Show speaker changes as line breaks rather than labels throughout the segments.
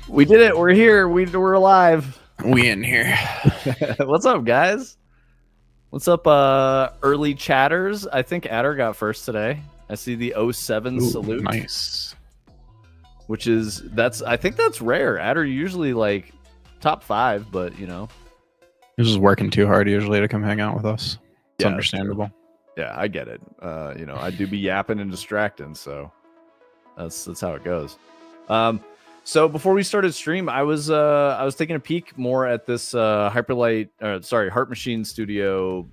We did it. We're here. We're alive.
We in here.
What's up, guys? What's up, early chatters? I think Adder got first today. I see the 07 salute.
Nice.
which is I think that's rare. Adder usually like top 5, but you know,
he's just working too hard usually to come hang out with us. It's
Yeah,
understandable.
Yeah, I get it. You know, I do be yapping and distracting, so that's how it goes. So before we started stream, I was taking a peek more at this Heart Machine Studio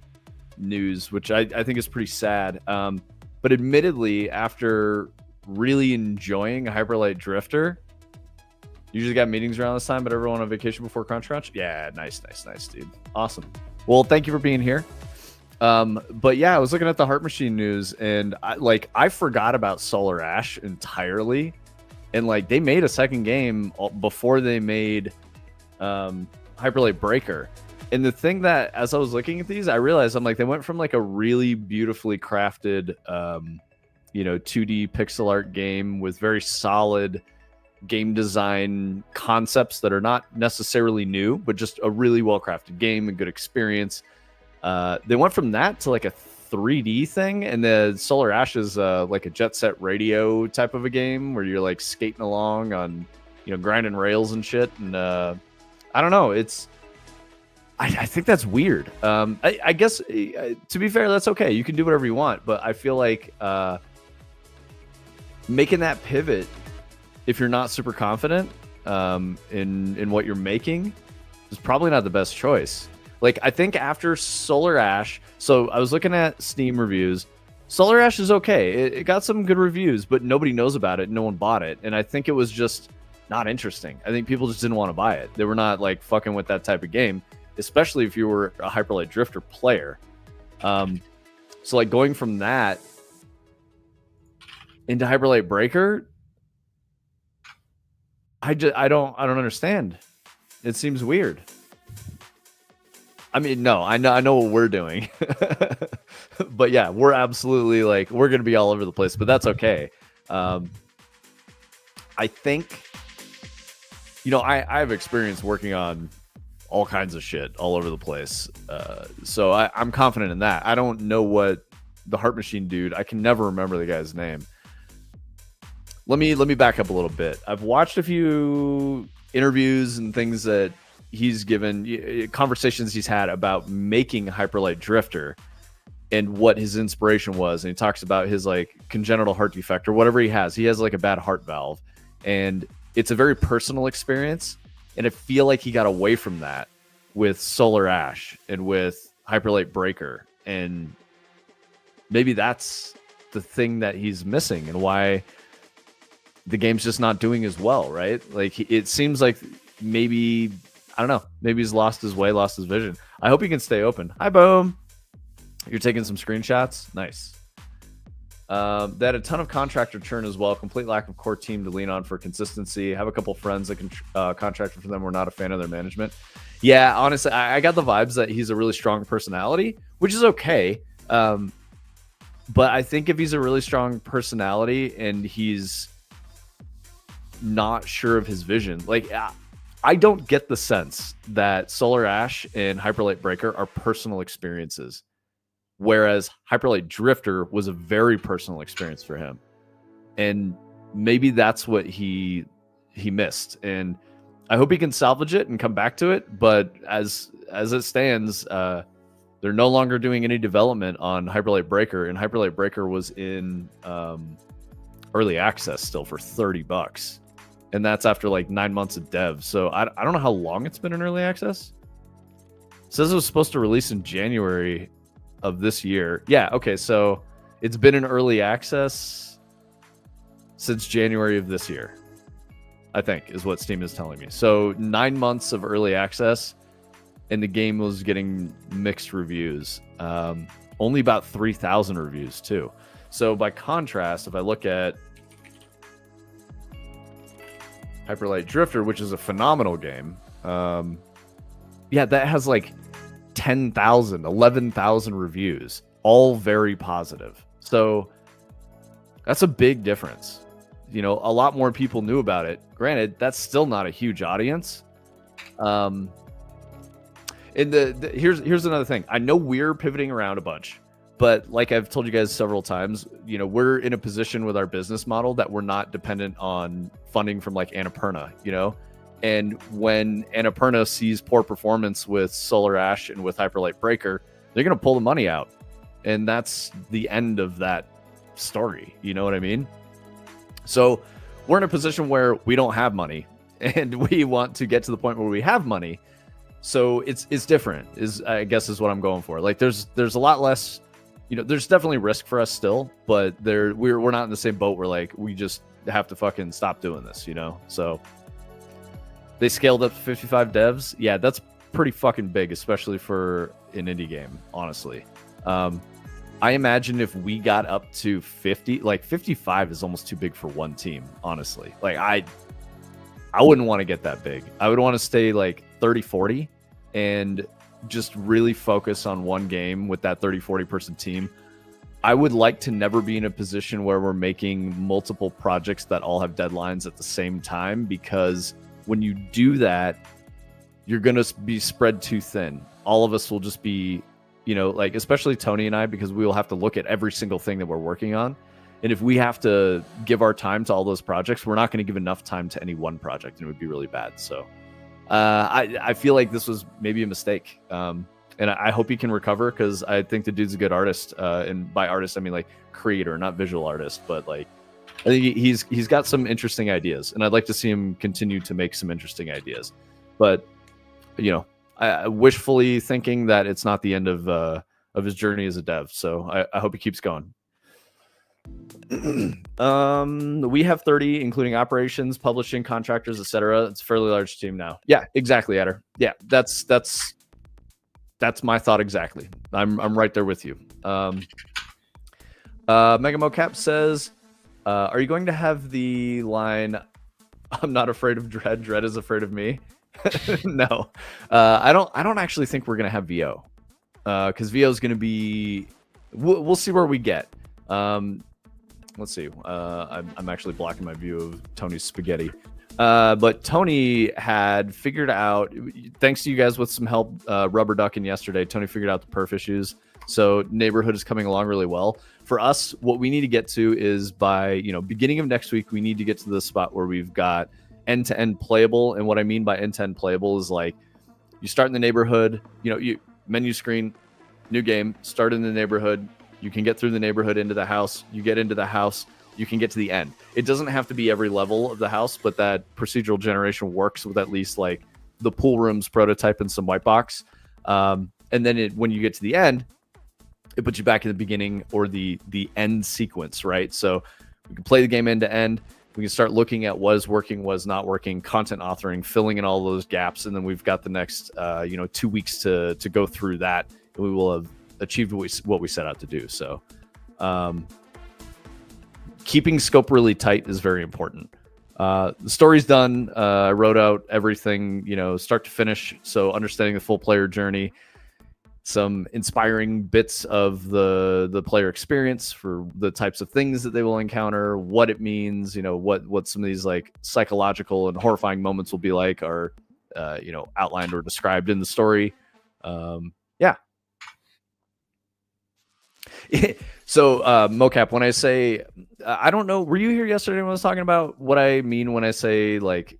news, which I think is pretty sad. But admittedly, after really enjoying Hyperlight Drifter, usually got meetings around this time, but everyone on vacation before crunch. Yeah, nice, dude. Awesome. Well, thank you for being here. But yeah, I was looking at the Heart Machine news, and I forgot about Solar Ash entirely. And like they made a second game before they made Hyperlight Breaker. And the thing that, as I was looking at these, I realized I'm like, they went from like a really beautifully crafted, 2D pixel art game with very solid game design concepts that are not necessarily new, but just a really well-crafted game and good experience. They went from that to like a 3D thing, and the Solar Ash is like a Jet Set Radio type of a game where you're like skating along on, grinding rails and shit. And I don't know, I think that's weird. I guess to be fair, that's okay. You can do whatever you want, but I feel like making that pivot, if you're not super confident in what you're making, is probably not the best choice. Like, I think after Solar Ash, so I was looking at Steam reviews. Solar Ash is okay. It got some good reviews, but nobody knows about it. No one bought it. And I think it was just not interesting. I think people just didn't want to buy it. They were not like fucking with that type of game, especially if you were a Hyperlight Drifter player. So like going from that into Hyperlight Breaker, I don't understand. It seems weird. I mean, no, I know what we're doing. But yeah, we're absolutely like, we're going to be all over the place, but that's okay. I think, I have experience working on all kinds of shit all over the place. So I'm confident in that. I don't know what the Heart Machine dude, I can never remember the guy's name. Let me back up a little bit. I've watched a few interviews and things that he's given, conversations he's had about making Hyperlight Drifter and what his inspiration was. And he talks about his like congenital heart defect or whatever he has. He has like a bad heart valve, and it's a very personal experience. And I feel like he got away from that with Solar Ash and with Hyperlight Breaker. And maybe that's the thing that he's missing and why the game's just not doing as well, right? Like, it seems like maybe, I don't know, maybe he's lost his way, lost his vision. I hope he can stay open. Hi, Boom. You're taking some screenshots? Nice. They had a ton of contractor churn as well. Complete lack of core team to lean on for consistency. Have a couple friends that can contractor for them. We're not a fan of their management. Yeah, honestly, I got the vibes that he's a really strong personality, which is okay. But I think if he's a really strong personality and he's not sure of his vision, like, I don't get the sense that Solar Ash and Hyperlight Breaker are personal experiences, whereas Hyperlight Drifter was a very personal experience for him. And maybe that's what he missed. And I hope he can salvage it and come back to it. But as it stands, they're no longer doing any development on Hyperlight Breaker, and Hyperlight Breaker was in early access still for $30. And that's after like 9 months of dev. So I don't know how long it's been in early access. It says it was supposed to release in January of this year. Yeah, okay, so it's been in early access since January of this year, I think, is what Steam is telling me. So 9 months of early access, and the game was getting mixed reviews. Only about 3,000 reviews, too. So by contrast, if I look at Hyperlight Drifter, which is a phenomenal game, yeah, that has like 10,000, 11,000 reviews, all very positive. So that's a big difference. A lot more people knew about it. Granted, that's still not a huge audience. And here's another thing. I know we're pivoting around a bunch, But like I've told you guys several times, we're in a position with our business model that we're not dependent on funding from like Annapurna, and when Annapurna sees poor performance with Solar Ash and with Hyperlight Breaker, they're going to pull the money out. And that's the end of that story. You know what I mean? So we're in a position where we don't have money and we want to get to the point where we have money. So it's different, I guess is what I'm going for. Like there's a lot less, there's definitely risk for us still, but we're not in the same boat where like we just have to fucking stop doing this, So they scaled up to 55 devs. Yeah, that's pretty fucking big, especially for an indie game, honestly. I imagine if we got up to 50, like 55 is almost too big for one team, honestly. Like I wouldn't want to get that big. I would want to stay like 30, 40 and just really focus on one game with that 30, 40 person team. I would like to never be in a position where we're making multiple projects that all have deadlines at the same time, because when you do that, you're going to be spread too thin. All of us will just be, like especially Tony and I, because we will have to look at every single thing that we're working on. And if we have to give our time to all those projects, we're not going to give enough time to any one project, and it would be really bad. So I feel like this was maybe a mistake. And I hope he can recover, because I think the dude's a good artist. And by artist, I mean like creator, not visual artist. But like, I think he's got some interesting ideas, and I'd like to see him continue to make some interesting ideas. But I wishfully thinking that it's not the end of his journey as a dev. So I hope he keeps going. We have 30, including operations, publishing, contractors, etc. It's a fairly large team now. Yeah, exactly, Adder. Yeah, that's my thought exactly. I'm right there with you. Mega Mocap says, are you going to have the line, "I'm not afraid of Dread, Dread is afraid of me"? No, I don't actually think we're gonna have VO, because VO is gonna be. We'll see where we get. Let's see. I'm actually blocking my view of Tony's spaghetti. But Tony had figured out, thanks to you guys with some help, rubber ducking yesterday, Tony figured out the perf issues. So neighborhood is coming along really well. For us, what we need to get to is by, beginning of next week, we need to get to the spot where we've got end-to-end playable. And what I mean by end-to-end playable is like, you start in the neighborhood, you menu screen, new game, start in the neighborhood. You can get through the neighborhood into the house. You get into the house. You can get to the end. It doesn't have to be every level of the house, but that procedural generation works with at least like the pool rooms prototype and some white box. And then when you get to the end, it puts you back in the beginning or the end sequence, right? So we can play the game end to end. We can start looking at what is working, what is not working, content authoring, filling in all those gaps. And then we've got the next, 2 weeks to go through that. And we will have achieved what we set out to do. So keeping scope really tight is very important. The story's done. I wrote out everything, start to finish. So understanding the full player journey, some inspiring bits of the player experience for the types of things that they will encounter, what it means, what some of these like psychological and horrifying moments will be like are, outlined or described in the story. Yeah. So Mocap, when I say, I don't know, were you here yesterday when I was talking about what I mean when I say like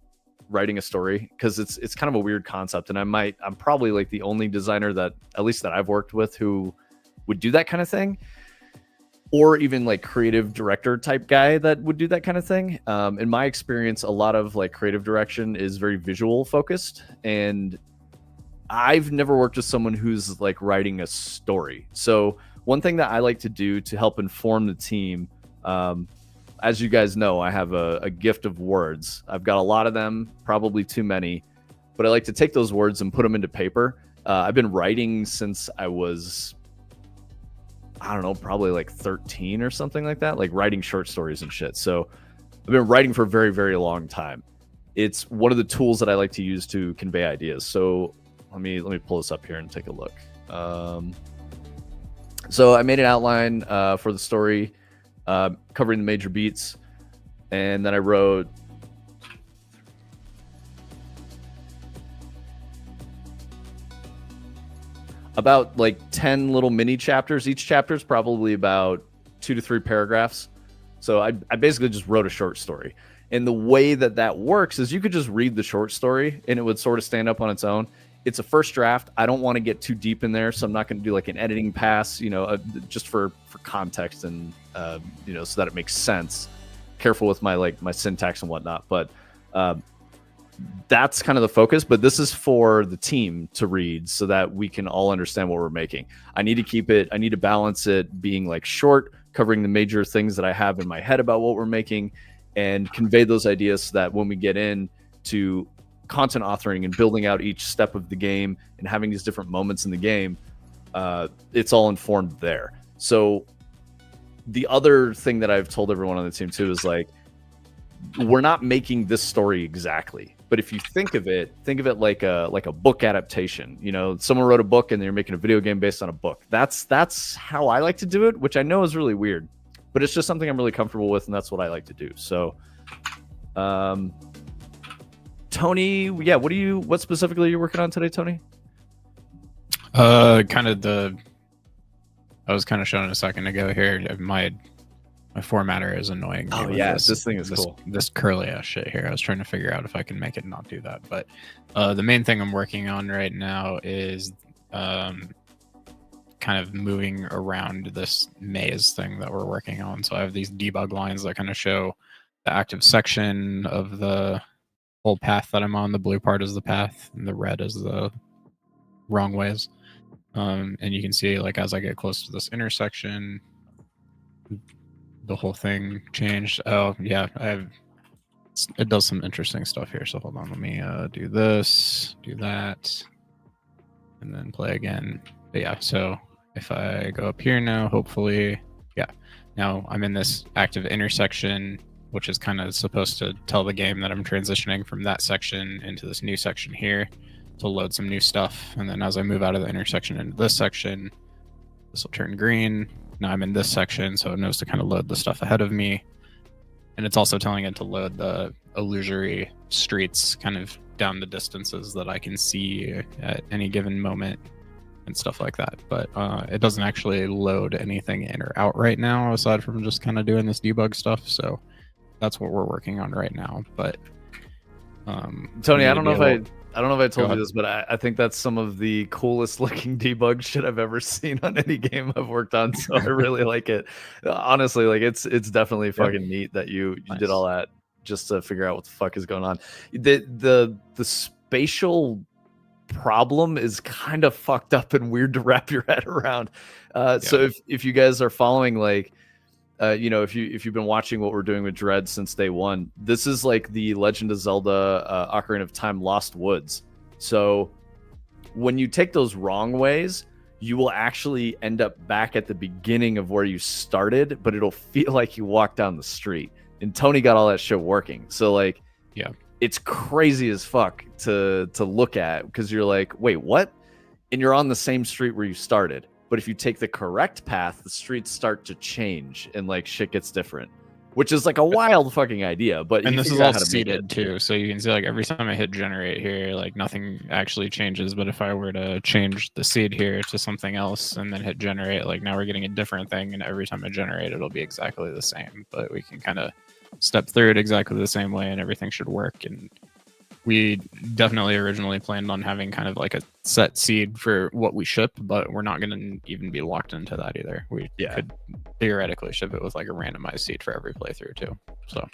writing a story? Because it's kind of a weird concept, and I'm probably like the only designer that, at least that I've worked with, who would do that kind of thing, or even like creative director type guy that would do that kind of thing. In my experience, a lot of like creative direction is very visual focused, and I've never worked with someone who's like writing a story. So one thing that I like to do to help inform the team, as you guys know, I have a gift of words. I've got a lot of them, probably too many, but I like to take those words and put them into paper. I've been writing since I was, I don't know, probably like 13 or something like that, like writing short stories and shit. So I've been writing for a very, very long time. It's one of the tools that I like to use to convey ideas. So let me pull this up here and take a look. So I made an outline for the story, covering the major beats, and then I wrote about like 10 little mini chapters. Each chapter is probably about 2 to 3 paragraphs. So I basically just wrote a short story. And the way that works is you could just read the short story and it would sort of stand up on its own. It's a first draft. I don't want to get too deep in there, so I'm not going to do like an editing pass, just for context and so that it makes sense. Careful with my syntax and whatnot, but that's kind of the focus. But this is for the team to read so that we can all understand what we're making. I need to balance it being like short, covering the major things that I have in my head about what we're making, and convey those ideas so that when we get into content authoring and building out each step of the game and having these different moments in the game, it's all informed there. So the other thing that I've told everyone on the team too is like, we're not making this story exactly, but if you think of it like a book adaptation. Someone wrote a book and they're making a video game based on a book. That's how I like to do it, which I know is really weird, but it's just something I'm really comfortable with, and that's what I like to do. So, Tony, yeah, what specifically are you working on today, Tony?
I was kind of showing a second ago here. My formatter is annoying.
Oh yeah, this thing is cool.
This curly ass shit here. I was trying to figure out if I can make it not do that. But the main thing I'm working on right now is kind of moving around this maze thing that we're working on. So I have these debug lines that kind of show the active section of the whole path that I'm on. The blue part is the path, and the red is the wrong ways. And you can see, like, as I get close to this intersection, the whole thing changed. Oh yeah, it does some interesting stuff here. So hold on, let me do this, do that, and then play again. But yeah, so if I go up here now, hopefully, yeah, now I'm in this active intersection, which is kind of supposed to tell the game that I'm transitioning from that section into this new section here to load some new stuff. And then as I move out of the intersection into this section, this will turn green. Now I'm in this section, so it knows to kind of load the stuff ahead of me. And it's also telling it to load the illusory streets kind of down the distances that I can see at any given moment and stuff like that. But it doesn't actually load anything in or out right now, aside from just kind of doing this debug stuff. So that's what we're working on right now. But
Tony, I don't know if I told you this, but I think that's some of the coolest looking debug shit I've ever seen on any game I've worked on. So I really like it. Honestly, like it's definitely fucking neat that you did all that just to figure out what the fuck is going on. The spatial problem is kind of fucked up and weird to wrap your head around. So if you guys are following, like, if you've been watching what we're doing with Dread since day one, this is like the Legend of Zelda Ocarina of Time Lost Woods. So when you take those wrong ways, you will actually end up back at the beginning of where you started, but it'll feel like you walked down the street. And Tony got all that shit working. So like,
yeah,
it's crazy as fuck to look at, because you're like, wait, what? And you're on the same street where you started. But if you take the correct path, the streets start to change and like shit gets different, which is like a wild fucking idea. But
and this is all seeded too, so you can see like every time I hit generate here, like nothing actually changes. But if I were to change the seed here to something else and then hit generate, like now we're getting a different thing, and every time I generate, it'll be exactly the same. But we can kind of step through it exactly the same way, and everything should work. And we definitely originally planned on having kind of like a set seed for what we ship, but we're not going to even be locked into that either. We could theoretically ship it with like a randomized seed for every playthrough too. So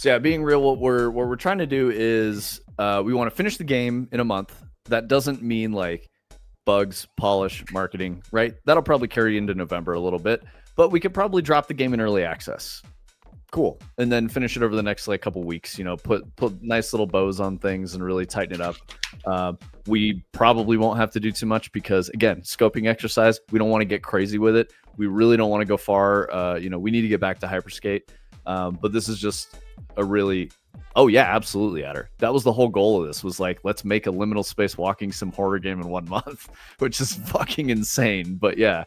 yeah, being real, what we're trying to do is we want to finish the game in a month. That doesn't mean like bugs, polish, marketing, right? That'll probably carry into November a little bit, but we could probably drop the game in early access. Cool. And then finish it over the next like couple weeks, put nice little bows on things and really tighten it up. We probably won't have to do too much because, again, scoping exercise, we don't want to get crazy with it. We really don't want to go far. We need to get back to Hyperskate. But this is just a really, oh yeah, absolutely, Adder. That was the whole goal of this, was like, let's make a liminal space walking sim horror game in 1 month, which is fucking insane. But yeah.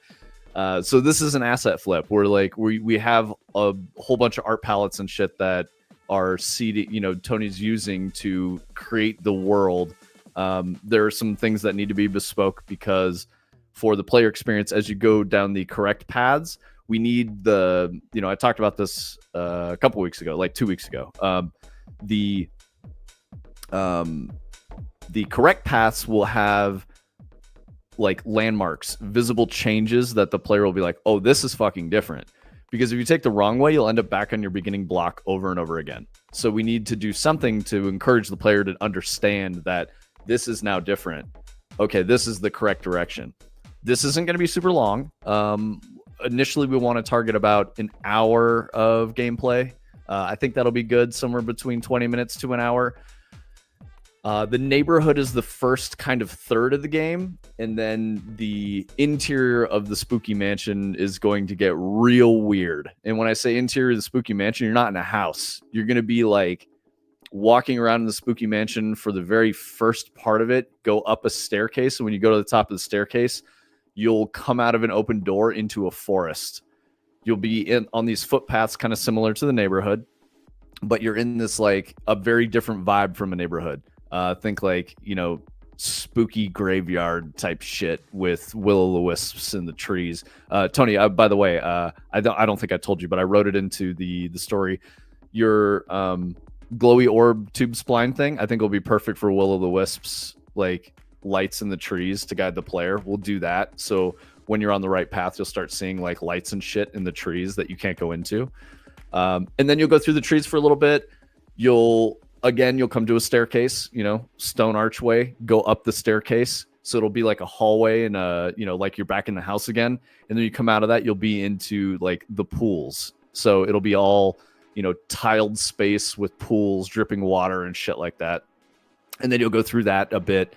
So this is an asset flip where like we have a whole bunch of art palettes and shit that are seeding, Tony's using to create the world There are some things that need to be bespoke because for the player experience, as you go down the correct paths, we need the, I talked about this a couple weeks ago, like 2 weeks ago. The correct paths will have like landmarks, visible changes that the player will be like, oh, this is fucking different. Because if you take the wrong way, you'll end up back on your beginning block over and over again. So we need to do something to encourage the player to understand that this is now different. Okay, this is the correct direction. This isn't going to be super long. Initially, we want to target about an hour of gameplay. I think that'll be good, somewhere between 20 minutes to an hour. The neighborhood is the first kind of third of the game, and then the interior of the spooky mansion is going to get real weird. And when I say interior of the spooky mansion, you're not in a house. You're going to be like walking around in the spooky mansion for the very first part of it, go up a staircase, and when you go to the top of the staircase, you'll come out of an open door into a forest. You'll be on these footpaths kind of similar to the neighborhood, but you're in this like a very different vibe from a neighborhood. Think like, spooky graveyard type shit with will-o'-the-wisps in the trees. Tony, by the way, I don't think I told you, but I wrote it into the story. Your glowy orb tube spline thing, I think will be perfect for will-o'-the-wisps, like lights in the trees to guide the player. We'll do that. So when you're on the right path, you'll start seeing like lights and shit in the trees that you can't go into. And then you'll go through the trees for a little bit. You'll come to a staircase, stone archway, go up the staircase. So it'll be like a hallway and, like you're back in the house again. And then you come out of that, you'll be into like the pools. So it'll be all, tiled space with pools, dripping water and shit like that. And then you'll go through that a bit.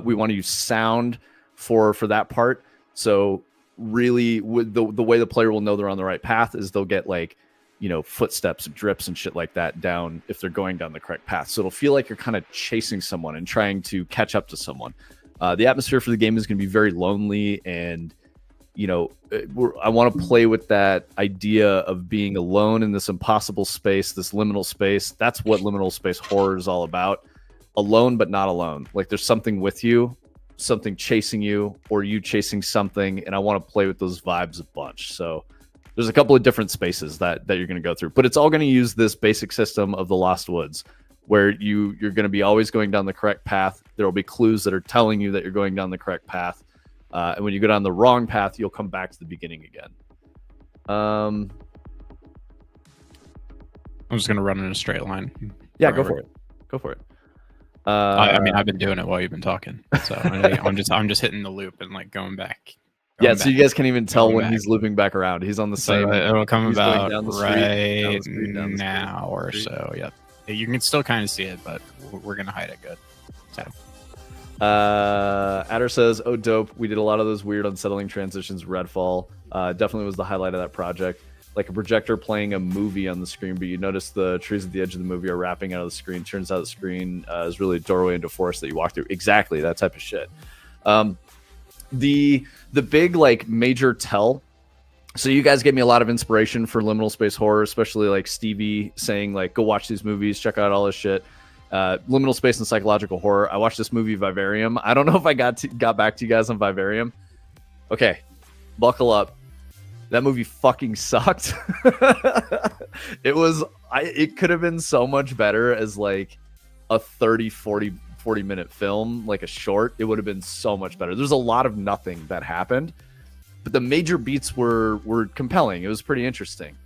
We want to use sound for that part. So really the way the player will know they're on the right path is they'll get like, footsteps, drips and shit like that down if they're going down the correct path. So it'll feel like you're kind of chasing someone and trying to catch up to someone. The atmosphere for the game is going to be very lonely, and I want to play with that idea of being alone in this impossible space, this liminal space. That's what liminal space horror is all about. Alone, but not alone. Like there's something with you, something chasing you, or you chasing something. And I want to play with those vibes a bunch. So there's a couple of different spaces that you're going to go through, but it's all going to use this basic system of the Lost Woods, where you're going to be always going down the correct path. There will be clues that are telling you that you're going down the correct path. And when you go down the wrong path, you'll come back to the beginning again.
I'm just going to run in a straight line.
Yeah, go for it. Go for it.
I mean, I've been doing it while you've been talking, so I'm just hitting the loop and like going back.
Yeah, so you guys can't even tell when he's looping back around. He's on the same.
It'll come about right now or so. Yep. You can still kind of see it, but we're gonna hide it good. So.
Adder says, "Oh, dope! We did a lot of those weird, unsettling transitions. Redfall definitely was the highlight of that project. Like a projector playing a movie on the screen, but you notice the trees at the edge of the movie are wrapping out of the screen. Turns out the screen is really a doorway into a forest that you walk through. Exactly that type of shit." The big like major tell. So you guys gave me a lot of inspiration for liminal space horror, especially like Stevie saying like, go watch these movies, check out all this shit. Liminal space and psychological horror. I watched this movie Vivarium. I don't know if I got back to you guys on Vivarium. Okay, buckle up. That movie fucking sucked. It could have been so much better as like a 40 minute film, like a short. It would have been so much better. There's a lot of nothing that happened, but the major beats were compelling. It was pretty interesting.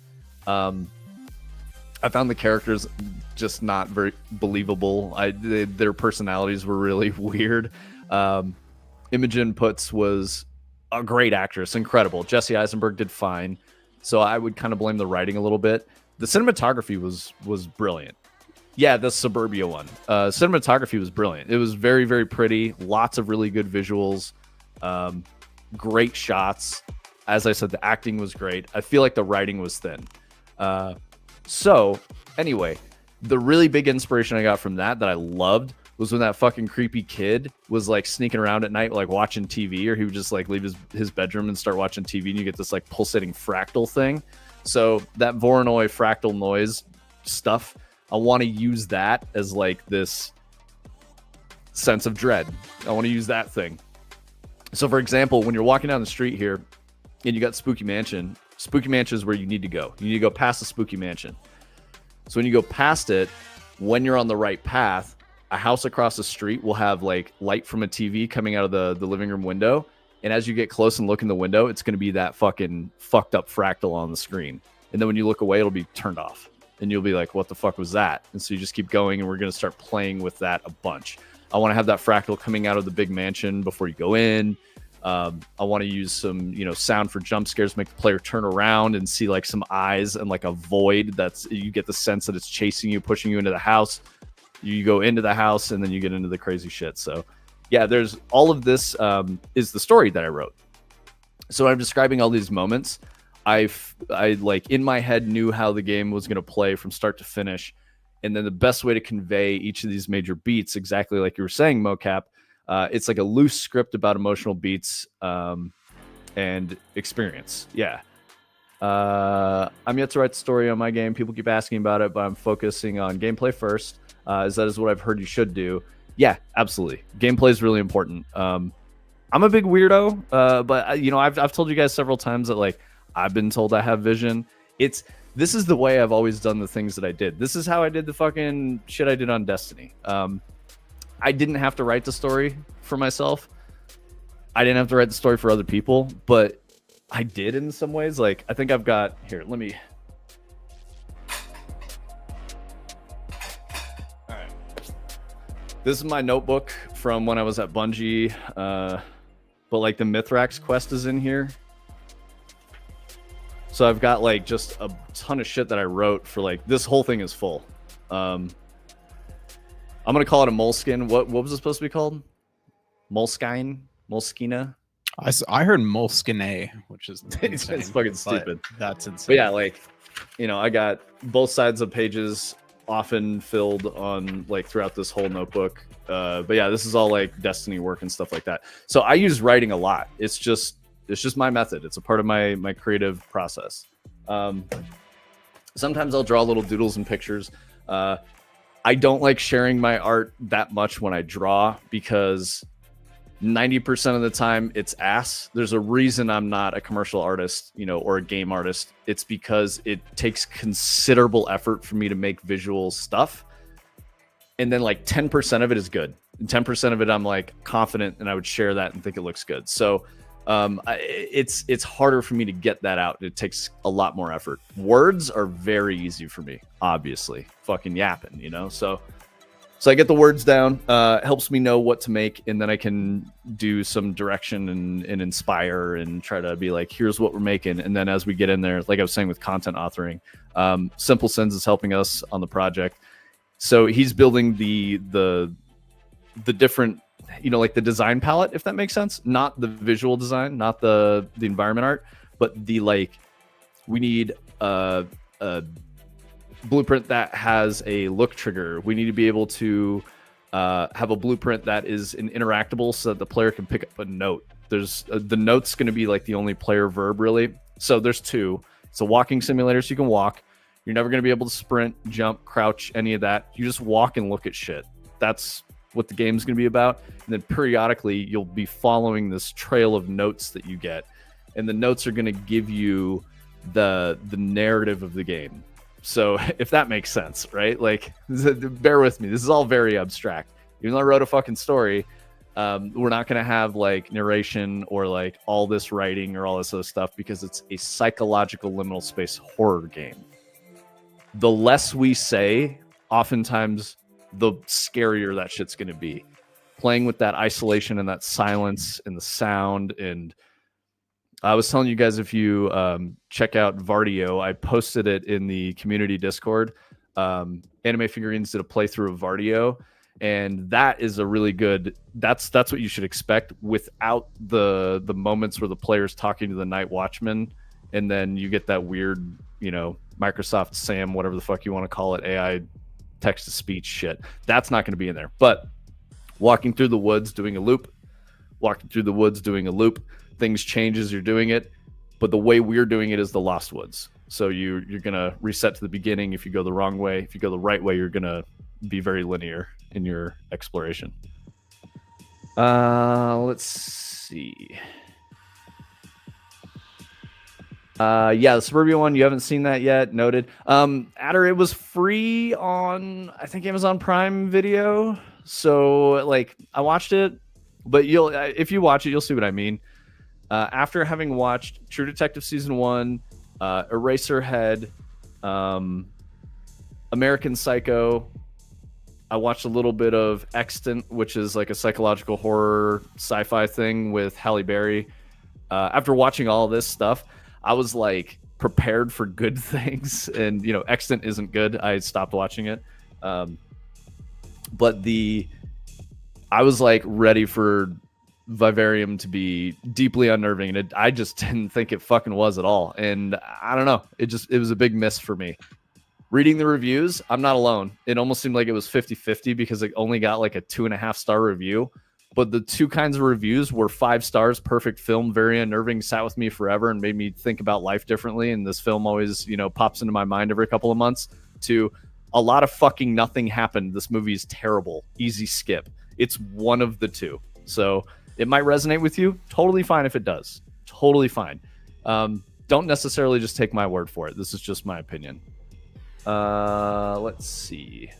I found the characters just not very believable. Their personalities were really weird. Imogen Poots was a great actress, incredible. Jesse Eisenberg did fine. So I would kind of blame the writing a little bit. The cinematography was brilliant. Yeah, the Suburbia one. Cinematography was brilliant. It was very, very pretty. Lots of really good visuals. Great shots. As I said, the acting was great. I feel like the writing was thin. So, anyway, the really big inspiration I got from that I loved was when that fucking creepy kid was like sneaking around at night, like watching TV, or he would just like leave his bedroom and start watching TV, and you get this like pulsating fractal thing. So that Voronoi fractal noise stuff, I want to use that as like this sense of dread. I want to use that thing. So for example, when you're walking down the street here and you got Spooky Mansion is where you need to go. You need to go past the Spooky Mansion. So when you go past it, when you're on the right path, a house across the street will have like light from a TV coming out of the living room window. And as you get close and look in the window, it's going to be that fucking fucked up fractal on the screen. And then when you look away, it'll be turned off. And you'll be like, what the fuck was that? And so you just keep going, and we're going to start playing with that a bunch. I want to have that fractal coming out of the big mansion before you go in. I want to use some, sound for jump scares, make the player turn around and see like some eyes and like a void you get the sense that it's chasing you, pushing you into the house. You go into the house and then you get into the crazy shit. So yeah, there's all of this is the story that I wrote. So I'm describing all these moments. I like in my head knew how the game was going to play from start to finish. And then the best way to convey each of these major beats, exactly like you were saying, Mocap, it's like a loose script about emotional beats and experience. Yeah. I'm yet to write the story on my game. People keep asking about it, but I'm focusing on gameplay first. That is what I've heard you should do. Yeah, absolutely. Gameplay is really important. I'm a big weirdo, but I've told you guys several times that like I've been told I have vision. This is the way I've always done the things that I did. This is how I did the fucking shit I did on Destiny. I didn't have to write the story for myself. I didn't have to write the story for other people, but I did in some ways. Like I think I've got here. Let me. All right. This is my notebook from when I was at Bungie, but like the Mithrax quest is in here. So I've got like just a ton of shit that I wrote for like this whole thing is full. I'm gonna call it a moleskin. What was it supposed to be called? Moleskina.
I heard Moleskine, which is
it's fucking stupid.
That's insane.
But yeah, like I got both sides of pages often filled on like throughout this whole notebook. But yeah, this is all like Destiny work and stuff like that. So I use writing a lot. It's just my method. It's a part of my creative process. Sometimes I'll draw little doodles and pictures. I don't like sharing my art that much when I draw because 90% of the time it's ass. There's a reason I'm not a commercial artist, or a game artist. It's because it takes considerable effort for me to make visual stuff. And then like 10% of it is good. And 10% of it I'm like confident and I would share that and think it looks good. So it's harder for me to get that out. It takes a lot more effort. Words are very easy for me, obviously. Fucking yapping, So I get the words down, helps me know what to make, and then I can do some direction and inspire and try to be like, here's what we're making. And then as we get in there, like I was saying with content authoring, Simple Sins is helping us on the project. So he's building the different, like the design palette, if that makes sense. Not the visual design, not the environment art, but the we need a blueprint that has a look trigger. We need to be able to have a blueprint that is an interactable so that the player can pick up a note. There's the note's going to be like the only player verb really. So there's two. It's a walking simulator, so you can walk. You're never going to be able to sprint, jump, crouch, any of that. You just walk and look at shit. That's what the game's going to be about. And then periodically you'll be following this trail of notes that you get, and the notes are going to give you the narrative of the game. So if that makes sense, right? Like, bear with me. This is all very abstract. Even though I wrote a fucking story, we're not going to have like narration or like all this writing or all this other stuff because it's a psychological liminal space horror game. The less we say, oftentimes the scarier that shit's going to be. Playing with that isolation and that silence and the sound. And I was telling you guys, if you check out Vardio, I posted it in the community Discord. Anime Figurines did a playthrough of Vardio, and that is a really good. That's what you should expect without the moments where the player's talking to the Night Watchman, and then you get that weird, Microsoft Sam, whatever the fuck you want to call it, AI text to speech shit. That's not going to be in there. But walking through the woods, doing a loop, things change as you're doing it, but the way we're doing it is the Lost Woods. So you're gonna reset to the beginning. If you go the wrong way, if you go the right way, you're gonna be very linear in your exploration. Let's see. Yeah, the Suburbia one, you haven't seen that yet. Noted. Adder, it was free on, I think, Amazon Prime Video. So like I watched it, but you'll if you watch it, you'll see what I mean. After having watched True Detective season 1, Eraserhead, American Psycho, I watched a little bit of Extant, which is like a psychological horror sci-fi thing with Halle Berry. After watching all this stuff, I was like prepared for good things, and Extant isn't good. I stopped watching it, but I was like ready for Vivarium to be deeply unnerving, and I just didn't think it fucking was at all. And I don't know, it was a big miss for me. Reading the reviews, I'm not alone. It almost seemed like it was 50-50 because it only got like a 2.5-star review. But the two kinds of reviews were 5 stars, perfect film, very unnerving, sat with me forever and made me think about life differently. And this film always, pops into my mind every couple of months. To a lot of fucking nothing happened. This movie is terrible. Easy skip. It's one of the two. So it might resonate with you. Totally fine if it does. Totally fine. Don't necessarily just take my word for it. This is just my opinion. Let's see.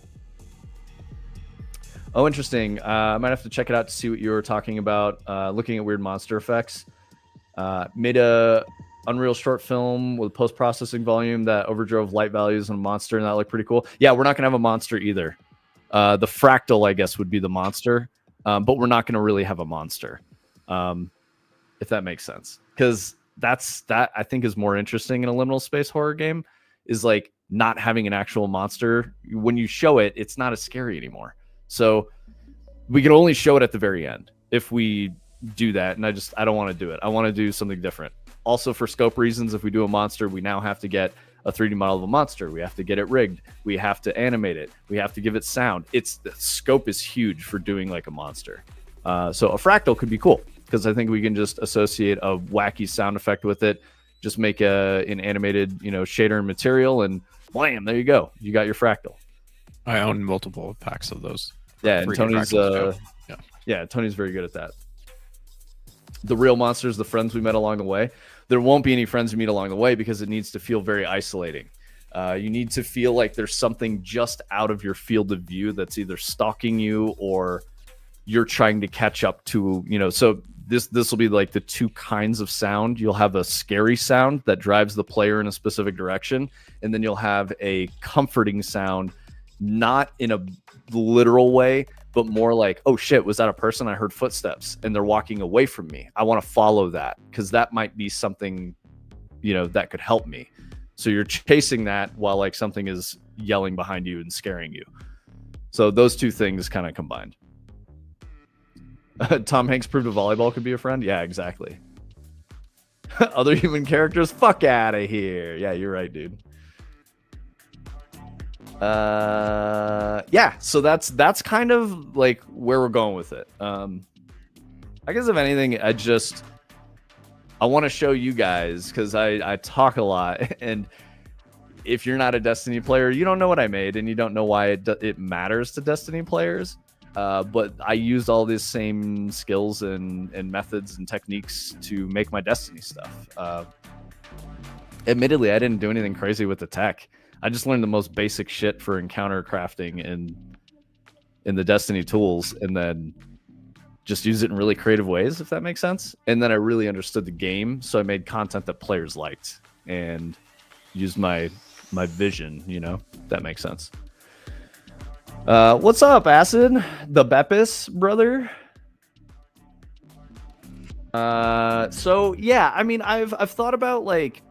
Oh, interesting. I might have to check it out to see what you were talking about. Looking at weird monster effects. Made a Unreal short film with post-processing volume that overdrove light values on a monster, and that looked pretty cool. Yeah, we're not gonna have a monster either. The fractal, I guess, would be the monster, but we're not gonna really have a monster, if that makes sense. Because that I think is more interesting in a liminal space horror game. Is like not having an actual monster. When you show it, it's not as scary anymore. So we can only show it at the very end if we do that. And I don't want to do it. I want to do something different. Also, for scope reasons, if we do a monster, we now have to get a 3D model of a monster. We have to get it rigged. We have to animate it. We have to give it sound. The scope is huge for doing like a monster. So a fractal could be cool because I think we can just associate a wacky sound effect with it. Just make an animated, shader and material, and blam, there you go. You got your fractal.
I own multiple packs of those.
Yeah, and Tony's Tony's very good at that. The real monsters, the friends we met along the way. There won't be any friends you meet along the way because it needs to feel very isolating. You need to feel like there's something just out of your field of view that's either stalking you or you're trying to catch up to, so this will be like the two kinds of sound. You'll have a scary sound that drives the player in a specific direction, and then you'll have a comforting sound, not in a literal way, but more like, oh shit, was that a person? I heard footsteps and they're walking away from me. I want to follow that because that might be something, that could help me. So you're chasing that while like something is yelling behind you and scaring you. So those two things kind of combined. Tom Hanks proved a volleyball could be a friend. Yeah, exactly. Other human characters, fuck out of here. Yeah, you're right, dude. Yeah, so that's kind of like where we're going with it. I guess if anything, I want to show you guys because I talk a lot, and if you're not a Destiny player, you don't know what I made, and you don't know why it matters to Destiny players. But I used all these same skills and methods and techniques to make my Destiny stuff. Admittedly, I didn't do anything crazy with the tech. I just learned the most basic shit for encounter crafting in the Destiny tools, and then just use it in really creative ways, if that makes sense. And then I really understood the game, so I made content that players liked and used my vision, if that makes sense. What's up, Acid? The Beppis brother? So yeah, I mean, I've thought about like,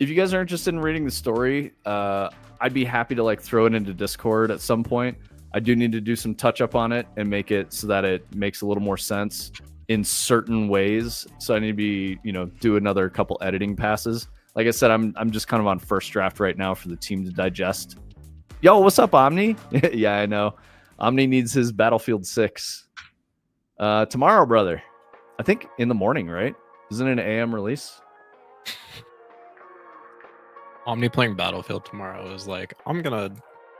if you guys are interested in reading the story, I'd be happy to like throw it into Discord at some point. I do need to do some touch up on it and make it so that it makes a little more sense in certain ways. So I need to be, do another couple editing passes. Like I said, I'm just kind of on first draft right now for the team to digest. Yo, what's up, Omni? Yeah, I know. Omni needs his Battlefield 6. Tomorrow, brother. I think in the morning, right? Isn't it an AM release?
Omni playing Battlefield tomorrow is like, I'm gonna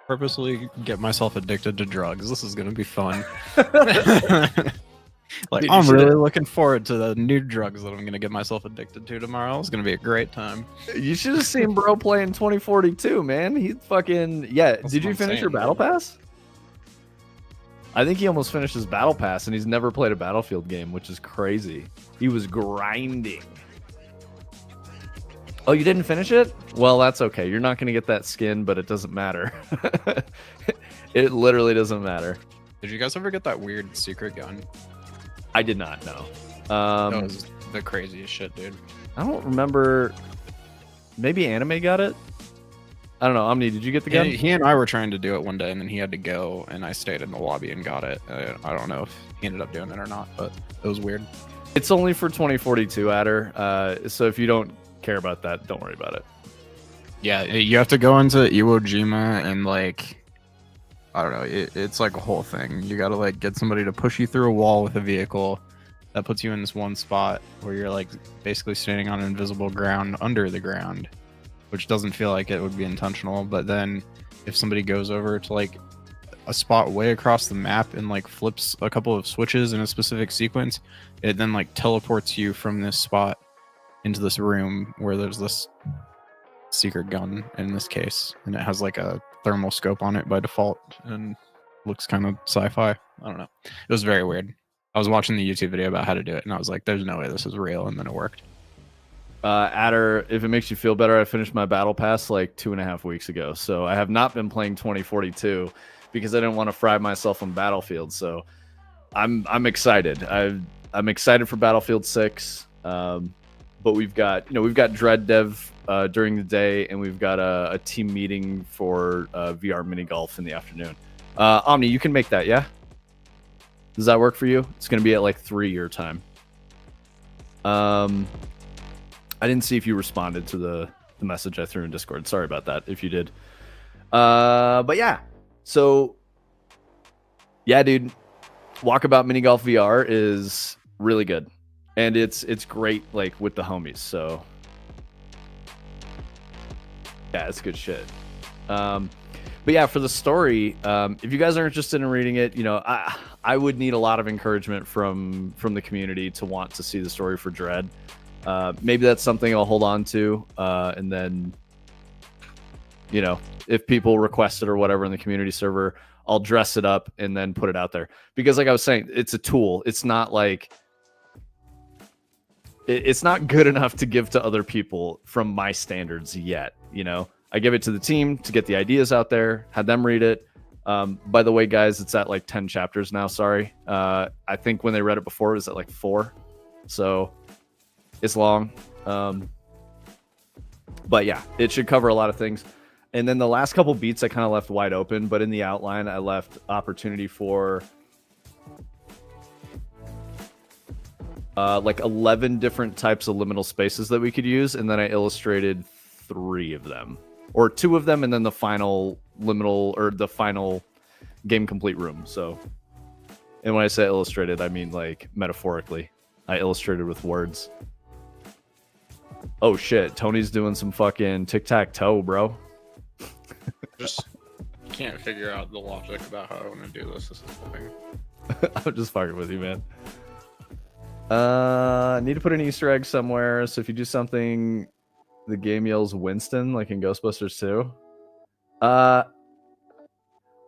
purposely get myself addicted to drugs. This is gonna be fun. Like,
Dude, you
I'm
shoulda-
really looking forward to the new drugs that I'm going to get myself addicted to tomorrow. It's going to be a great time.
You should have seen bro playing 2042, man. He fucking yeah.
That's
Did
what
you
I'm
finish your
saying,
battle
dude.
pass? I think he almost finished his battle pass, and he's never played a Battlefield game, which is crazy. He was grinding. Oh, you didn't finish it? Well, that's okay. You're not going to get that skin, but it doesn't matter. It literally doesn't matter.
Did you guys ever get that weird secret gun?
I did not know.
That was the craziest shit, dude.
I don't remember. Maybe Anime got it. I don't know. Omni, did you get the gun?
He and I were trying to do it one day, and then he had to go, and I stayed in the lobby and got it. I don't know if he ended up doing it or not, but it was weird.
It's only for 2042, Adder. So if you don't care about that, don't worry about it.
Yeah, you have to go into Iwo Jima and like, I don't know, it's like a whole thing. You gotta like get somebody to push you through a wall with a vehicle that puts you in this one spot where you're like basically standing on invisible ground under the ground, which doesn't feel like it would be intentional. But then if somebody goes over to like a spot way across the map and like flips a couple of switches in a specific sequence, it then like teleports you from this spot into this room where there's this secret gun in this case, and it has like a thermal scope on it by default and looks kind of sci-fi. I don't know. It was very weird. I was watching the YouTube video about how to do it, and I was like, there's no way this is real, and then it worked.
Adder, if it makes you feel better, I finished my battle pass like 2.5 weeks ago, so I have not been playing 2042 because I didn't want to fry myself on Battlefield. So I'm excited. I'm excited for Battlefield 6. But we've got Dread Dev during the day, and we've got a team meeting for VR mini golf in the afternoon. Omni, you can make that, yeah? Does that work for you? It's going to be at like 3 your time. I didn't see if you responded to the message I threw in Discord. Sorry about that if you did. But yeah, so yeah, dude, Walkabout Mini Golf VR is really good. And it's great, like, with the homies, so yeah, it's good shit. But yeah, for the story, if you guys are interested in reading it, you know, I would need a lot of encouragement from the community to want to see the story for Dread. Maybe that's something I'll hold on to, and then, you know, if people request it or whatever in the community server, I'll dress it up and then put it out there. Because like I was saying, it's a tool. It's not like... It's not good enough to give to other people from my standards yet. You know, I give it to the team to get the ideas out there, had them read it. By the way, guys, it's at like 10 chapters now. Sorry. I think when they read it before, it was at like 4. So it's long. But yeah, it should cover a lot of things. And then the last couple beats I kind of left wide open, but in the outline, I left opportunity for like 11 different types of liminal spaces that we could use, and then I illustrated 3 of them, or 2 of them, and then the final liminal, or the final game complete room. So, and when I say illustrated, I mean like metaphorically. I illustrated with words. Oh shit, Tony's doing some fucking tic-tac-toe, bro.
Just can't figure out the logic about how I want to do this. This is the thing.
I'm just fucking with you, man. Need to put an Easter egg somewhere. So if you do something, the game yells Winston, like in Ghostbusters 2.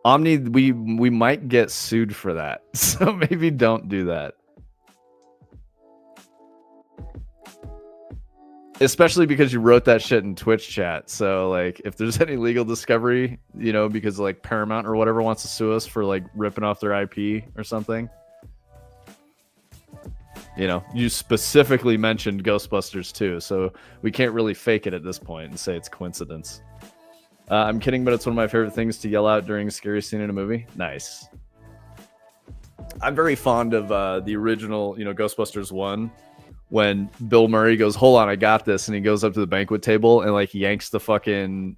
Omni, we might get sued for that. So maybe don't do that. Especially because you wrote that shit in Twitch chat. So like if there's any legal discovery, you know, because like Paramount or whatever wants to sue us for like ripping off their IP or something. You know, you specifically mentioned Ghostbusters 2, so we can't really fake it at this point and say it's coincidence. I'm kidding, but it's one of my favorite things to yell out during a scary scene in a movie. Nice. I'm very fond of the original, you know, Ghostbusters 1, when Bill Murray goes, "Hold on, I got this," and he goes up to the banquet table and like yanks the fucking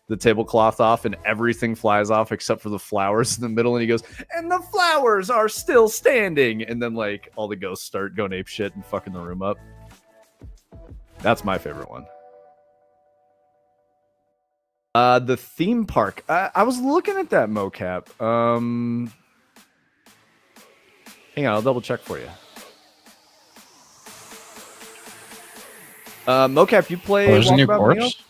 the tablecloth off, and everything flies off except for the flowers in the middle, and he goes, "And the flowers are still standing," and then like all the ghosts start going ape shit and fucking the room up. That's my favorite one. The theme park. I was looking at that mocap. Hang on, I'll double check for you. Mocap, you play
there's a new
Walkabout Bingo?
course?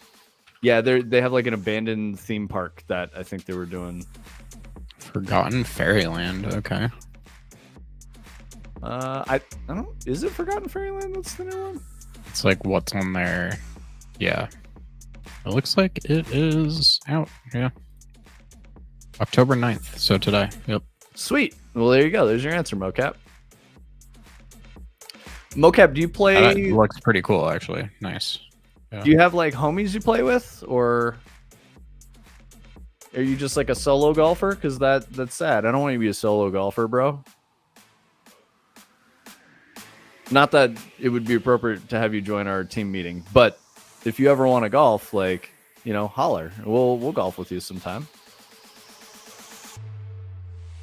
Yeah, they have like an abandoned theme park that I think they were doing.
Forgotten Fairyland. Okay.
I don't. Is it Forgotten Fairyland? That's the new one.
It's like what's on there. Yeah. It looks like it is out. Yeah. October 9th. So today. Yep.
Sweet. Well, there you go. There's your answer, Mocap. Mocap, do you play?
It looks pretty cool, actually. Nice. Yeah.
Do you have like homies you play with, or are you just like a solo golfer? Because that's sad. I don't want you to be a solo golfer, bro. Not that it would be appropriate to have you join our team meeting, but if you ever want to golf, like, you know, holler. We'll golf with you sometime.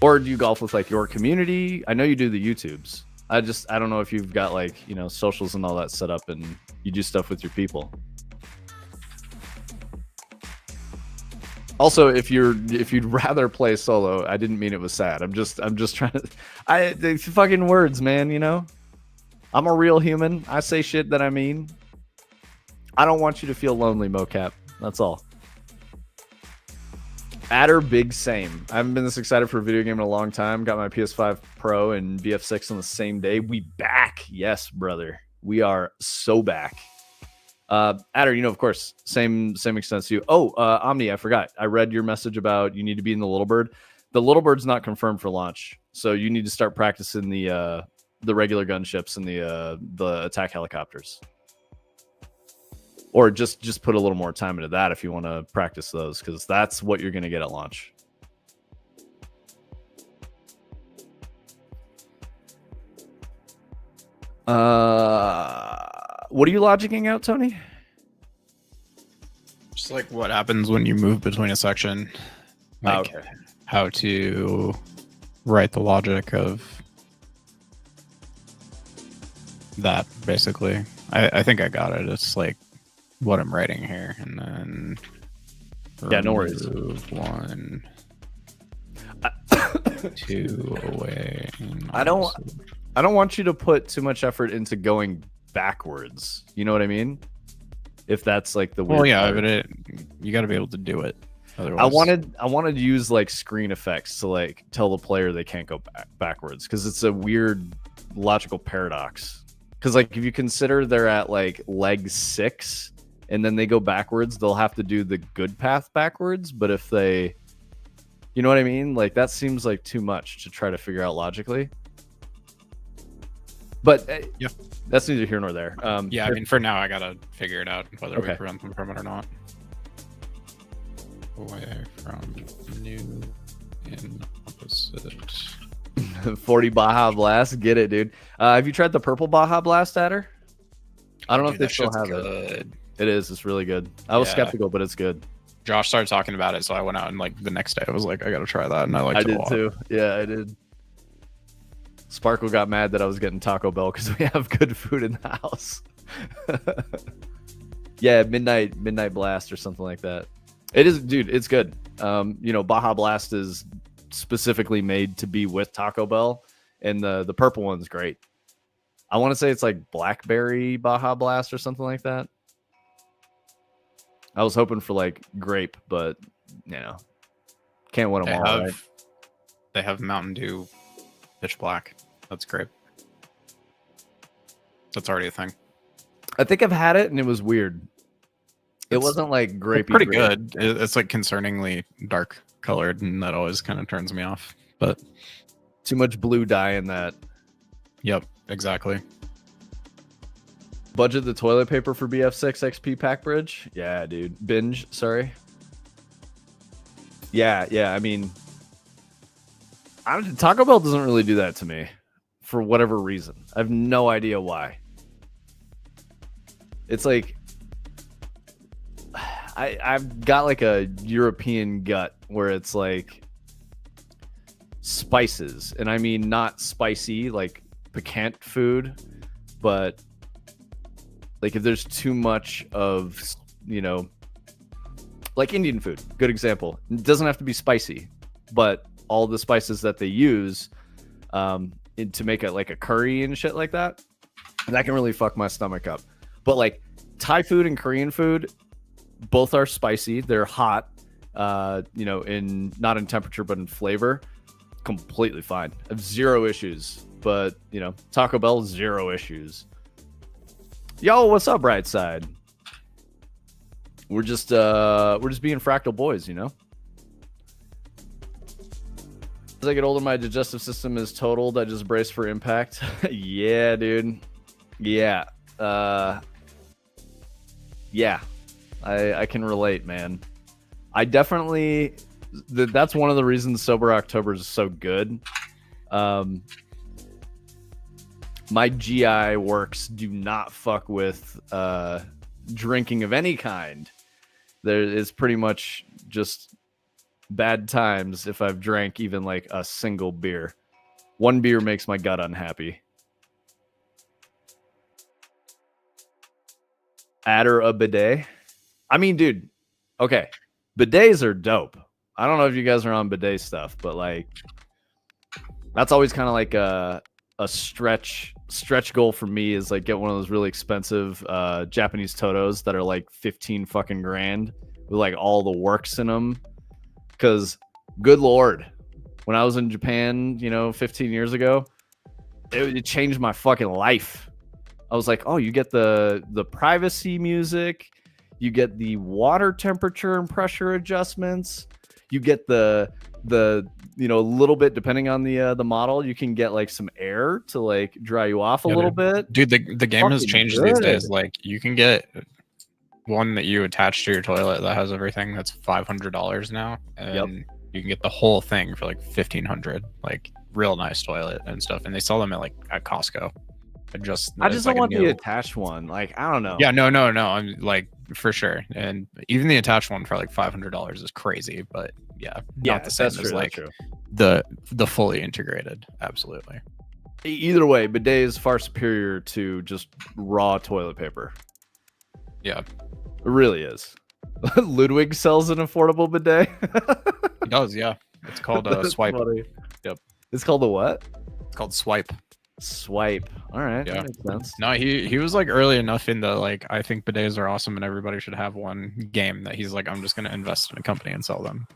Or do you golf with like your community? I know you do the YouTubes. I don't know if you've got like, you know, socials and all that set up and you do stuff with your people. Also, if you'd rather play solo, I didn't mean it was sad. I'm just trying to the fucking words, man, you know? I'm a real human. I say shit that I mean. I don't want you to feel lonely, Mocap. That's all. Adder, big same. I haven't been this excited for a video game in a long time. Got my PS5 Pro and BF6 on the same day. We back. Yes, brother. We are so back. Adder, you know, of course, same extent to you. Oh, Omni, I forgot. I read your message about you need to be in the Little Bird. The Little Bird's not confirmed for launch, so you need to start practicing the regular gunships and the attack helicopters. Or just put a little more time into that if you want to practice those, because that's what you're going to get at launch. What are you logicking out, Tony?
Just like what happens when you move between a section. Like
okay.
How to write the logic of that, basically. I think I got it. It's like what I'm writing here, and then
yeah, no worries.
One, two away.
I don't want you to put too much effort into going backwards. You know what I mean? If that's like the weird part.
But you got to be able to do it. Otherwise,
I wanted to use like screen effects to like tell the player they can't go backwards, because it's a weird logical paradox. Because like if you consider they're at like leg 6 and then they go backwards, they'll have to do the good path backwards. But if they, you know what I mean? Like that seems like too much to try to figure out logically. But
yeah,
that's neither here nor there.
yeah, I mean, for now, I gotta figure it out whether
okay.
we prevent them from it or not. Away from new in opposite.
40 Baja Blast, get it, dude. Have you tried the purple Baja Blast, Adder? I don't know if they still have it. It is. It's really good. I was skeptical, but it's good.
Josh started talking about it, so I went out and like the next day I was like, I gotta try that, and I liked it a lot.
I did too. Yeah, I did. Sparkle got mad that I was getting Taco Bell because we have good food in the house. Yeah, midnight blast or something like that. It is, dude. It's good. You know, Baja Blast is specifically made to be with Taco Bell, and the purple one's great. I want to say it's like blackberry Baja Blast or something like that. I was hoping for like grape, but you know, can't win them all. Right?
They have Mountain Dew pitch black. That's great. That's already a thing.
I think I've had it and it was weird. It wasn't like grapey.
Pretty good. It's like concerningly dark colored, and that always kind of turns me off. But
too much blue dye in that.
Yep, exactly.
Budget the toilet paper for BF6 XP pack bridge. Yeah, dude. Binge. Sorry. Yeah. I mean, Taco Bell doesn't really do that to me for whatever reason. I have no idea why. It's like I've got like a European gut where it's like spices, and I mean not spicy like piquant food, but like if there's too much of, you know, like Indian food, good example. It doesn't have to be spicy, but all the spices that they use, to make it like a curry and shit like that. And that can really fuck my stomach up. But like Thai food and Korean food, both are spicy. They're hot, you know, in not in temperature but in flavor. Completely fine. I have zero issues. But you know, Taco Bell, zero issues. Yo, what's up, Brightside? We're just being fractal boys, you know. As I get older, my digestive system is totaled. I just brace for impact. Yeah, dude. Yeah. Yeah. I can relate, man. I definitely. That's one of the reasons Sober October is so good. My GI works do not fuck with drinking of any kind. There is pretty much just bad times if I've drank even like a single beer. One beer makes my gut unhappy. Add or a bidet? I mean, dude, okay. Bidets are dope. I don't know if you guys are on bidet stuff, but like that's always kind of like a stretch goal for me is like get one of those really expensive Japanese Totos that are like 15 fucking grand with like all the works in them. Because good Lord, when I was in Japan, you know, 15 years ago, it changed my fucking life. I was like, oh, you get the privacy music, you get the water temperature and pressure adjustments, you get the you know, a little bit depending on the model, you can get like some air to like dry you off a little bit.
Dude, the game has changed these days. Like you can get one that you attach to your toilet that has everything that's $500 now, and you can get the whole thing for like $1,500. Like real nice toilet and stuff, and they sell them at Costco. I just
don't want the attached one. Like I don't know.
Yeah, no. I'm like for sure, and even the attached one for like $500 is crazy. But yeah, not the same as like the fully integrated. Absolutely.
Either way, bidet is far superior to just raw toilet paper.
Yeah,
it really is. Ludwig sells an affordable bidet.
He does, yeah. It's called Swipe.
Funny.
Yep.
It's called the what?
It's called Swipe.
Swipe. All right.
Yeah.
That makes sense.
No, he was like early enough in the like I think bidets are awesome and everybody should have one game that he's like I'm just gonna invest in a company and sell them.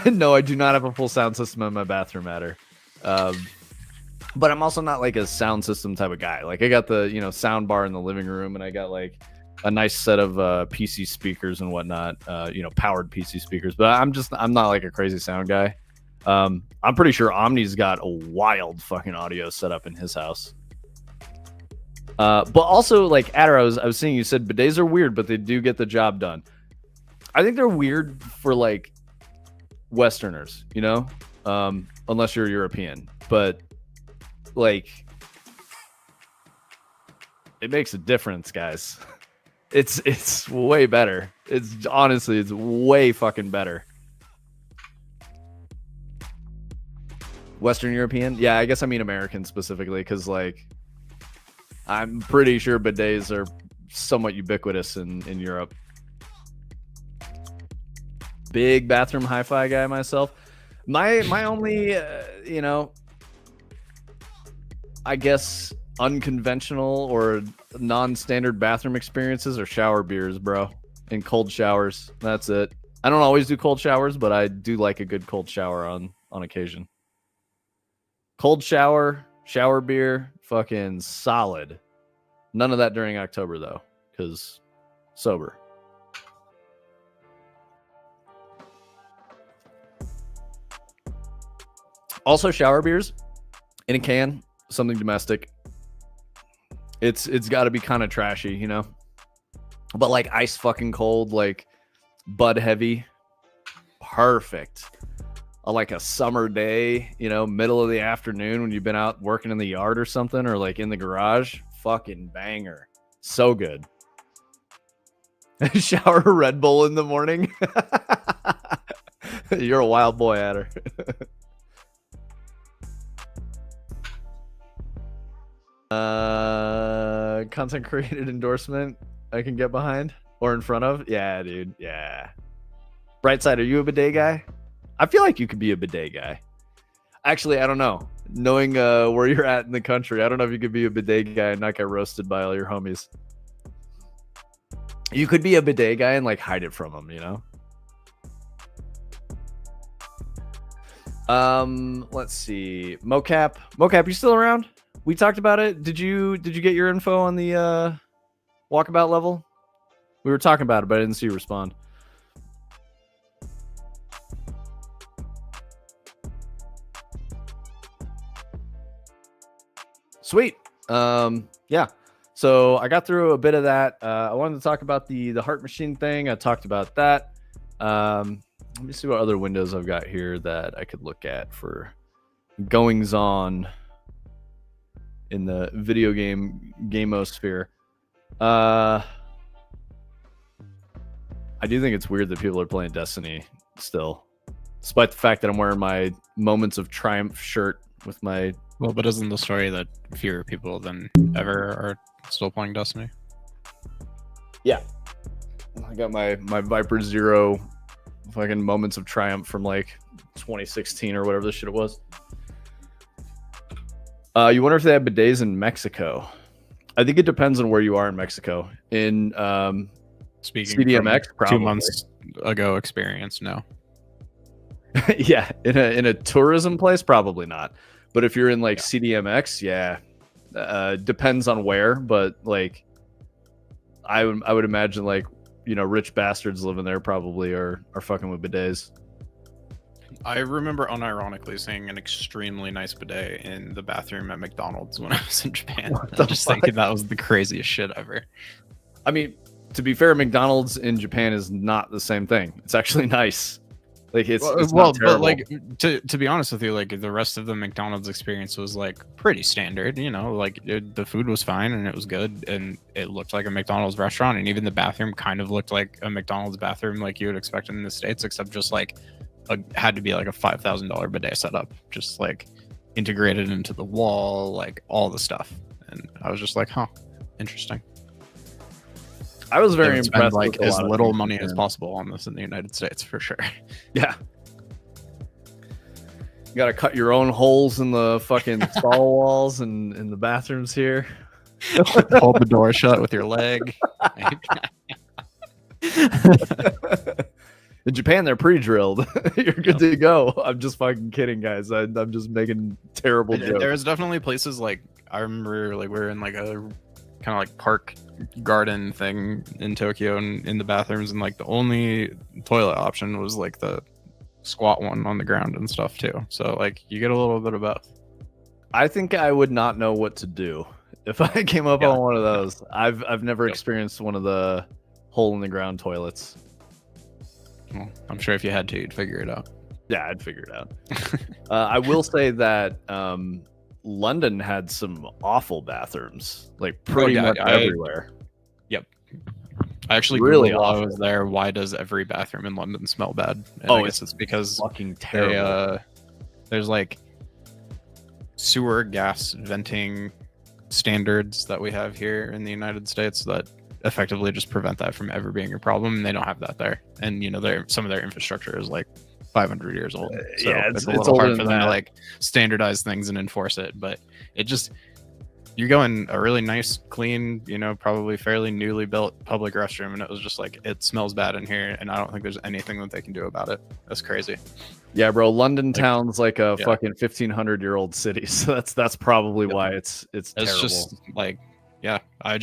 No, I do not have a full sound system in my bathroom, Adder. But I'm also not like a sound system type of guy. Like I got the, you know, sound bar in the living room and I got like a nice set of PC speakers and whatnot, you know, powered PC speakers. But I'm not like a crazy sound guy. I'm pretty sure Omni's got a wild fucking audio setup in his house. But also like Adder, I was seeing you said bidets are weird, but they do get the job done. I think they're weird for like Westerners, you know, unless you're European, but like it makes a difference, guys. It's way better. It's honestly, it's way fucking better. Western European? Yeah, I guess I mean American specifically, because like I'm pretty sure bidets are somewhat ubiquitous in Europe. Big bathroom hi-fi guy myself. My only, you know, I guess unconventional or non-standard bathroom experiences are shower beers, bro, and cold showers. That's it. I don't always do cold showers, but I do like a good cold shower on occasion. Cold shower beer, fucking solid. None of that during October though, because sober. Also, shower beers in a can, something domestic. It's got to be kind of trashy, you know. But like ice fucking cold, like Bud Heavy, perfect. Like a summer day, you know, middle of the afternoon when you've been out working in the yard or something, or like in the garage, fucking banger. So good. Shower Red Bull in the morning. You're a wild boy, Adder. Content created endorsement I can get behind or in front of. Yeah, dude. Yeah. Brightside, are you a bidet guy? I feel like you could be a bidet guy. Actually, I don't know. Knowing where you're at in the country, I don't know if you could be a bidet guy and not get roasted by all your homies. You could be a bidet guy and like hide it from them, you know? Let's see. Mocap, you still around? We talked about it. Did you get your info on the walkabout level? We were talking about it, but I didn't see you respond. Sweet. Yeah. So I got through a bit of that. I wanted to talk about the heart machine thing. I talked about that. Let me see what other windows I've got here that I could look at for goings on in the video gameosphere. I do think it's weird that people are playing Destiny still, despite the fact that I'm wearing my Moments of Triumph shirt with my.
Well, but isn't the story that fewer people than ever are still playing Destiny?
Yeah, I got my Viper Zero fucking Moments of Triumph from like 2016 or whatever the shit it was. You wonder if they have bidets in Mexico. I think it depends on where you are in Mexico. In
Speaking
CDMX, probably.
2 months ago experience, no.
Yeah, in a tourism place, probably not. But if you're in like CDMX, yeah, depends on where. But like, I would imagine like, you know, rich bastards living there probably are fucking with bidets.
I remember unironically seeing an extremely nice bidet in the bathroom at McDonald's when I was in Japan. I'm just thinking that was the craziest shit ever.
I mean, to be fair, McDonald's in Japan is not the same thing. It's actually nice. Like it's not terrible.
But like to be honest with you, like the rest of the McDonald's experience was like pretty standard, you know, like the food was fine and it was good and it looked like a McDonald's restaurant, and even the bathroom kind of looked like a McDonald's bathroom like you would expect in the States, except just like had to be like a $5,000 bidet setup, just like integrated into the wall, like all the stuff. And I was just like, huh, interesting.
I was very impressed.
Like as little money as possible on this in the United States, for sure.
Yeah. You got to cut your own holes in the fucking stall walls and in the bathrooms here.
Hold the door shut with your leg.
In Japan, they're pre-drilled. You're good to go. I'm just fucking kidding, guys. I'm just making terrible jokes.
There's definitely places like I remember, like we were in like a kind of like park garden thing in Tokyo, and in the bathrooms, and like the only toilet option was like the squat one on the ground and stuff too. So like you get a little bit of both.
I think I would not know what to do if I came up on one of those. I've never experienced one of the hole in the ground toilets.
Well, I'm sure if you had to, you'd figure it out.
Yeah, I'd figure it out. I will say that London had some awful bathrooms, like pretty much everywhere.
Yep. I actually
really
Googled while I was there, why does every bathroom in London smell bad? And I guess it's because
fucking terrible.
There's like sewer gas venting standards that we have here in the United States that effectively just prevent that from ever being a problem, and they don't have that there. And you know, some of their infrastructure is like 500 years old, so
yeah,
it's a little hard for them to like standardize things and enforce it. But it just, you go in a really nice, clean, you know, probably fairly newly built public restroom, and it was just like, it smells bad in here, and I don't think there's anything that they can do about it. That's crazy. Yeah,
bro, London town's like a fucking 1,500-year-old city, so that's probably why it's terrible.
Just like, yeah, I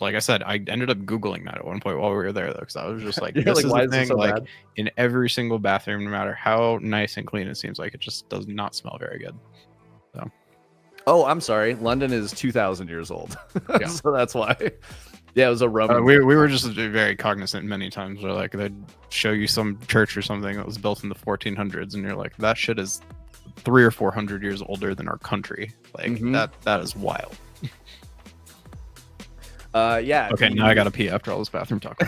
like I said, I ended up Googling that at one point while we were there, though, because I was just like, this
like,
is
why
the
is
thing,
it so
like
bad?
In every single bathroom, no matter how nice and clean it seems, like it just does not smell very good. So,
oh, I'm sorry, London is 2,000 years old,
yeah.
So that's why. Yeah, it was a Roman.
We were just very cognizant many times where like they'd show you some church or something that was built in the 1400s, and you're like, that shit is 300 or 400 years older than our country. Like that is wild.
Yeah.
Okay, now I gotta pee after all this bathroom talk.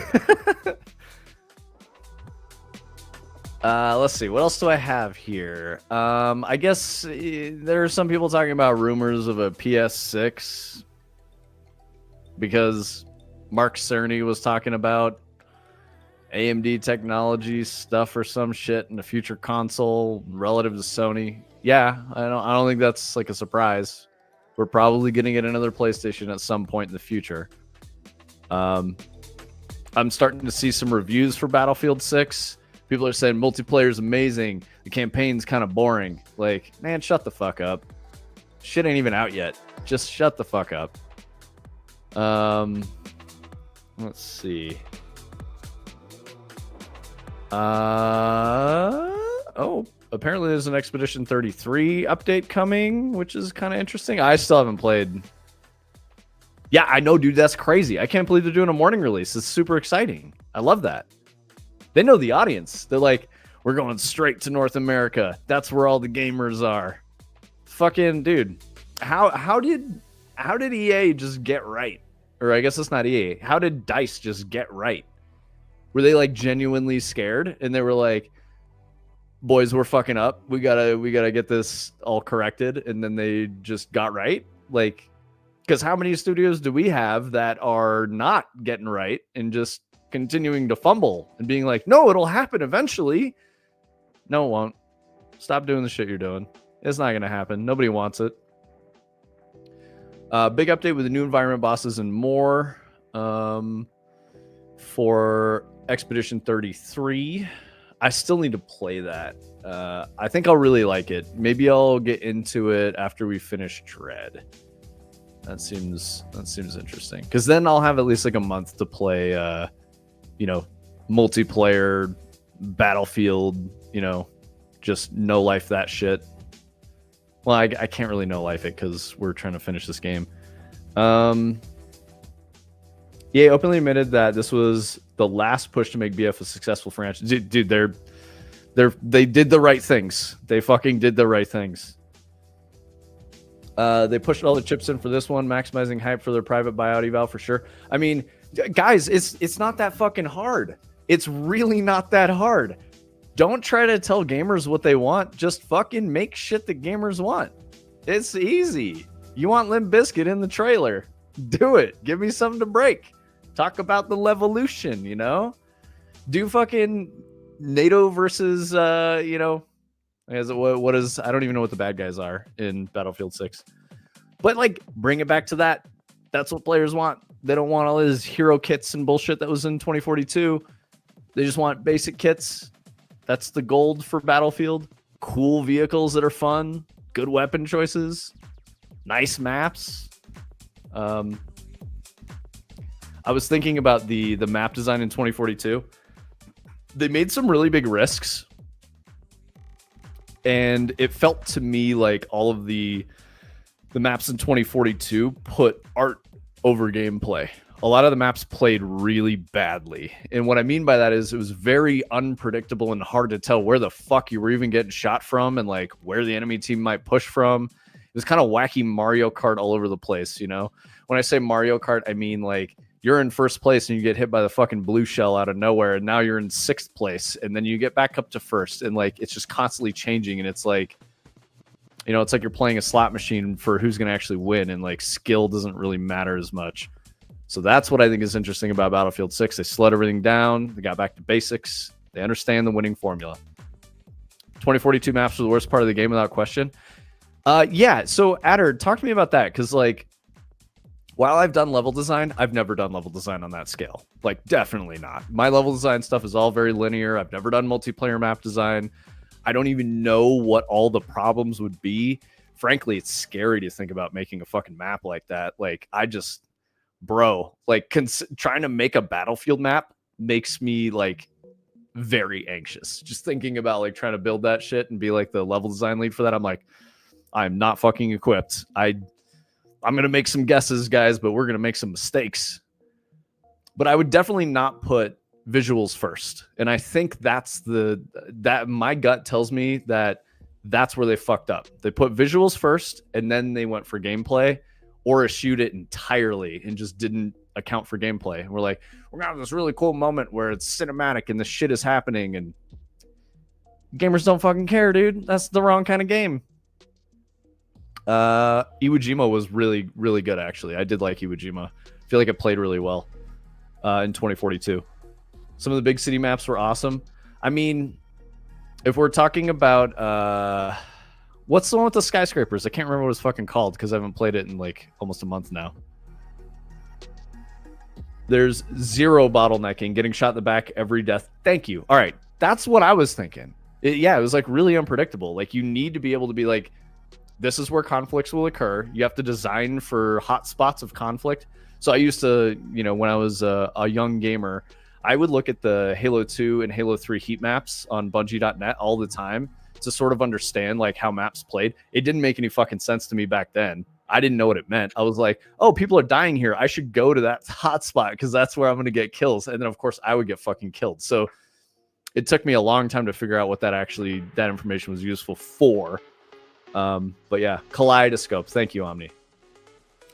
Let's see. What else do I have here? I guess there are some people talking about rumors of a PS6 because Mark Cerny was talking about AMD technology stuff or some shit in the future console relative to Sony. Yeah, I don't think that's like a surprise. We're probably going to get another PlayStation at some point in the future. I'm starting to see some reviews for Battlefield 6. People are saying multiplayer is amazing. The campaign's kind of boring. Like, man, shut the fuck up. Shit ain't even out yet. Just shut the fuck up. Let's see. Oh, apparently there's an Expedition 33 update coming, which is kind of interesting. I still haven't played. Yeah, I know, dude. That's crazy. I can't believe they're doing a morning release. It's super exciting. I love that. They know the audience. They're like, we're going straight to North America. That's where all the gamers are. Fucking dude. How did EA just get right? Or I guess it's not EA. How did DICE just get right? Were they like genuinely scared and they were like, boys, we're fucking up. We gotta get this all corrected, and then they just got right? Like, because how many studios do we have that are not getting right and just continuing to fumble and being like, no, it'll happen eventually? No, it won't. Stop doing the shit you're doing. It's not gonna happen. Nobody wants it. Big update with the new environment bosses and more for Expedition 33. I still need to play that. I think I'll really like it. Maybe I'll get into it after we finish Dread. That seems interesting, because then I'll have at least like a month to play multiplayer Battlefield, just no life that shit. Well, I can't really no life it because we're trying to finish this game. EA openly admitted that this was the last push to make BF a successful franchise. Dude, they did the right things. They fucking did the right things. They pushed all the chips in for this one, maximizing hype for their private buyout eval for sure. I mean, guys, it's not that fucking hard. It's really not that hard. Don't try to tell gamers what they want. Just fucking make shit that gamers want. It's easy. You want Limp Bizkit in the trailer? Do it. Give me something to break. Talk about the Levolution, Do fucking NATO versus, what is, I don't even know what the bad guys are in Battlefield 6. But, like, bring it back to that. That's what players want. They don't want all these hero kits and bullshit that was in 2042. They just want basic kits. That's the gold for Battlefield. Cool vehicles that are fun. Good weapon choices. Nice maps. I was thinking about the map design in 2042. They made some really big risks. And it felt to me like all of the maps in 2042 put art over gameplay. A lot of the maps played really badly. And what I mean by that is it was very unpredictable and hard to tell where the fuck you were even getting shot from and like where the enemy team might push from. It was kind of wacky Mario Kart all over the place, When I say Mario Kart, I mean like you're in first place and you get hit by the fucking blue shell out of nowhere, and now you're in sixth place, and then you get back up to first, and like it's just constantly changing, and it's like, it's like you're playing a slot machine for who's going to actually win, and like skill doesn't really matter as much. So that's what I think is interesting about Battlefield 6. They slowed everything down. They got back to basics. They understand the winning formula. 2042 maps were the worst part of the game without question. Yeah, so Adder, talk to me about that, because like, while I've done level design, I've never done level design on that scale. Like, definitely not. My level design stuff is all very linear. I've never done multiplayer map design. I don't even know what all the problems would be. Frankly, it's scary to think about making a fucking map like that. Like, trying to make a Battlefield map makes me like very anxious. Just thinking about like trying to build that shit and be like the level design lead for that. I'm like, I'm not fucking equipped. I'm going to make some guesses, guys, but we're going to make some mistakes. But I would definitely not put visuals first. And I think that my gut tells me that that's where they fucked up. They put visuals first, and then they went for gameplay, or eschewed it entirely and just didn't account for gameplay. And we're like, we're going to have this really cool moment where it's cinematic and the shit is happening, and gamers don't fucking care, dude. That's the wrong kind of game. Iwo Jima was really, really good, actually. I did like Iwo Jima. I feel like it played really well in 2042. Some of the big city maps were awesome. I mean, if we're talking about What's the one with the skyscrapers? I can't remember what it's fucking called because I haven't played it in like almost a month now. There's zero bottlenecking, getting shot in the back every death. Thank you. All right. That's what I was thinking. It was like really unpredictable. Like you need to be able to be like, this is where conflicts will occur. You have to design for hot spots of conflict. So I used to, when I was a young gamer, I would look at the Halo 2 and Halo 3 heat maps on Bungie.net all the time to sort of understand like how maps played. It didn't make any fucking sense to me back then. I didn't know what it meant. I was like, oh, people are dying here. I should go to that hot spot because that's where I'm going to get kills. And then, of course, I would get fucking killed. So it took me a long time to figure out what that information was useful for. But yeah, Kaleidoscope. Thank you, Omni.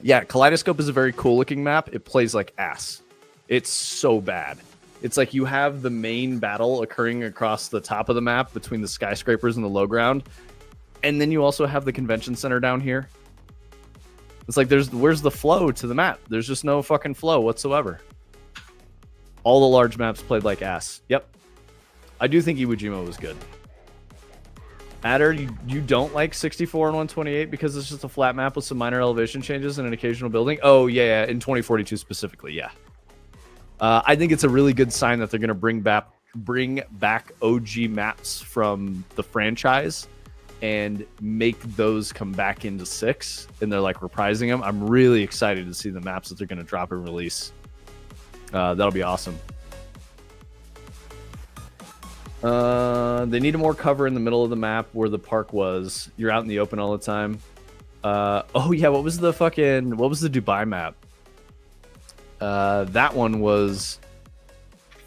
Yeah, Kaleidoscope is a very cool looking map. It plays like ass. It's so bad. It's like you have the main battle occurring across the top of the map between the skyscrapers and the low ground. And then you also have the convention center down here. It's like where's the flow to the map? There's just no fucking flow whatsoever. All the large maps played like ass. Yep. I do think Iwo Jima was good. Adder, you don't like 64 and 128 because it's just a flat map with some minor elevation changes and an occasional building? Oh, yeah, in 2042 specifically, yeah. I think it's a really good sign that they're going to bring back OG maps from the franchise and make those come back into 6, and they're like reprising them. I'm really excited to see the maps that they're going to drop and release. That'll be awesome. They need more cover in the middle of the map where the park was. You're out in the open all the time. Oh yeah, what was the Dubai map? That one was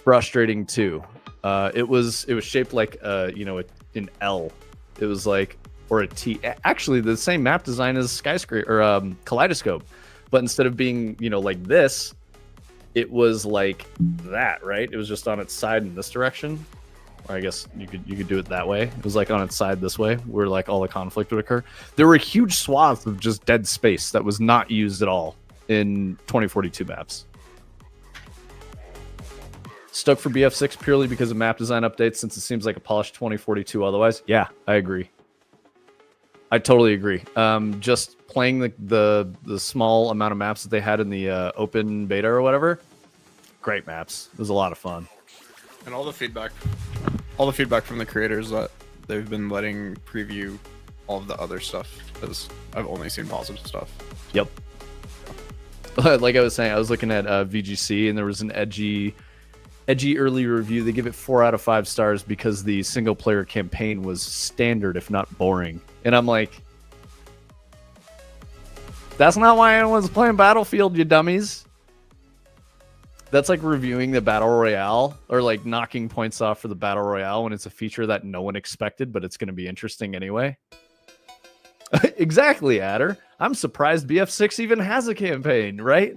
frustrating too. It was shaped like an L. It was like, or a T. Actually, the same map design as Skyscraper or Kaleidoscope, but instead of being like this, it was like that, right? It was just on its side in this direction. Or I guess you could do it that way. It was like on its side this way, where like all the conflict would occur. There were huge swaths of just dead space that was not used at all in 2042 maps. Stuck for BF6 purely because of map design updates, since it seems like a polished 2042 otherwise. Yeah, I agree. I totally agree. Just playing the small amount of maps that they had in the open beta or whatever, great maps. It was a lot of fun.
And all the feedback from the creators that they've been letting preview all of the other stuff, because I've only seen positive stuff.
Yep. Like I was saying, I was looking at VGC, and there was an edgy early review. They give it 4 out of 5 stars because the single player campaign was standard, if not boring. And I'm like, that's not why anyone's playing Battlefield, you dummies. That's like reviewing the Battle Royale, or like knocking points off for the Battle Royale when it's a feature that no one expected, but it's going to be interesting anyway. Exactly, Adder. I'm surprised BF6 even has a campaign, right?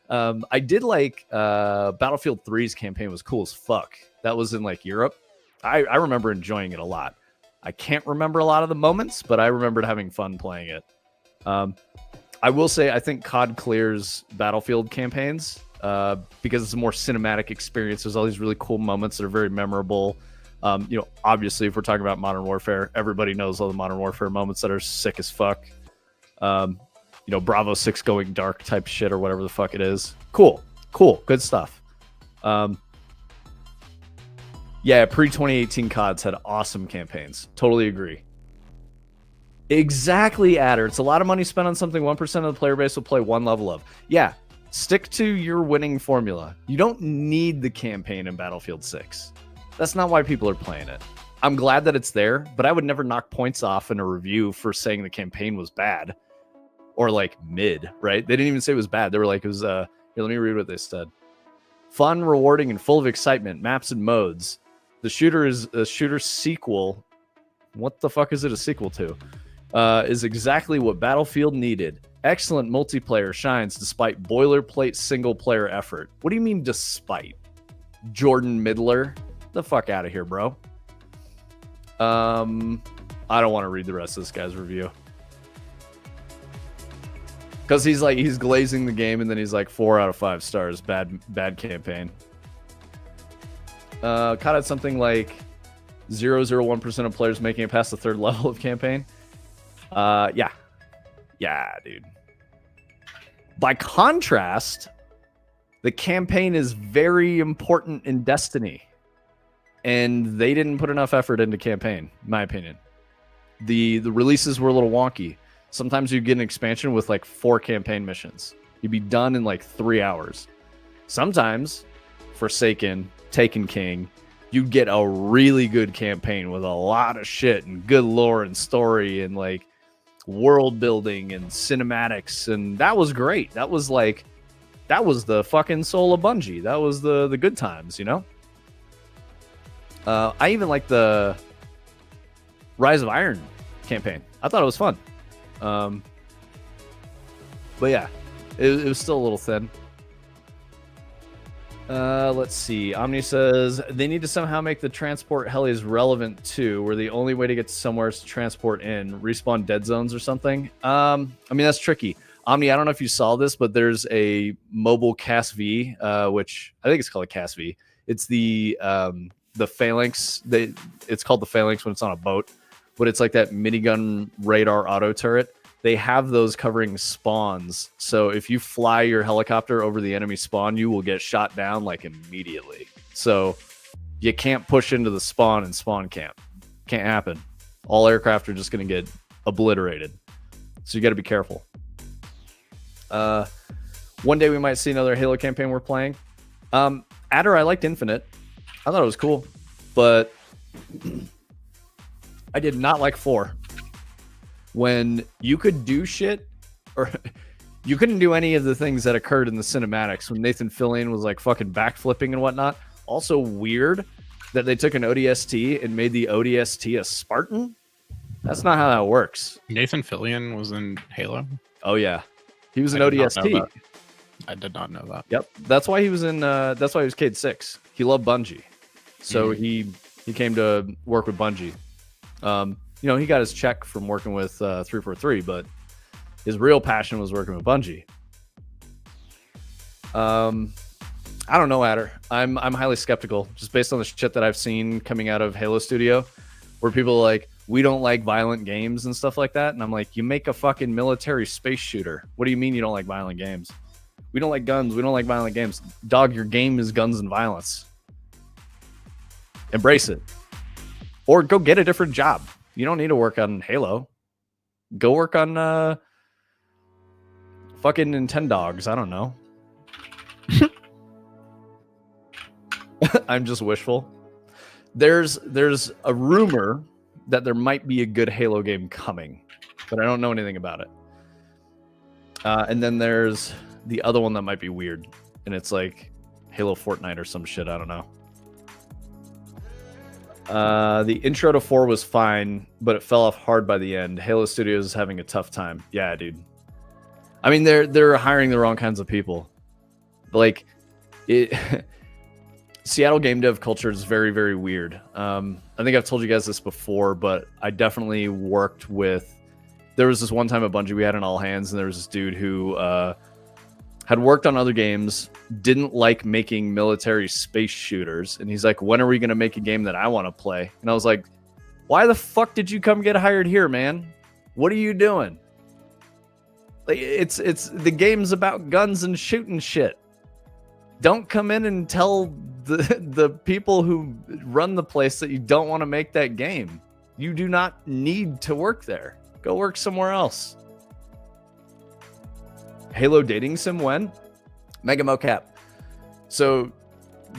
I did like Battlefield 3's campaign was cool as fuck. That was in like Europe. I remember enjoying it a lot. I can't remember a lot of the moments, but I remembered having fun playing it. I will say I think COD clears Battlefield campaigns because it's a more cinematic experience. There's all these really cool moments that are very memorable. Obviously, if we're talking about Modern Warfare, everybody knows all the Modern Warfare moments that are sick as fuck. Bravo 6 going dark type shit or whatever the fuck it is. Cool. Good stuff. Yeah, pre-2018 CODs had awesome campaigns. Totally agree. Exactly, Adder. It's a lot of money spent on something 1% of the player base will play one level of. Yeah, stick to your winning formula. You don't need the campaign in Battlefield 6. That's not why people are playing it. I'm glad that it's there, but I would never knock points off in a review for saying the campaign was bad. Or like mid, right? They didn't even say it was bad. They were like, it was, here, let me read what they said. Fun, rewarding, and full of excitement, maps and modes. The shooter is a shooter sequel. What the fuck is it a sequel to? Is exactly what Battlefield needed. Excellent multiplayer shines despite boilerplate single-player effort. What do you mean despite? Jordan Middler? The fuck out of here, bro. I don't want to read the rest of this guy's review. Because he's glazing the game, and then he's like 4 out of 5 stars. Bad campaign. Caught at something like 0.01% of players making it past the 3rd level of campaign. Yeah. Yeah, dude. By contrast, the campaign is very important in Destiny. And they didn't put enough effort into campaign, in my opinion. The releases were a little wonky. Sometimes you'd get an expansion with like 4 campaign missions. You'd be done in like 3 hours. Sometimes, Forsaken, Taken King, you'd get a really good campaign with a lot of shit and good lore and story and like world building and cinematics, and that was great. That was the fucking soul of Bungie. That was the good times, you know. I even like the Rise of Iron campaign. I thought it was fun. But yeah, it was still a little thin. Let's see. Omni says they need to somehow make the transport helis relevant too, where the only way to get to somewhere is to transport in, respawn dead zones or something. I mean, that's tricky. Omni, I don't know if you saw this, but there's a mobile CAS V, which I think it's called a CAS V. It's the Phalanx. It's called the Phalanx when it's on a boat, but it's like that minigun radar auto turret. They have those covering spawns. So if you fly your helicopter over the enemy spawn, you will get shot down like immediately. So you can't push into the spawn and spawn camp. Can't happen. All aircraft are just going to get obliterated. So you got to be careful. One day we might see another Halo campaign we're playing. Adder, I liked Infinite. I thought it was cool, but I did not like 4. When you could do shit, or you couldn't do any of the things that occurred in the cinematics when Nathan Fillion was like fucking backflipping and whatnot. Also weird that they took an ODST and made the ODST a Spartan. That's not how that works.
Nathan Fillion was in Halo?
Oh yeah. He was an ODST.
I did not know that.
Yep. That's why he was in that's why he was Cade 6. He loved Bungie. So he came to work with Bungie. You know, he got his check from working with 343, but his real passion was working with Bungie. I don't know, Adder. I'm highly skeptical, just based on the shit that I've seen coming out of Halo Studio, where people are like, we don't like violent games and stuff like that. And I'm like, you make a fucking military space shooter. What do you mean you don't like violent games? We don't like guns. We don't like violent games. Dog, your game is guns and violence. Embrace it. Or go get a different job. You don't need to work on Halo. Go work on fucking Nintendogs. I don't know. I'm just wishful. There's a rumor that there might be a good Halo game coming, but I don't know anything about it. And then there's the other one that might be weird, and it's like Halo Fortnite or some shit. I don't know. The intro to 4 was fine, but it fell off hard by the end. Halo Studios is having a tough time. Yeah, dude. I mean, they're hiring the wrong kinds of people. Like, it. Seattle game dev culture is very, very weird. I think I've told you guys this before, but I definitely worked with. There was this one time at Bungie we had an all hands, and there was this dude who had worked on other games, didn't like making military space shooters, and he's like, when are we going to make a game that I want to play? And I was like, why the fuck did you come get hired here, man? What are you doing? Like, it's the game's about guns and shooting shit. Don't come in and tell the people who run the place that you don't want to make that game. You do not need to work there. Go work somewhere else. Halo dating sim when? Mega Mocap. So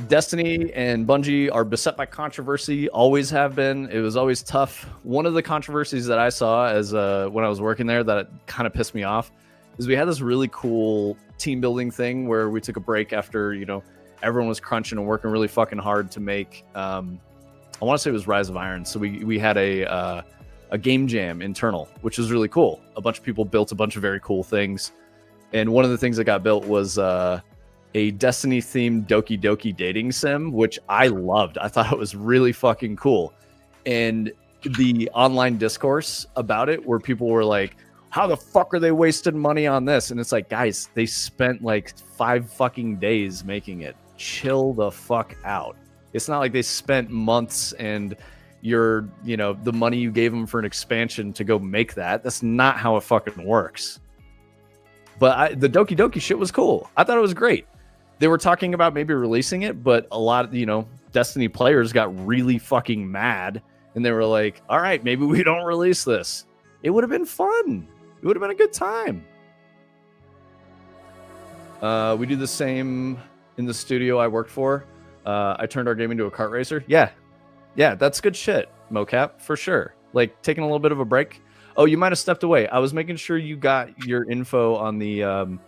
Destiny and Bungie are beset by controversy, always have been. It was always tough. One of the controversies that I saw as when I was working there that kind of pissed me off is we had this really cool team building thing where we took a break after, you know, everyone was crunching and working really fucking hard to make I want to say it was Rise of Iron. So we had a game jam internal, which was really cool. A bunch of people built a bunch of very cool things. And one of the things that got built was a Destiny-themed Doki Doki dating sim, which I loved. I thought it was really fucking cool. And the online discourse about it, where people were like, how the fuck are they wasting money on this? And it's like, guys, they spent like 5 fucking days making it. Chill the fuck out. It's not like they spent months and the money you gave them for an expansion to go make that. That's not how it fucking works. But the Doki Doki shit was cool. I thought it was great. They were talking about maybe releasing it, but a lot of, Destiny players got really fucking mad, and they were like, all right, maybe we don't release this. It would have been fun. It would have been a good time. We do the same in the studio I worked for. I turned our game into a kart racer. Yeah, that's good shit, mocap, for sure. Like, taking a little bit of a break. Oh, you might have stepped away. I was making sure you got your info on the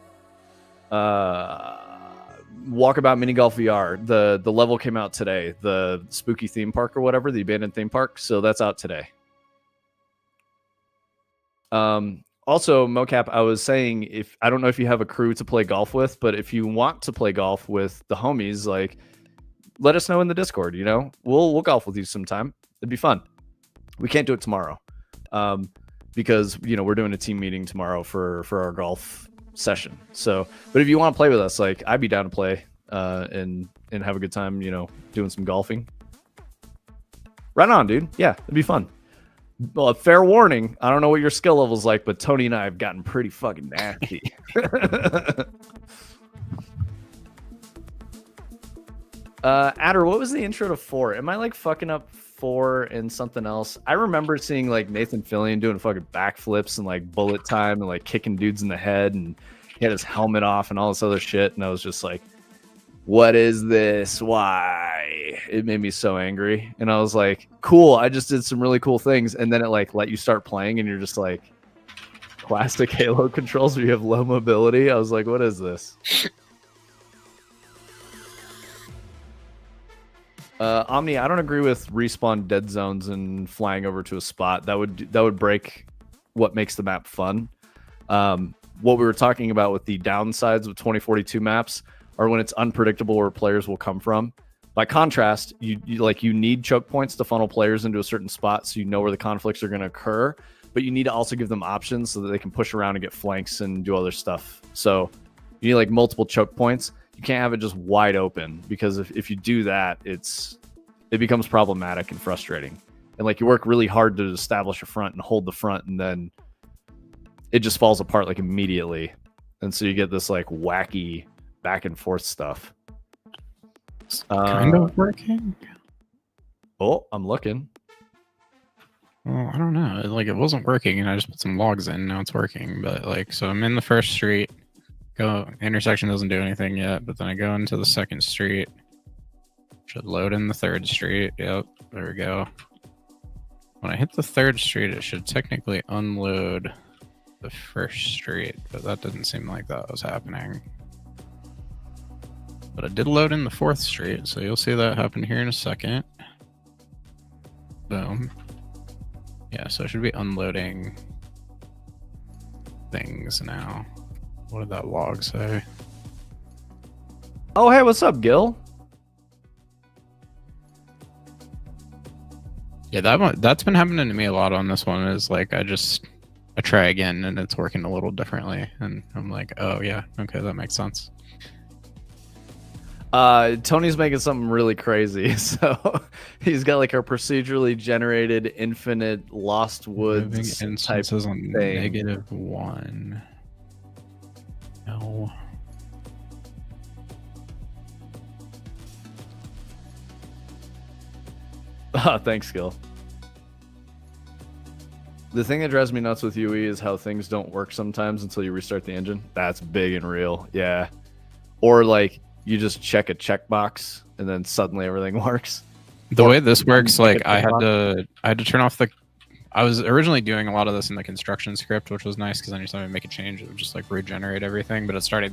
Walkabout Mini Golf VR. The level came out today. The spooky theme park or whatever, the abandoned theme park. So that's out today. Also, mocap, I was saying, I don't know if you have a crew to play golf with, but if you want to play golf with the homies, like, let us know in the Discord. We'll golf with you sometime. It'd be fun. We can't do it tomorrow, because we're doing a team meeting tomorrow for our golf session. So, but if you want to play with us, like, I'd be down to play and have a good time. Doing some golfing. Right on, dude. Yeah, it'd be fun. Well, fair warning, I don't know what your skill level's like, but Tony and I have gotten pretty fucking nasty. Adder, what was the intro to 4? Am I like fucking up 4 and something else? I remember seeing like Nathan Fillion doing fucking backflips and like bullet time and like kicking dudes in the head, and he had his helmet off and all this other shit, and I was just like, what is this? Why? It made me so angry. And I was like, cool, I just did some really cool things. And then it like let you start playing, and you're just like, plastic Halo controls where you have low mobility. I was like, what is this? Omni, I don't agree with respawn dead zones and flying over to a spot. That would break what makes the map fun. What we were talking about with the downsides of 2042 maps are when it's unpredictable where players will come from. By contrast, you need choke points to funnel players into a certain spot, so you know where the conflicts are going to occur, but you need to also give them options so that they can push around and get flanks and do other stuff. So you need like multiple choke points. You can't have it just wide open, because if you do that, it becomes problematic and frustrating. And like, you work really hard to establish a front and hold the front, and then it just falls apart like immediately. And so you get this like wacky back and forth stuff.
It's kind of working.
Oh, I'm looking.
Well, I don't know. Like, it wasn't working, and I just put some logs in. Now it's working. But like, so I'm in the first street. Intersection doesn't do anything yet, but then I go into the second street. Should load in the third street. Yep, there we go. When I hit the third street, it should technically unload the first street, but that didn't seem like that was happening. But I did load in the fourth street, so you'll see that happen here in a second. Boom. Yeah, so I should be unloading things now. What did that log say?
Oh, hey, what's up, Gil?
Yeah, that's been happening to me a lot on this one. Is like, I try again and it's working a little differently, and I'm like, oh yeah, okay, that makes sense.
Tony's making something really crazy. So he's got like a procedurally generated infinite Lost Woods type
instances on
thing.
-1. No.
Thanks, Gil. The thing that drives me nuts with UE is how things don't work sometimes until you restart the engine. That's big and real. Yeah. Or like, you just check a checkbox and then suddenly everything works.
The way this works, like, I had to turn off the. I was originally doing a lot of this in the construction script, which was nice because anytime I make a change, it would just like regenerate everything. But it started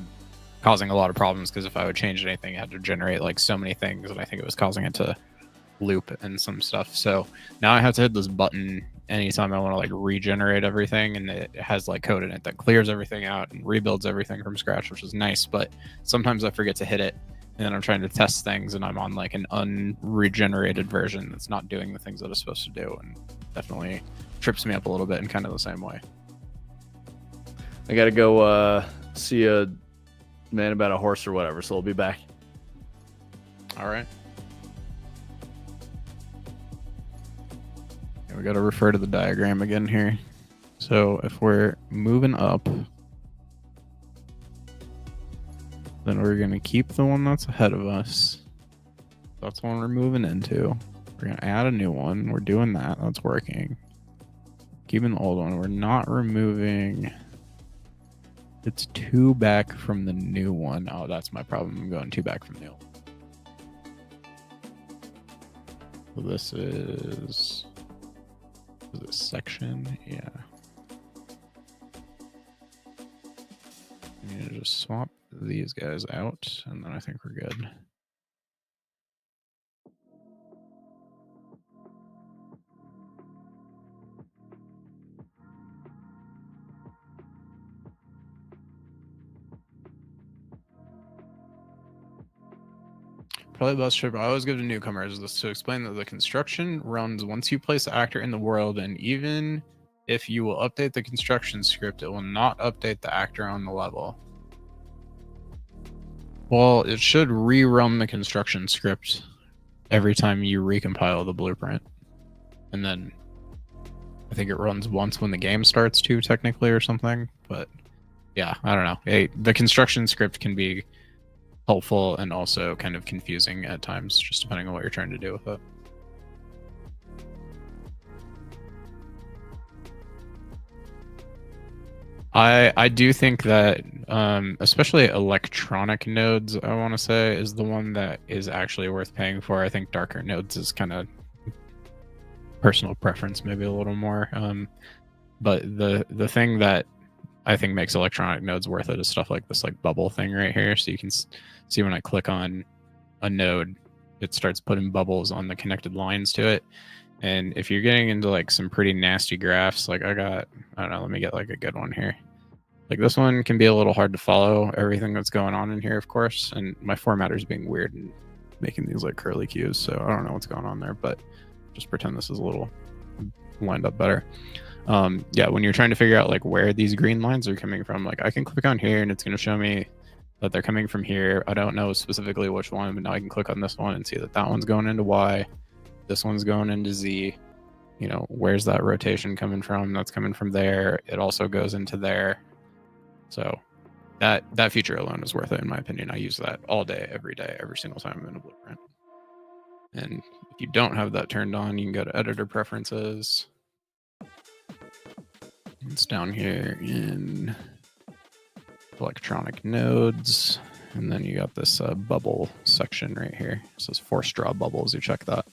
causing a lot of problems because if I would change anything, it had to generate like so many things, and I think it was causing it to loop and some stuff. So now I have to hit this button anytime I want to like regenerate everything, and it has like code in it that clears everything out and rebuilds everything from scratch, which is nice. But sometimes I forget to hit it, and then I'm trying to test things, and I'm on like an unregenerated version that's not doing the things that it's supposed to do, and definitely trips me up a little bit in kind of the same way.
I gotta go see a man about a horse or whatever, so we'll be back.
All right. we got to refer to the diagram again here. So if we're moving up, then we're going to keep the one that's ahead of us. That's the one we're moving into. We're going to add a new one. We're doing that. That's working. Keeping the old one. We're not removing. It's 2 back from the new one. Oh, that's my problem. I'm going 2 back from the old. So this is this section. Yeah. I'm going to just swap these guys out, and then I think we're good. Probably the best tip I always give to newcomers is to explain that the construction runs once you place the actor in the world, and even if you will update the construction script, it will not update the actor on the level. Well, it should rerun the construction script every time you recompile the blueprint. And then I think it runs once when the game starts too, technically, or something. But yeah, I don't know. The construction script can be helpful and also kind of confusing at times, just depending on what you're trying to do with it. I do think that especially electronic nodes, I want to say, is the one that is actually worth paying for. I think darker nodes is kind of personal preference, maybe a little more. But the thing that I think makes electronic nodes worth it is stuff like this, like bubble thing right here. So you can see when I click on a node, it starts putting bubbles on the connected lines to it. And if you're getting into like some pretty nasty graphs, like I don't know, let me get like a good one here. Like this one can be a little hard to follow everything that's going on in here, of course. And my formatter is being weird and making these like curly cues. So I don't know what's going on there, but just pretend this is a little lined up better. Yeah, when you're trying to figure out like where these green lines are coming from, like I can click on here and it's going to show me that they're coming from here. I don't know specifically which one, but now I can click on this one and see that that one's going into Y. This one's going into Z. You know, where's that rotation coming from? That's coming from there. It also goes into there. So that feature alone is worth it, in my opinion. I use that all day, every single time I'm in a blueprint. And if you don't have that turned on, you can go to editor preferences. It's down here in electronic nodes. And then you got this bubble section right here. It says force draw bubbles. You check that.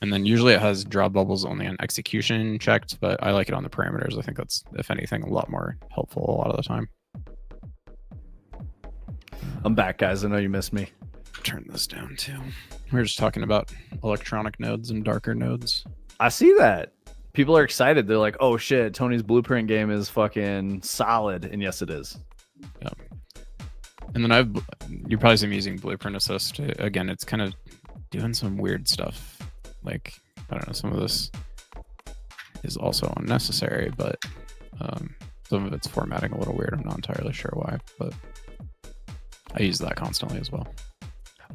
And then usually it has draw bubbles only on execution checked, but I like it on the parameters. I think that's, if anything, a lot more helpful a lot of the time.
I'm back, guys. I know you missed me.
Turn this down too. We were just talking about electronic nodes and darker nodes.
I see that. People are excited. They're like, oh shit, Tony's blueprint game is fucking solid. And yes, it is.
Yeah. And then you probably see me using Blueprint Assist. Again, it's kind of doing some weird stuff. Like, I don't know, some of this is also unnecessary, but some of it's formatting a little weird. I'm not entirely sure why, but I use that constantly as well.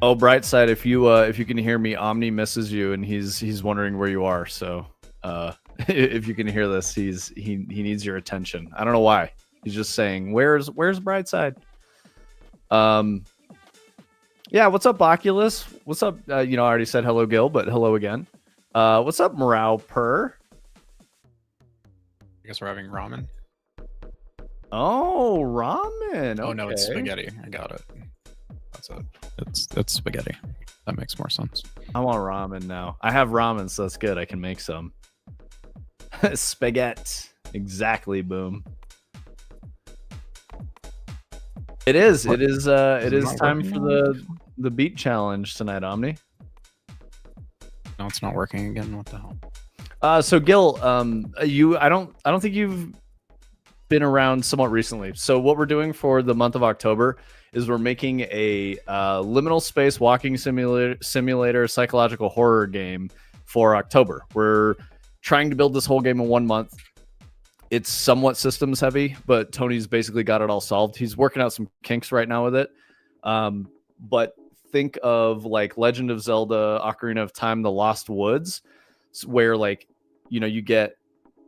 Oh, Brightside, if you can hear me, Omni misses you, and he's wondering where you are. So if you can hear this, he needs your attention. I don't know why. He's just saying, where's Brightside? Yeah, what's up, Oculus? What's up? I already said hello, Gil, but hello again. What's up, Morale Per?
I guess we're having ramen.
Oh, ramen.
Oh,
okay.
no, it's spaghetti. I got it. That's it. It's spaghetti. That makes more sense.
I want ramen now. I have ramen, so that's good. I can make some. Spaghetti. Exactly, boom. It is. It is. It is time for the beat challenge tonight, Omni.
No, it's not working again. What the hell?
So Gil, I don't think you've been around somewhat recently. So what we're doing for the month of October is we're making a liminal space walking simulator psychological horror game for October. We're trying to build this whole game in 1 month. It's somewhat systems heavy, but Tony's basically got it all solved. He's working out some kinks right now with it. But think of like Legend of Zelda, Ocarina of Time, The Lost Woods. where like, you get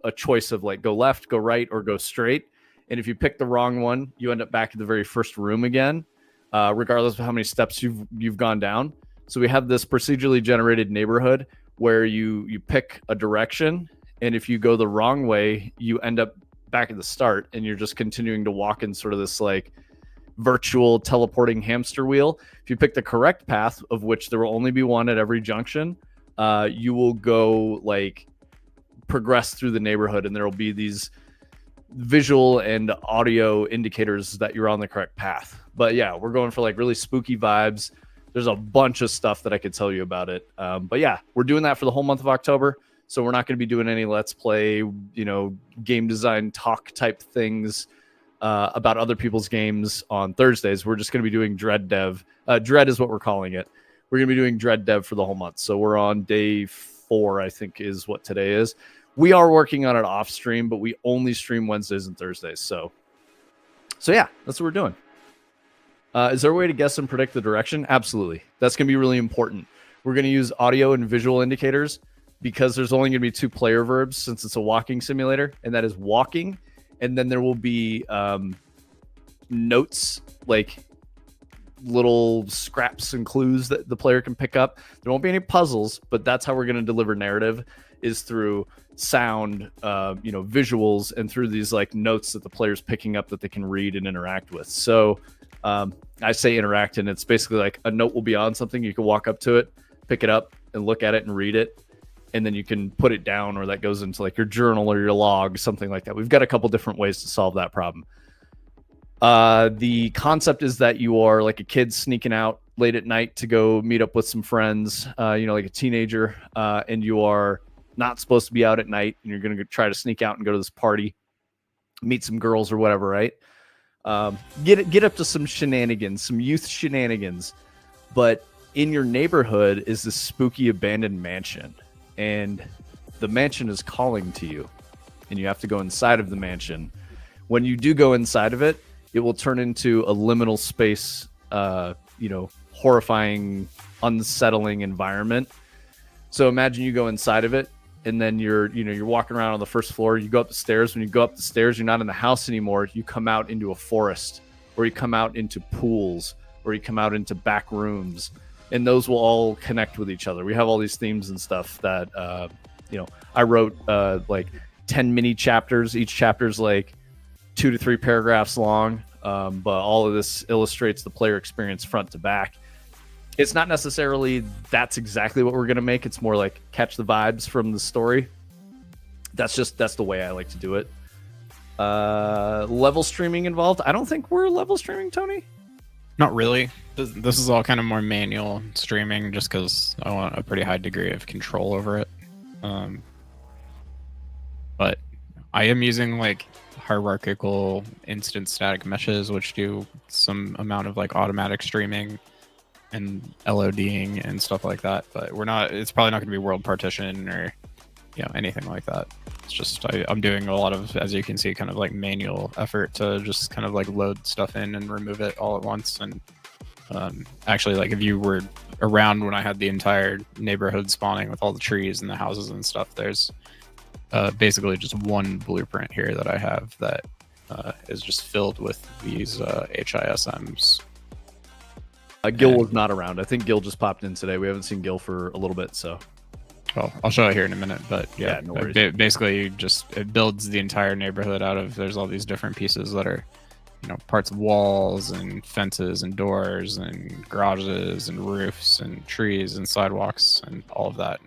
a choice of like go left, go right, or go straight. And if you pick the wrong one, you end up back at the very first room again, regardless of how many steps you've gone down. So we have this procedurally generated neighborhood where you pick a direction, and if you go the wrong way, you end up back at the start, and you're just continuing to walk in sort of this like virtual teleporting hamster wheel. If you pick the correct path, of which there will only be one at every junction, you will go like progress through the neighborhood, and there will be these visual and audio indicators that you're on the correct path. But yeah, we're going for like really spooky vibes. There's a bunch of stuff that I could tell you about it. But yeah, we're doing that for the whole month of October. So we're not going to be doing any Let's Play, game design talk type things about other people's games on Thursdays. We're just going to be doing Dread Dev. Dread is what we're calling it. We're going to be doing Dread Dev for the whole month. So we're on day 4, I think is what today is. We are working on it off stream, but we only stream Wednesdays and Thursdays. So yeah, that's what we're doing. Is there a way to guess and predict the direction? Absolutely. That's going to be really important. We're going to use audio and visual indicators because there's only going to be 2 player verbs since it's a walking simulator, and that is walking. And then there will be notes, like little scraps and clues that the player can pick up. There won't be any puzzles, but that's how we're going to deliver narrative, is through sound, visuals, and through these like notes that the player's picking up that they can read and interact with. So I say interact, and it's basically like a note will be on something. You can walk up to it, pick it up, and look at it and read it. And then you can put it down, or that goes into like your journal or your log, something like that. We've got a couple different ways to solve that problem. The concept is that you are like a kid sneaking out late at night to go meet up with some friends, like a teenager, and you are not supposed to be out at night, and you're going to try to sneak out and go to this party, meet some girls or whatever, right? Get up to some shenanigans, some youth shenanigans. But in your neighborhood is this spooky abandoned mansion, and the mansion is calling to you, and you have to go inside of the mansion. When you do go inside of it, it will turn into a liminal space, horrifying, unsettling environment. So imagine you go inside of it, and then you're walking around on the first floor. You go up the stairs. When you go up the stairs, you're not in the house anymore. You come out into a forest, or you come out into pools, or you come out into back rooms, and those will all connect with each other. We have all these themes and stuff that, I wrote like 10 mini chapters. Each chapter's like 2 to 3 paragraphs long, but all of this illustrates the player experience front to back. It's not necessarily that's exactly what we're going to make. It's more like catch the vibes from the story. That's the way I like to do it. Level streaming involved? I don't think we're level streaming, Tony.
Not really. This is all kind of more manual streaming, just because I want a pretty high degree of control over it. But I am using like hierarchical instant static meshes, which do some amount of like automatic streaming and LODing and stuff like that. But it's probably not going to be world partition or anything like that. It's just I'm doing a lot of, as you can see, kind of like manual effort to just kind of like load stuff in and remove it all at once. And actually, like if you were around when I had the entire neighborhood spawning with all the trees and the houses and stuff, there's basically just one blueprint here that I have that is just filled with these HISMs.
Gil was not around. I think Gil just popped in today. We haven't seen Gil for a little bit, so.
Well, I'll show it here in a minute, but yeah,
no worries.
Basically it builds the entire neighborhood out of, there's all these different pieces that are, parts of walls and fences and doors and garages and roofs and trees and sidewalks and all of that.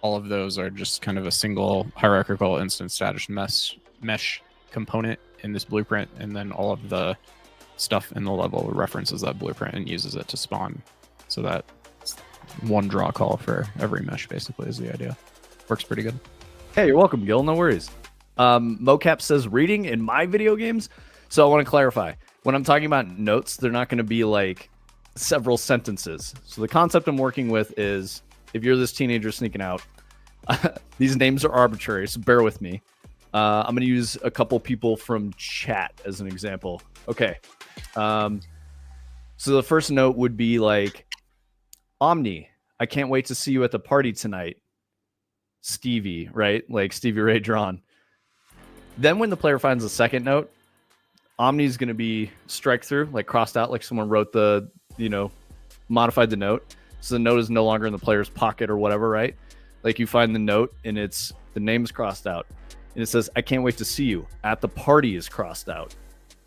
All of those are just kind of a single hierarchical instant static mesh component in this blueprint, and then all of the stuff in the level references that blueprint and uses it to spawn. So that one draw call for every mesh basically is the idea. Works pretty good.
Hey, you're welcome, Gil. No worries. Mocap says reading in my video games. So I want to clarify. When I'm talking about notes, they're not going to be like several sentences. So the concept I'm working with is if you're this teenager sneaking out, these names are arbitrary, so bear with me. I'm going to use a couple people from chat as an example. Okay. So the first note would be like, Omni, I can't wait to see you at the party tonight. Stevie, right? Like Stevie Ray drawn. Then when the player finds the second note, Omni is going to be strike through, like crossed out, like someone wrote the, modified the note. So the note is no longer in the player's pocket or whatever, right? Like you find the note and the name is crossed out. And it says, I can't wait to see you. At the party is crossed out.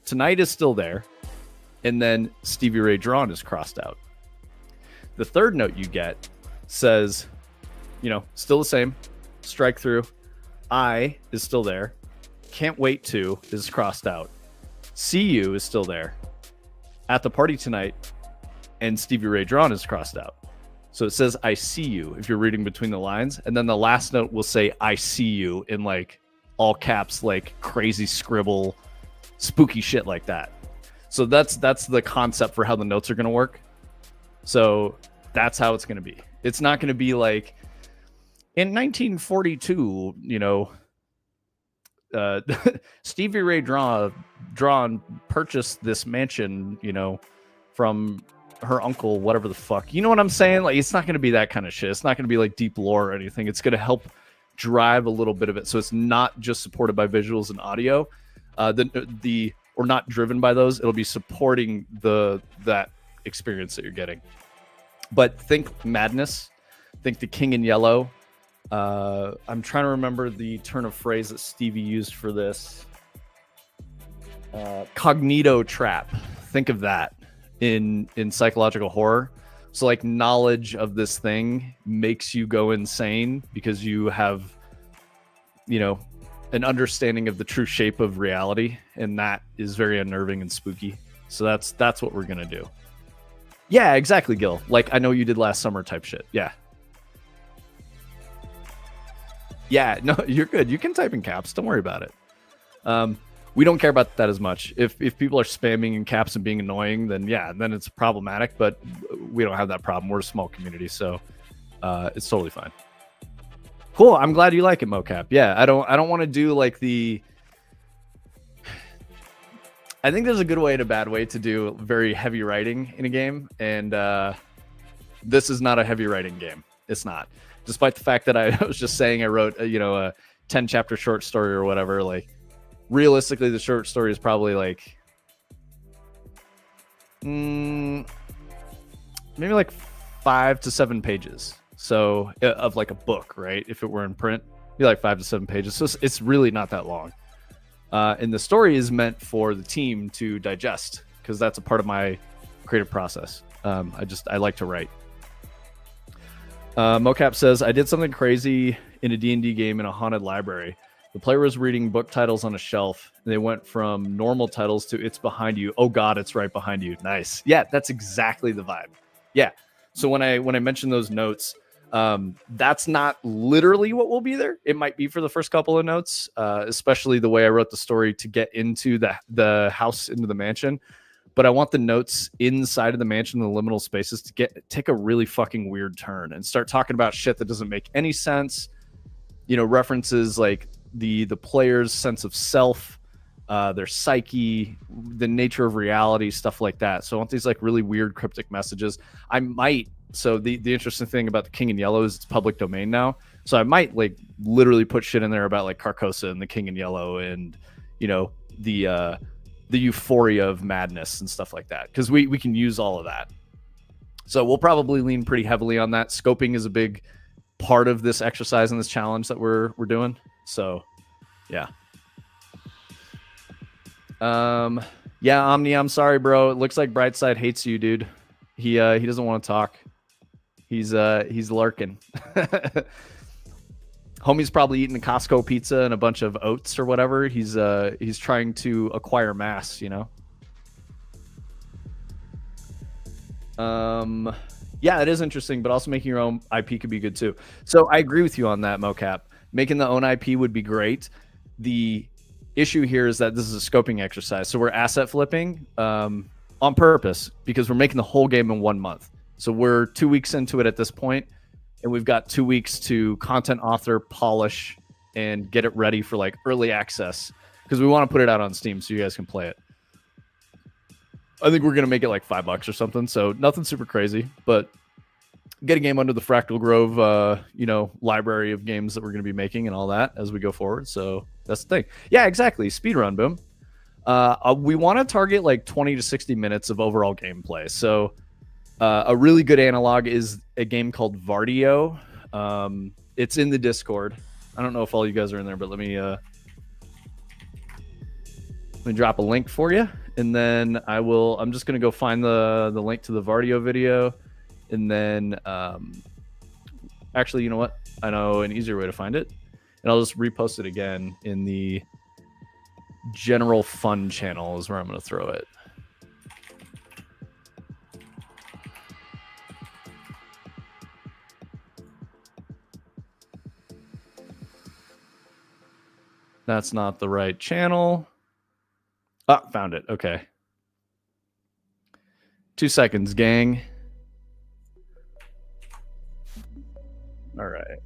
Tonight is still there. And then Stevie Ray drawn is crossed out. The third note you get says, still the same, strike through. I is still there. Can't wait to is crossed out. See you is still there. At the party tonight, and Stevie Ray drawn is crossed out. So it says, I see you if you're reading between the lines. And then the last note will say, I see you in like all caps, like crazy scribble, spooky shit like that. So that's the concept for how the notes are going to work. So that's how it's going to be. It's not going to be like in 1942, Stevie Ray drawn purchased this mansion, from her uncle, whatever the fuck. You know what I'm saying? Like, it's not going to be that kind of shit. It's not going to be like deep lore or anything. It's going to help drive a little bit of it. So it's not just supported by visuals and audio, or not driven by those. It'll be supporting that experience that you're getting. But think madness, think the King in Yellow. I'm trying to remember the turn of phrase that Stevie used for this. Cognito trap. Think of that in psychological horror. So like knowledge of this thing makes you go insane because you have, an understanding of the true shape of reality, and that is very unnerving and spooky. So that's what we're gonna do. Yeah, exactly, Gil. Like I know you did last summer type shit. Yeah. Yeah, no, you're good. You can type in caps. Don't worry about it. We don't care about that as much. If people are spamming in caps and being annoying, then then it's problematic. But we don't have that problem. We're a small community, so it's totally fine. Cool. I'm glad you like it, mocap. Yeah, I don't want to do like the. I think there's a good way and a bad way to do very heavy writing in a game, and this is not a heavy writing game. It's not. Despite the fact that I was just saying I wrote a 10 chapter short story or whatever, like realistically the short story is probably like maybe like 5 to 7 pages. So of like a book, right? If it were in print, it'd be like 5 to 7 pages. So it's really not that long. And the story is meant for the team to digest because that's a part of my creative process. I like to write. Mocap says, I did something crazy in a D&D game in a haunted library. The player was reading book titles on a shelf. And they went from normal titles to it's behind you. Oh God, it's right behind you. Nice. Yeah, that's exactly the vibe. Yeah. So when I mentioned those notes, that's not literally what will be there. It might be for the first couple of notes, especially the way I wrote the story to get into the house, into the mansion. But I want the notes inside of the mansion, the liminal spaces, to take a really fucking weird turn and start talking about shit that doesn't make any sense. References like the player's sense of self, their psyche, the nature of reality, stuff like that. So I want these like really weird cryptic messages. I might. So the interesting thing about the King in Yellow is it's public domain now. So I might like literally put shit in there about like Carcosa and the King in Yellow and the euphoria of madness and stuff like that, because we can use all of that. So we'll probably lean pretty heavily on that. Scoping is a big part of this exercise and this challenge that we're doing. So yeah. Yeah, Omni, I'm sorry, bro. It looks like Brightside hates you, dude. He doesn't want to talk. He's lurking. Homie's probably eating a Costco pizza and a bunch of oats or whatever. He's trying to acquire mass, Yeah, it is interesting, but also making your own IP could be good too. So I agree with you on that, mocap. Making the own IP would be great. The issue here is that this is a scoping exercise. So we're asset flipping on purpose because we're making the whole game in 1 month. So we're 2 weeks into it at this point. And we've got 2 weeks to content author, polish, and get it ready for like early access because we want to put it out on Steam so you guys can play it. I think we're going to make it like $5 or something. So nothing super crazy, but get a game under the Fractal Grove, library of games that we're going to be making and all that as we go forward. So that's the thing. Yeah, exactly. Speedrun, boom. We want to target like 20 to 60 minutes of overall gameplay. So a really good analog is a game called Vardio. It's in the Discord. I don't know if all you guys are in there, but let me drop a link for you, and then I'm just gonna go find the link to the Vardio video, and then actually, you know what? I know an easier way to find it, and I'll just repost it again in the general fun channel is where I'm gonna throw it. That's not the right channel. Ah, found it. Okay. 2 seconds, gang. All right.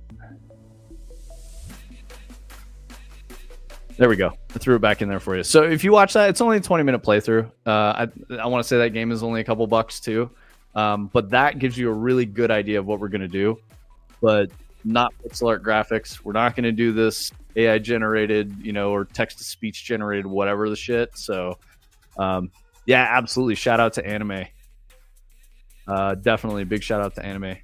There we go. I threw it back in there for you. So if you watch that, it's only a 20-minute playthrough. I want to say that game is only a couple bucks too. But that gives you a really good idea of what we're going to do. But not pixel art graphics. We're not going to do this AI generated, or text to speech generated, whatever the shit. So, yeah, absolutely. Shout out to anime. Definitely big shout out to anime.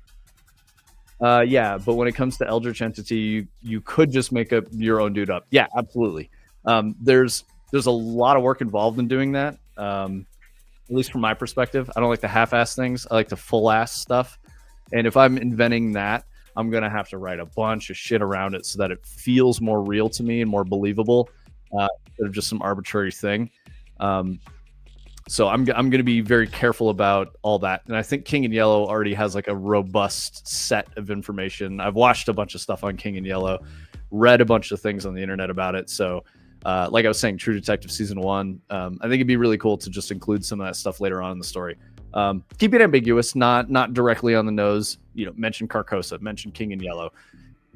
Yeah, but when it comes to Eldritch Entity, you could just make up your own dude up. Yeah, absolutely. There's a lot of work involved in doing that. At least from my perspective, I don't like the half-ass things. I like the full-ass stuff. And if I'm inventing that, I'm going to have to write a bunch of shit around it so that it feels more real to me and more believable instead of just some arbitrary thing. So I'm going to be very careful about all that. And I think King and Yellow already has like a robust set of information. I've watched a bunch of stuff on King and Yellow, read a bunch of things on the internet about it. So like I was saying, True Detective Season 1, I think it'd be really cool to just include some of that stuff later on in the story. Keep it ambiguous, not directly on the nose. Mention Carcosa, mention King and Yellow,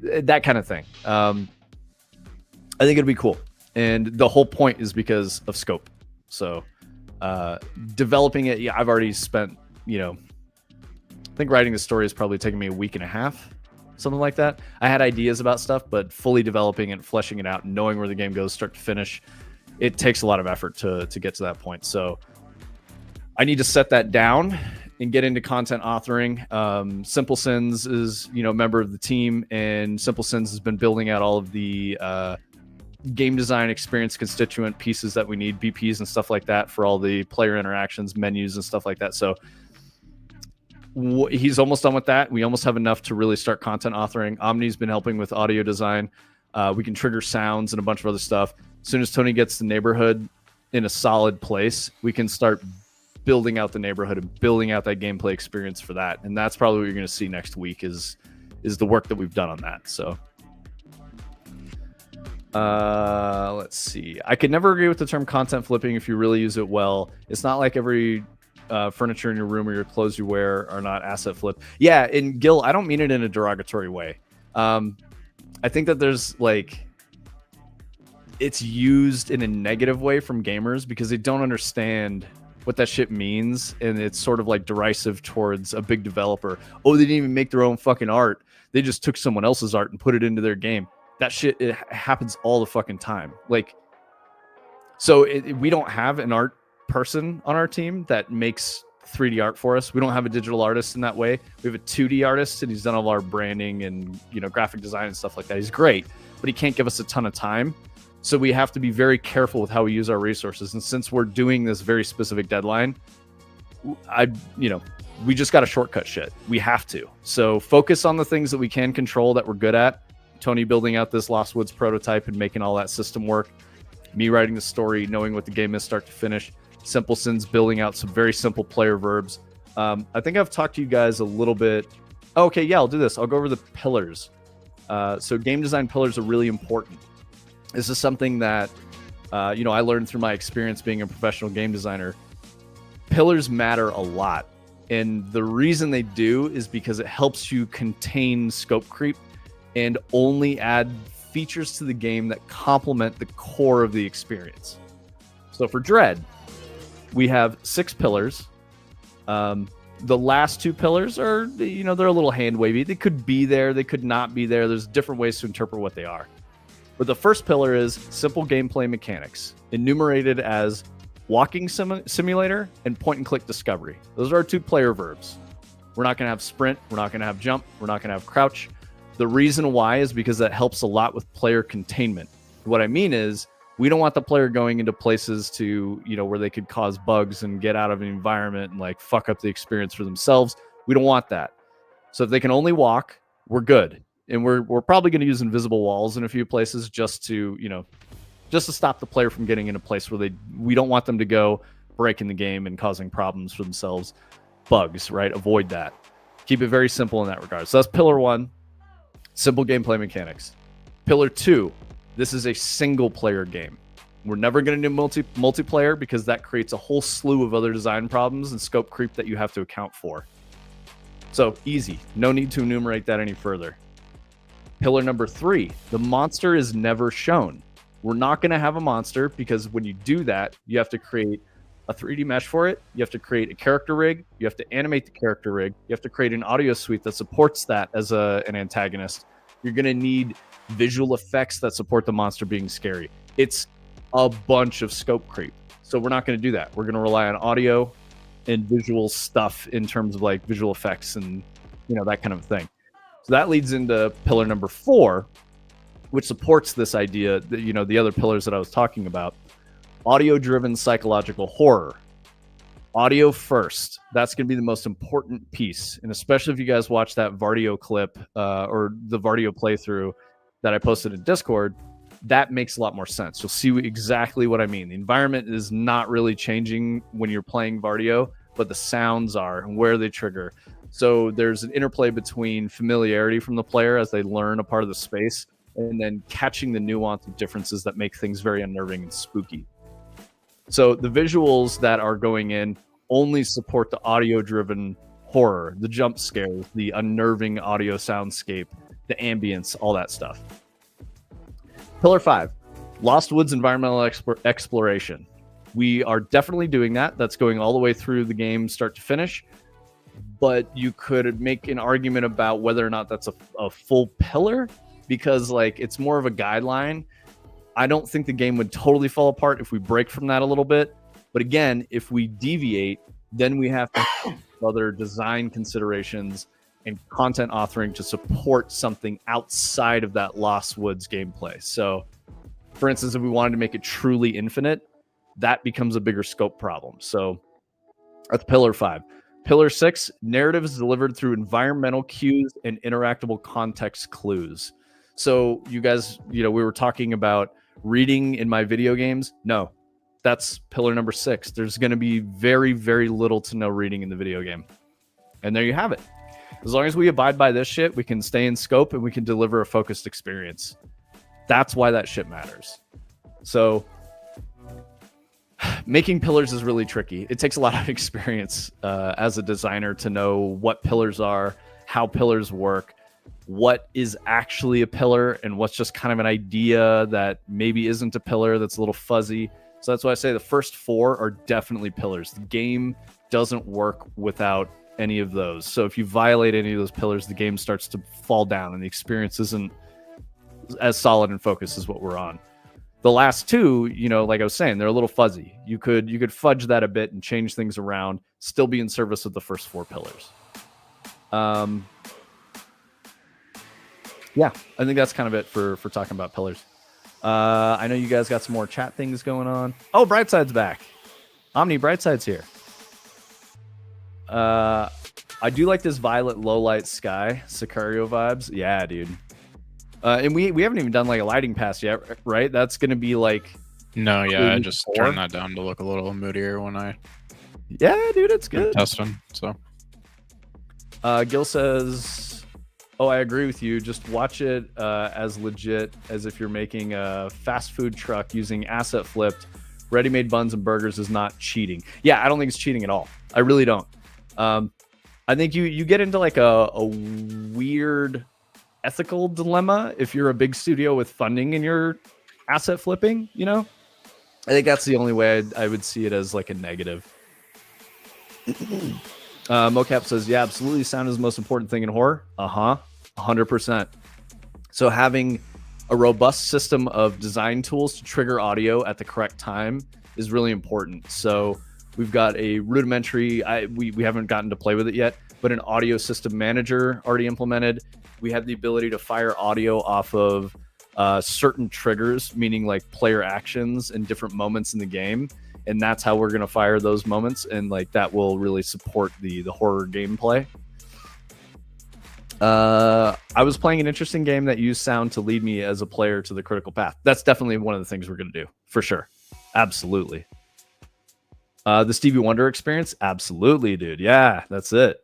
that kind of thing. I think it'd be cool, and the whole point is because of scope. So developing it, I've already spent, I think writing the story has probably taken me a week and a half, something like that. I had ideas about stuff, but fully developing it, fleshing it out, and knowing where the game goes start to finish, it takes a lot of effort to get to that point. So I need to set that down and get into content authoring. Simple Sins is, a member of the team, and Simple Sins has been building out all of the game design experience constituent pieces that we need, BPs and stuff like that, for all the player interactions, menus and stuff like that. So he's almost done with that. We almost have enough to really start content authoring. Omni's been helping with audio design. We can trigger sounds and a bunch of other stuff. As soon as Tony gets the neighborhood in a solid place, we can start building out the neighborhood and building out that gameplay experience for that. And that's probably what you're going to see next week is the work that we've done on that. So let's see. I could never agree with the term content flipping if you really use it well. It's not like every furniture in your room or your clothes you wear are not asset flip. Yeah, and Gil, I don't mean it in a derogatory way. I think that there's it's used in a negative way from gamers because they don't understand what that shit means, and it's sort of like derisive towards a big developer. Oh, they didn't even make their own fucking art. They just took someone else's art and put it into their game. That shit, it happens all the fucking time. So we don't have an art person on our team that makes 3D art for us. We don't have a digital artist in that way. We have a 2D artist, and he's done all our branding and graphic design and stuff like that. He's great, but he can't give us a ton of time. So we have to be very careful with how we use our resources. And since we're doing this very specific deadline, we just got to shortcut shit. We have to. So focus on the things that we can control, that we're good at. Tony building out this Lost Woods prototype and making all that system work. Me writing the story, knowing what the game is start to finish. Simple Sins building out some very simple player verbs. I think I've talked to you guys a little bit. Oh, okay, yeah, I'll do this. I'll go over the pillars. So game design pillars are really important. This is something that, I learned through my experience being a professional game designer. Pillars matter a lot. And the reason they do is because it helps you contain scope creep and only add features to the game that complement the core of the experience. So for Dread, we have 6 pillars. The last two pillars are, they're a little hand wavy. They could be there, they could not be there. There's different ways to interpret what they are. But the first pillar is simple gameplay mechanics, enumerated as walking simulator and point and click discovery. Those are our two player verbs. We're not going to have sprint. We're not going to have jump. We're not going to have crouch. The reason why is because that helps a lot with player containment. What I mean is we don't want the player going into places to, where they could cause bugs and get out of an environment and like fuck up the experience for themselves. We don't want that. So if they can only walk, we're good. And we're probably going to use invisible walls in a few places just to stop the player from getting in a place where we don't want them to go breaking the game and causing problems for themselves. Bugs, right? Avoid that. Keep it very simple in that regard. So that's pillar 1, simple gameplay mechanics. Pillar 2, this is a single player game. We're never going to do multiplayer because that creates a whole slew of other design problems and scope creep that you have to account for. So easy. No need to enumerate that any further. Pillar number 3, the monster is never shown. We're not going to have a monster because when you do that, you have to create a 3D mesh for it. You have to create a character rig. You have to animate the character rig. You have to create an audio suite that supports that as an antagonist. You're going to need visual effects that support the monster being scary. It's a bunch of scope creep. So we're not going to do that. We're going to rely on audio and visual stuff in terms of like visual effects and, that kind of thing. So that leads into pillar number 4, which supports this idea that, the other pillars that I was talking about. Audio-driven psychological horror. Audio first. That's going to be the most important piece. And especially if you guys watch that Vardio clip or the Vardio playthrough that I posted in Discord, that makes a lot more sense. You'll see exactly what I mean. The environment is not really changing when you're playing Vardio, but the sounds are and where they trigger. So there's an interplay between familiarity from the player as they learn a part of the space and then catching the nuance of differences that make things very unnerving and spooky. So the visuals that are going in only support the audio-driven horror, the jump scares, the unnerving audio soundscape, the ambience, all that stuff. Pillar 5, Lost Woods environmental exploration. We are definitely doing that. That's going all the way through the game, start to finish. But you could make an argument about whether or not that's a full pillar because it's more of a guideline. I don't think the game would totally fall apart if we break from that a little bit. But again, if we deviate, then we have to have other design considerations and content authoring to support something outside of that Lost Woods gameplay. So, for instance, if we wanted to make it truly infinite, that becomes a bigger scope problem. So that's pillar 5. Pillar 6, narrative is delivered through environmental cues and interactable context clues. So you guys, we were talking about reading in my video games. No, that's pillar number 6. There's going to be very, very little to no reading in the video game. And there you have it. As long as we abide by this shit, we can stay in scope and we can deliver a focused experience. That's why that shit matters. So making pillars is really tricky. It takes a lot of experience as a designer to know what pillars are, how pillars work, what is actually a pillar, and what's just kind of an idea that maybe isn't a pillar that's a little fuzzy. So that's why I say the first 4 are definitely pillars. The game doesn't work without any of those. So if you violate any of those pillars, the game starts to fall down and the experience isn't as solid and focused as what we're on. The last 2, like I was saying, they're a little fuzzy. You could fudge that a bit and change things around, still be in service of the first 4 pillars. Yeah, I think that's kind of it for talking about pillars. I know you guys got some more chat things going on. Oh, Brightside's back. Omni, Brightside's here. I do like this violet low light sky, Sicario vibes. Yeah, dude. And we haven't even done like a lighting pass yet, right? That's gonna be like
no, yeah. I just turned that down to look a little moodier when I
dude, it's good.
Test them. So
Gil says, "Oh, I agree with you. Just watch it as legit as if you're making a fast food truck using asset flipped. Ready-made buns and burgers is not cheating." Yeah, I don't think it's cheating at all. I really don't. I think you get into like a weird ethical dilemma if you're a big studio with funding and you're asset flipping, I think that's the only way I would see it as like a negative. Mocap says, yeah, absolutely. Sound is the most important thing in horror. 100%. So having a robust system of design tools to trigger audio at the correct time is really important. So we've got a rudimentary, we haven't gotten to play with it yet, but an audio system manager already implemented. We have the ability to fire audio off of certain triggers, meaning like player actions and different moments in the game. And that's how we're going to fire those moments. And like that will really support the horror gameplay. I was playing an interesting game that used sound to lead me as a player to the critical path. That's definitely one of the things we're going to do for sure. Absolutely. The Stevie Wonder experience. Absolutely, dude. Yeah, that's it.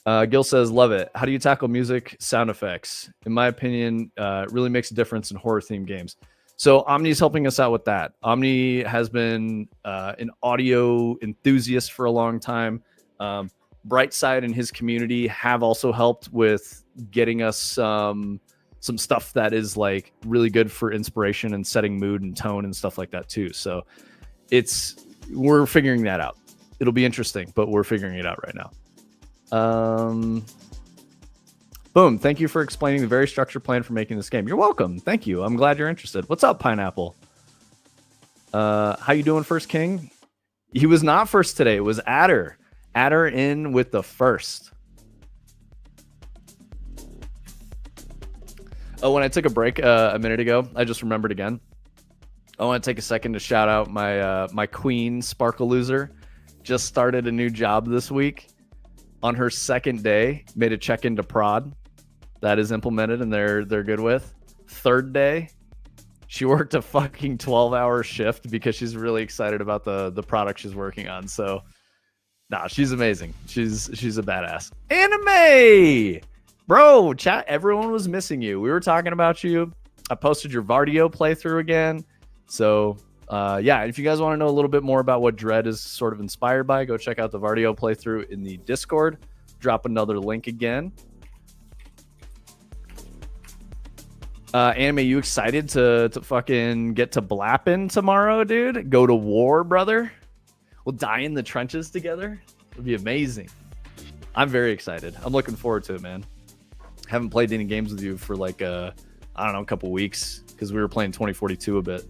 Gil says, love it. How do you tackle music sound effects? In my opinion, it really makes a difference in horror themed games. So Omni's helping us out with that. Omni has been an audio enthusiast for a long time. Brightside and his community have also helped with getting us some stuff that is like really good for inspiration and setting mood and tone and stuff like that too. So we're figuring that out. It'll be interesting, but we're figuring it out right now. Boom. Thank you for explaining the very structured plan for making this game. You're welcome. Thank you. I'm glad you're interested. What's up, Pineapple? How you doing, First King? He was not first today. It was Adder. Adder in with the first. Oh, when I took a break a minute ago, I just remembered again. I want to take a second to shout out my queen, Sparkle Loser. Just started a new job this week. On her second day, made a check-in to prod. That is implemented and they're good with. Third day, she worked a fucking 12-hour shift because she's really excited about the product she's working on. So, nah, she's amazing. She's a badass. Anime! Bro, chat, everyone was missing you. We were talking about you. I posted your Vardio playthrough again. So, yeah, if you guys want to know a little bit more about what Dread is sort of inspired by, go check out the Vardio playthrough in the Discord. Drop another link again. Anime, you excited to fucking get to Blappin tomorrow, dude? Go to war, brother? We'll die in the trenches together? It'll be amazing. I'm very excited. I'm looking forward to it, man. Haven't played any games with you for like, I don't know, a couple weeks because we were playing 2042 a bit.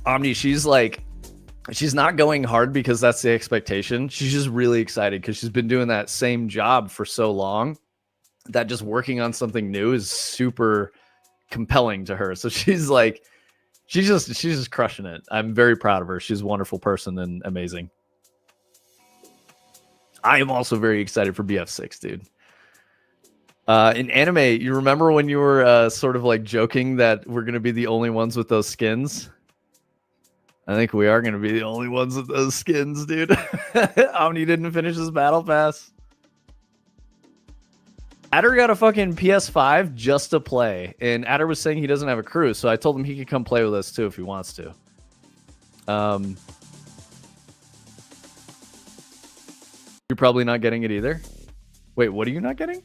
Omni, she's not going hard because that's the expectation. She's just really excited because she's been doing that same job for so long that just working on something new is super compelling to her. So she's just crushing it. I'm very proud of her. She's a wonderful person and amazing. I am also very excited for BF6, dude. In anime, you remember when you were sort of like joking that we're going to be the only ones with those skins? I think we are going to be the only ones with those skins, dude. Omni didn't finish his battle pass. Adder got a fucking PS5 just to play. And Adder was saying he doesn't have a crew, so I told him he could come play with us too if he wants to. You're probably not getting it either. Wait, what are you not getting?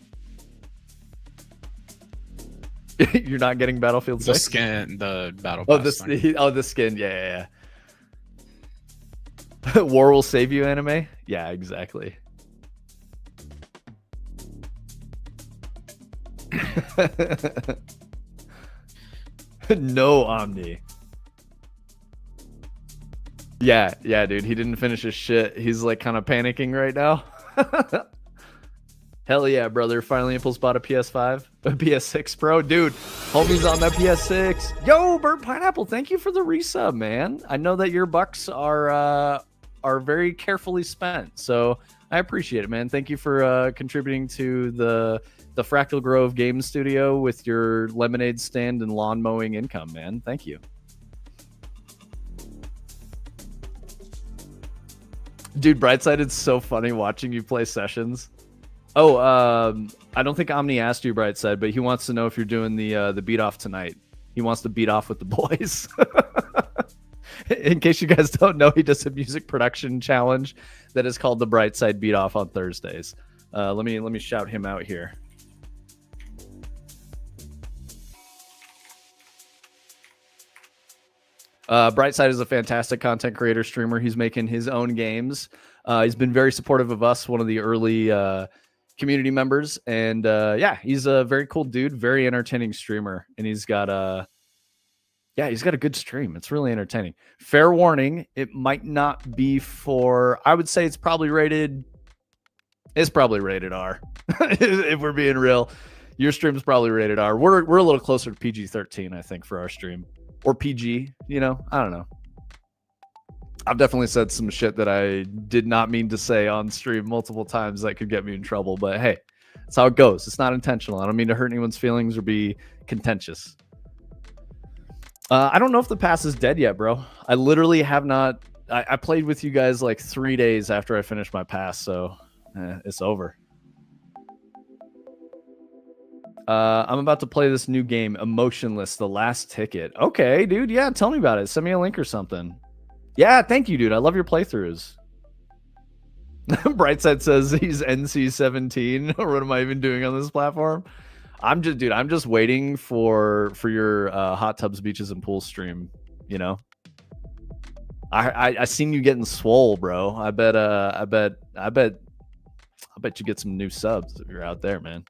You're not getting Battlefield 6?
The skin, the battle pass.
The skin. Yeah. War will save you, anime? Yeah, exactly. No, Omni. Yeah, dude. He didn't finish his shit. He's like kind of panicking right now. Hell yeah, brother. Finally Impulse bought a PS5. A PS6 Pro. Dude, homie's on that PS6. Yo, Bird Pineapple, thank you for the resub, man. I know that your bucks are very carefully spent. So I appreciate it, man. Thank you for contributing to the Fractal Grove Game Studio with your lemonade stand and lawn mowing income, man. Thank you. Dude, Brightside, it's so funny watching you play sessions. Oh, I don't think Omni asked you, Brightside, but he wants to know if you're doing the beat off tonight. He wants to beat off with the boys. In case you guys don't know, he does a music production challenge that is called the Brightside Beat Off on Thursdays. Let me shout him out here. Brightside is a fantastic content creator, streamer. He's making his own games. He's been very supportive of us, one of the early community members, and yeah, he's a very cool dude, very entertaining streamer, and he's got a good stream. It's really entertaining. Fair warning, it might not be for. I would say it's probably rated R. If we're being real, your stream's probably rated R. We're a little closer to PG-13, I think, for our stream, or PG. You know, I don't know. I've definitely said some shit that I did not mean to say on stream multiple times that could get me in trouble. But hey, that's how it goes. It's not intentional. I don't mean to hurt anyone's feelings or be contentious. I don't know if the pass is dead yet, bro. I literally have not. I played with you guys like 3 days after I finished my pass, so it's over. I'm about to play this new game, Emotionless, The Last Ticket. Okay, dude. Yeah, tell me about it. Send me a link or something. Yeah, thank you, dude. I love your playthroughs. Brightside says he's NC-17. Or what am I even doing on this platform? I'm just waiting for your hot tubs, beaches, and pools stream. You know, I seen you getting swole, bro. I bet you get some new subs if you're out there, man.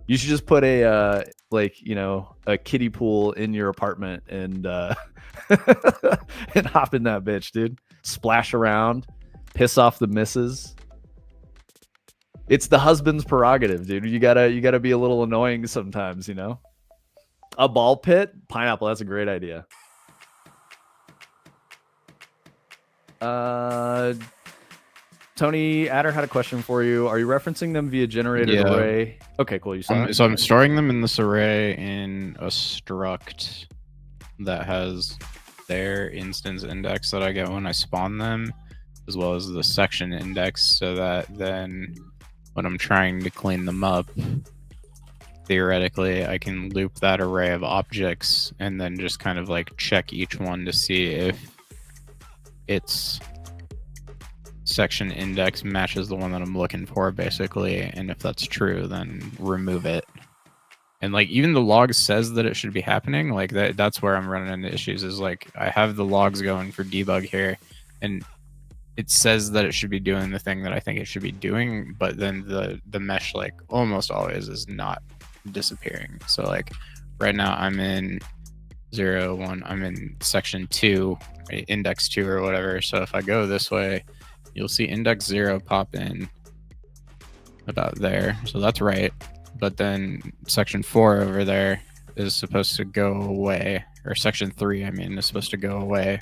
You should just put a a kiddie pool in your apartment and and hop in that bitch, dude. Splash around, piss off the missus. It's the husband's prerogative, dude. You gotta be a little annoying sometimes, you know. A ball pit, pineapple. That's a great idea. Tony Adder had a question for you. Are you referencing them via generated array? Okay, cool. You saw it?
So I'm storing them in this array in a struct that has their instance index that I get when I spawn them, as well as the section index, so that then when I'm trying to clean them up, theoretically, I can loop that array of objects and then just kind of like check each one to see if its section index matches the one that I'm looking for, basically. And if that's true, then remove it. And like even the log says that it should be happening. Like that's where I'm running into issues, is like I have the logs going for debug here, and it says that it should be doing the thing that I think it should be doing, but then the mesh like almost always is not disappearing. So like right now I'm in 0, 1, I'm in section 2, index 2 or whatever. So if I go this way, you'll see index 0 pop in about there. So that's right. But then section 4 over there is supposed to go away, or section 3, I mean, is supposed to go away.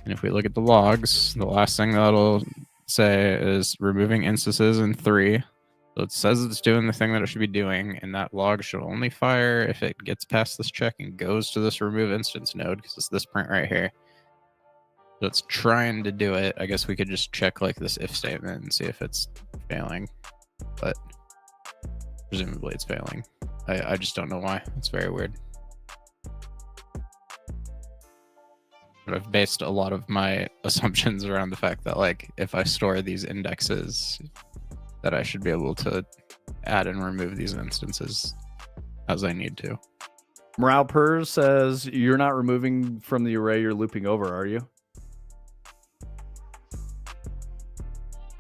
And if we look at the logs, the last thing that'll say is removing instances in 3. So it says it's doing the thing that it should be doing, and that log should only fire if it gets past this check and goes to this remove instance node, because it's this print right here. So it's trying to do it. I guess we could just check like this if statement and see if it's failing, but presumably it's failing. I just don't know why. It's very weird. But I've based a lot of my assumptions around the fact that like if I store these indexes, that I should be able to add and remove these instances as I need to.
Morale Purrs says you're not removing from the array you're looping over, are you?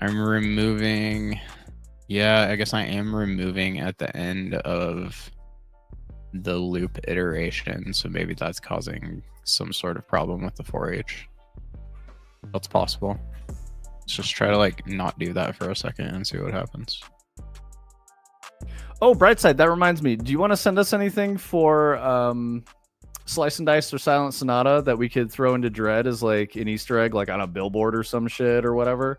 I'm removing. Yeah, I guess I am removing at the end of the loop iteration. So maybe that's causing some sort of problem with the for each. That's possible. Let's just try to like not do that for a second and see what happens.
Oh, Brightside, that reminds me. Do you want to send us anything for Slice and Dice or Silent Sonata that we could throw into Dread as like an Easter egg, like on a billboard or some shit or whatever?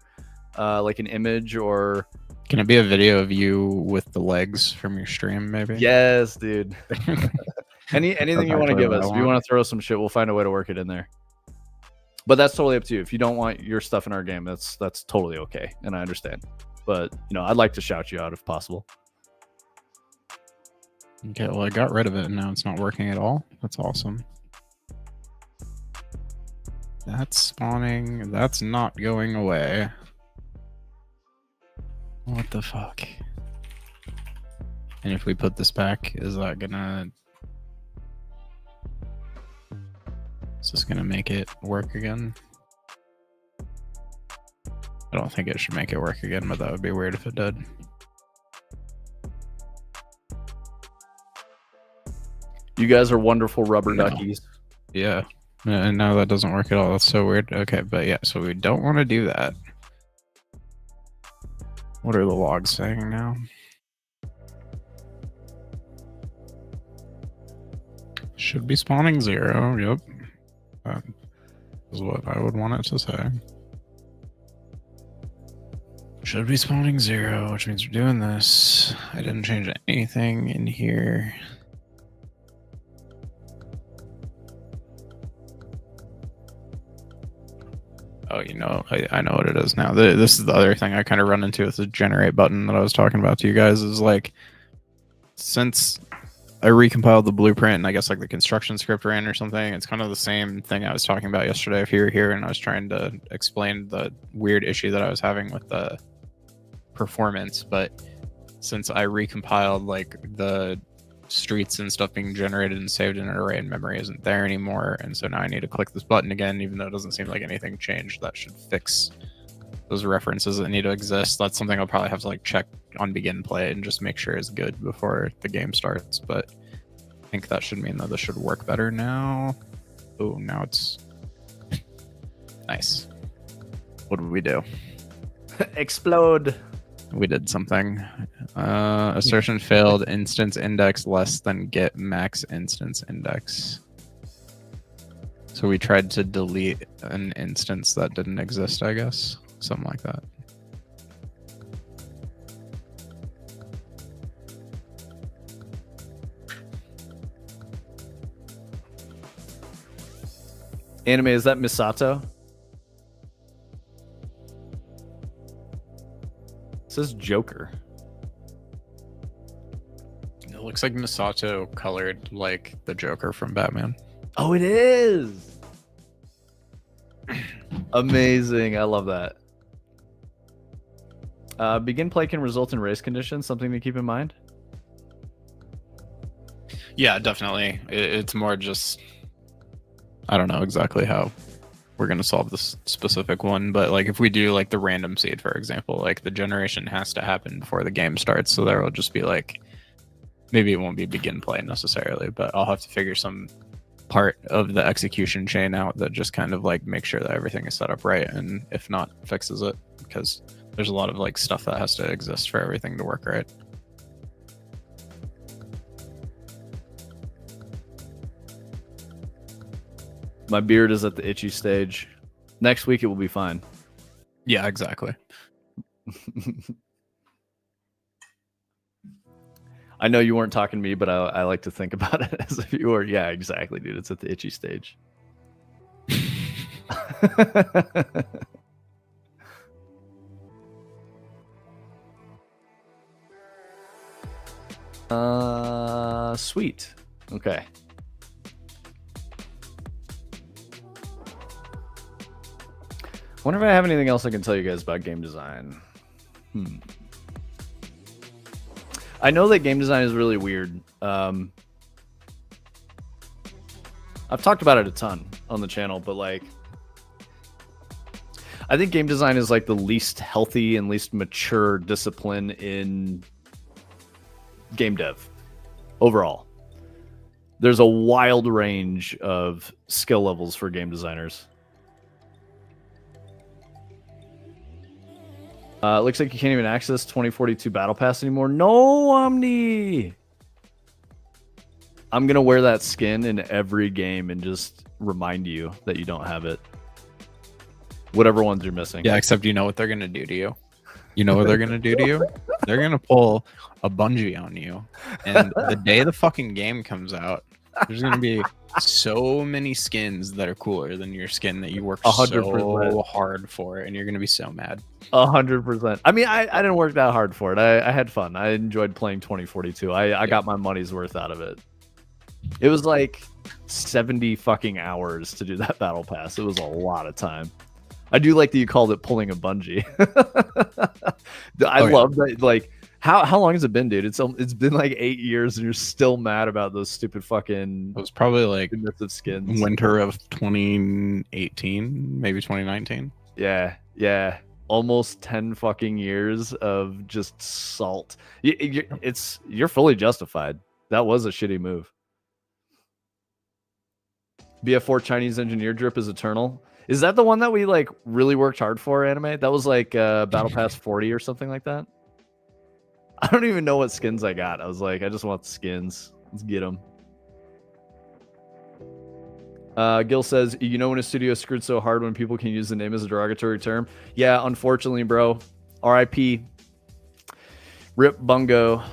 Like an image, or
can it be a video of you with the legs from your stream, maybe?
Yes, dude. Anything you want to give us. If you want to throw some shit, we'll find a way to work it in there. But that's totally up to you. If you don't want your stuff in our game, that's totally okay, and I understand. But you know, I'd like to shout you out if possible.
Okay, well, I got rid of it and now it's not working at all. That's awesome. That's spawning. That's not going away. What the fuck? And if we put this back, is that gonna... This this gonna make it work again? I don't think it should make it work again, but that would be weird if it did.
You guys are wonderful rubber
No.
duckies.
Yeah. And now that doesn't work at all. That's so weird. Okay, but yeah, so we don't want to do that. What are the logs saying now? Should be spawning 0. Yep. That is what I would want it to say. Should be spawning 0, which means we're doing this. I didn't change anything in here. Oh, you know, I know what it is now. This is the other thing I kind of run into with the generate button that I was talking about to you guys is like, since I recompiled the blueprint and I guess like the construction script ran or something, it's kind of the same thing I was talking about yesterday if you were here and I was trying to explain the weird issue that I was having with the performance. But since I recompiled, like the streets and stuff being generated and saved in an array in memory isn't there anymore, and so now I need to click this button again, even though it doesn't seem like anything changed. That should fix those references that need to exist. That's something I'll probably have to like check on begin play and just make sure is good before the game starts, but I think that should mean that this should work better now. Oh, now it's nice. What did we do?
Explode.
We did something. Assertion failed. Instance index less than get max instance index. So we tried to delete an instance that didn't exist, I guess. Something like that.
Anime, is that Misato? It says Joker.
It looks like Misato colored like the Joker from Batman.
Oh, it is. Amazing. I love that. Begin play can result in race conditions. Something to keep in mind.
Yeah, definitely. It's more just, I don't know exactly how we're going to solve this specific one, but like if we do like the random seed, for example, like the generation has to happen before the game starts. So there will just be like, maybe it won't be begin play necessarily, but I'll have to figure some part of the execution chain out that just kind of like make sure that everything is set up right. And if not, fixes it, because there's a lot of like stuff that has to exist for everything to work right.
My beard is at the itchy stage. Next week it will be fine.
Yeah, exactly.
I know you weren't talking to me, but I like to think about it as if you were. Yeah, exactly, dude. It's at the itchy stage. Sweet. Okay. Wonder if I have anything else I can tell you guys about game design. I know that game design is really weird. I've talked about it a ton on the channel, but like, I think game design is like the least healthy and least mature discipline in game dev overall. There's a wild range of skill levels for game designers. Looks like you can't even access 2042 Battle Pass anymore. No, Omni! I'm going to wear that skin in every game and just remind you that you don't have it. Whatever ones you're missing.
Yeah, except you know what they're going to do to you. You know what they're going to do to you? They're going to pull a bungee on you. And the day the fucking game comes out, there's going to be so many skins that are cooler than your skin that you worked 100%. So hard for, and you're going to be so mad.
100%. I mean, I didn't work that hard for it. I had fun. I enjoyed playing 2042. I got my money's worth out of it. It was like 70 fucking hours to do that battle pass. It was a lot of time. I do like that you called it pulling a bungee. I love that. Like, How long has it been, dude? It's been like 8 years, and you're still mad about those stupid fucking
It was probably like
submissive skins.
winter of 2018, maybe 2019.
Yeah. Almost 10 fucking years of just salt. You're fully justified. That was a shitty move. BF4 Chinese engineer drip is eternal. Is that the one that we like really worked hard for, anime? That was like Battle Pass 40 or something like that. I don't even know what skins I got. I was like, I just want the skins. Let's get them. Gil says, you know when a studio is screwed so hard when people can use the name as a derogatory term? Yeah, unfortunately, bro. RIP. Rip Bungo.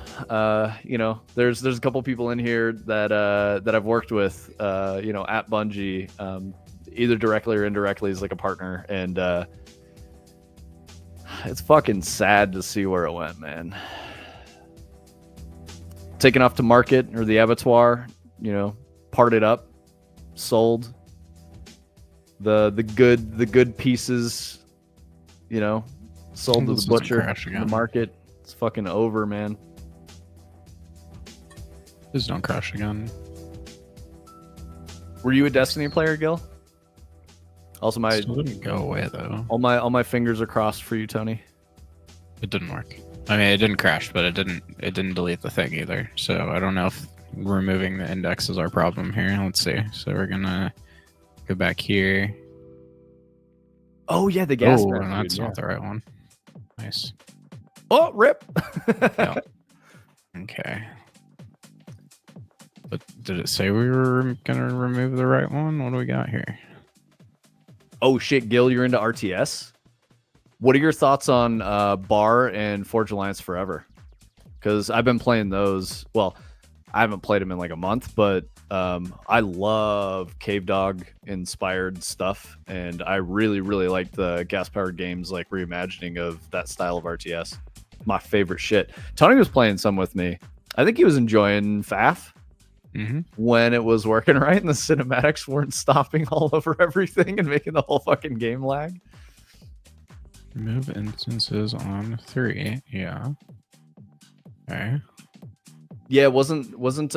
You know, there's a couple people in here that I've worked with, you know, at Bungie, either directly or indirectly as like a partner, and it's fucking sad to see where it went, man. Taken off to market or the abattoir, you know, parted up, sold. The good pieces, you know, sold to the butcher in the market. It's fucking over, man.
Please don't crash again.
Were you a Destiny player, Gil? Also, my
Still didn't go away though.
all my fingers are crossed for you, Tony.
It didn't work. I mean, it didn't crash, but it didn't delete the thing either. So I don't know if removing the index is our problem here. Let's see. So we're gonna go back here.
Oh yeah, the gas.
Oh,
mask,
that's
dude,
not the right one. Nice.
Oh, rip.
Yeah. Okay. But did it say we were gonna remove the right one? What do we got here?
Oh shit, Gil, you're into RTS? What are your thoughts on Bar and Forge Alliance Forever? Because I've been playing those. Well, I haven't played them in like a month, but I love Cave Dog inspired stuff, and I really like the gas powered games, like reimagining of that style of RTS. My favorite shit. Tony was playing some with me. I think he was enjoying FAF when it was working right, and the cinematics weren't stopping all over everything and making the whole fucking game lag.
Remove instances on 3. Yeah. Okay.
Yeah, wasn't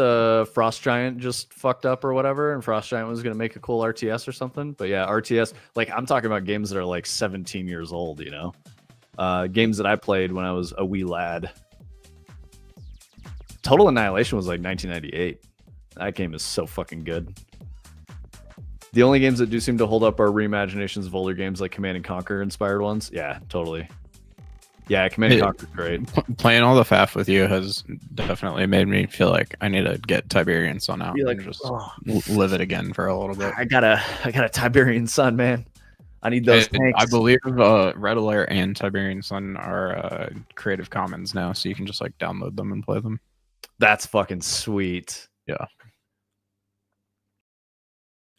Frost Giant just fucked up or whatever, and Frost Giant was gonna make a cool RTS or something. But yeah, RTS, like I'm talking about games that are like 17 years old, you know, games that I played when I was a wee lad. Total Annihilation was like 1998. That game is so fucking good. The only games that do seem to hold up are reimaginations of older games like Command and Conquer inspired ones. Yeah, totally. Yeah, Command and Conquer is great.
Playing all the FAF with you has definitely made me feel like I need to get Tiberian Sun out
like,
and just live it again for a little bit.
I got a Tiberian Sun, man. I need those tanks.
I believe Red Alert and Tiberian Sun are Creative Commons now, so you can just like download them and play them.
That's fucking sweet.
Yeah.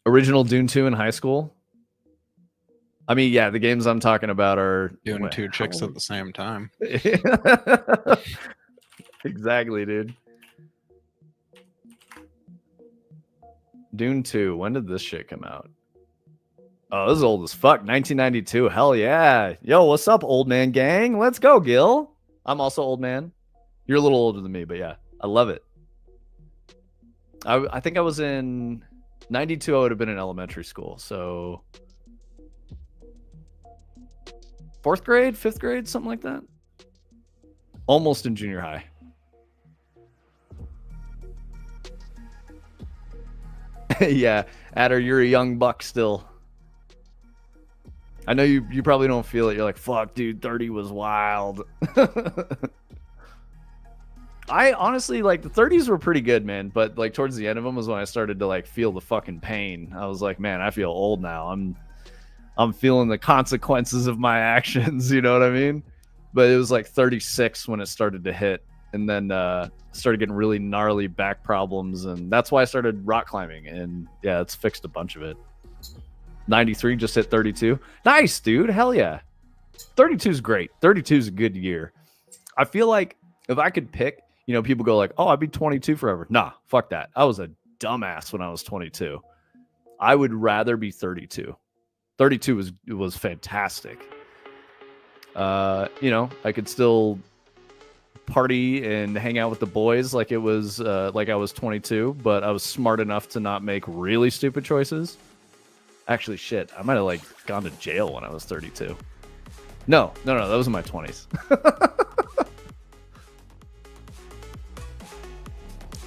Original Dune 2 in high school. I mean, yeah, the games I'm talking about are
doing two chicks at the same time.
Exactly, dude. Dune 2. When did this shit come out? Oh, this is old as fuck. 1992. Hell yeah. Yo, what's up, old man gang? Let's go, Gil. I'm also old man. You're a little older than me, but yeah, I love it. I think I was in 92. I would have been in elementary school, so 4th grade, 5th grade, something like that. Almost in junior high. Yeah, Adder, you're a young buck still. I know you probably don't feel it. You're like, fuck, dude, 30 was wild. I honestly, like, the 30s were pretty good, man. But, like, towards the end of them was when I started to, like, feel the fucking pain. I was like, man, I feel old now. I'm feeling the consequences of my actions, you know what I mean? But it was, like, 36 when it started to hit. And then started getting really gnarly back problems. And that's why I started rock climbing. And, yeah, it's fixed a bunch of it. 93 just hit 32. Nice, dude. Hell yeah. 32 is great. 32 is a good year. I feel like if I could pick, you know, people go like, oh, I'd be 22 forever. Nah, fuck that. I was a dumbass when I was 22. I would rather be 32. 32 was fantastic. You know, I could still party and hang out with the boys like it was like I was 22, but I was smart enough to not make really stupid choices. Actually, shit, I might have like gone to jail when I was 32. No, that was in my 20s.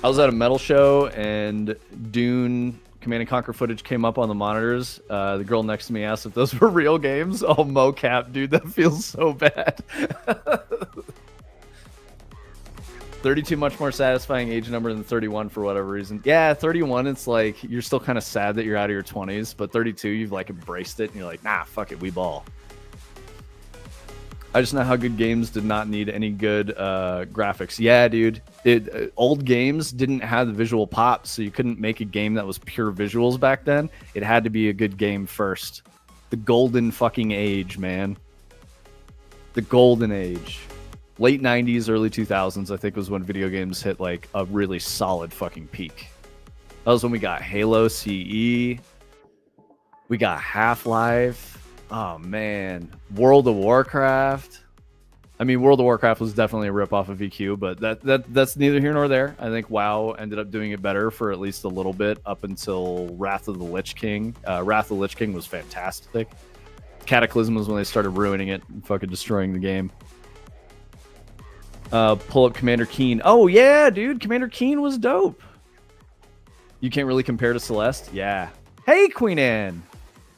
I was at a metal show and Dune Command and Conquer footage came up on the monitors. The girl next to me asked if those were real games. Oh, mocap, dude, that feels so bad. 32 much more satisfying age number than 31 for whatever reason. Yeah, 31, it's like you're still kind of sad that you're out of your 20s, but 32, you've like embraced it and you're like, nah, fuck it, we ball. I just know how good games did not need any good graphics. Yeah, dude. Old games didn't have the visual pop, so you couldn't make a game that was pure visuals back then. It had to be a good game first. The golden fucking age, man. The golden age. Late 90s, early 2000s, I think, was when video games hit like a really solid fucking peak. That was when we got Halo CE. We got Half-Life. Oh, man. World of Warcraft. I mean, World of Warcraft was definitely a ripoff of VQ, but that's neither here nor there. I think WoW ended up doing it better for at least a little bit up until Wrath of the Lich King. Wrath of the Lich King was fantastic. Cataclysm was when they started ruining it and fucking destroying the game. Pull up Commander Keen. Oh, yeah, dude. Commander Keen was dope. You can't really compare to Celeste? Yeah. Hey, Queen Anne.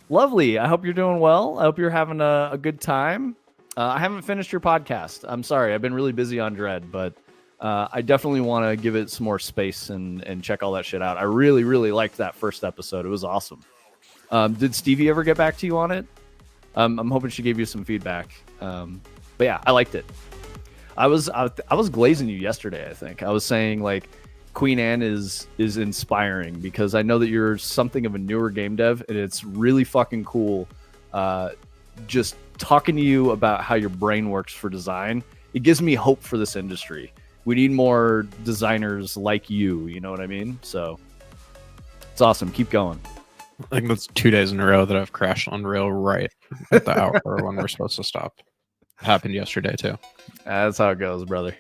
Lovely. I hope you're doing well. I hope you're having a good time. I haven't finished your podcast. I'm sorry. I've been really busy on Dread, but I definitely want to give it some more space and check all that shit out. I really, really liked that first episode. It was awesome. Did Stevie ever get back to you on it? I'm hoping she gave you some feedback. But yeah, I liked it. I was glazing you yesterday, I think. I was saying, like, Queen Anne is inspiring because I know that you're something of a newer game dev, and it's really fucking cool just talking to you about how your brain works for design. It gives me hope for this industry. We need more designers like you know what I mean? So it's awesome. Keep going.
I think that's 2 days in a row that I've crashed on rail right at the hour when we're supposed to stop. It happened yesterday too.
That's how it goes, brother.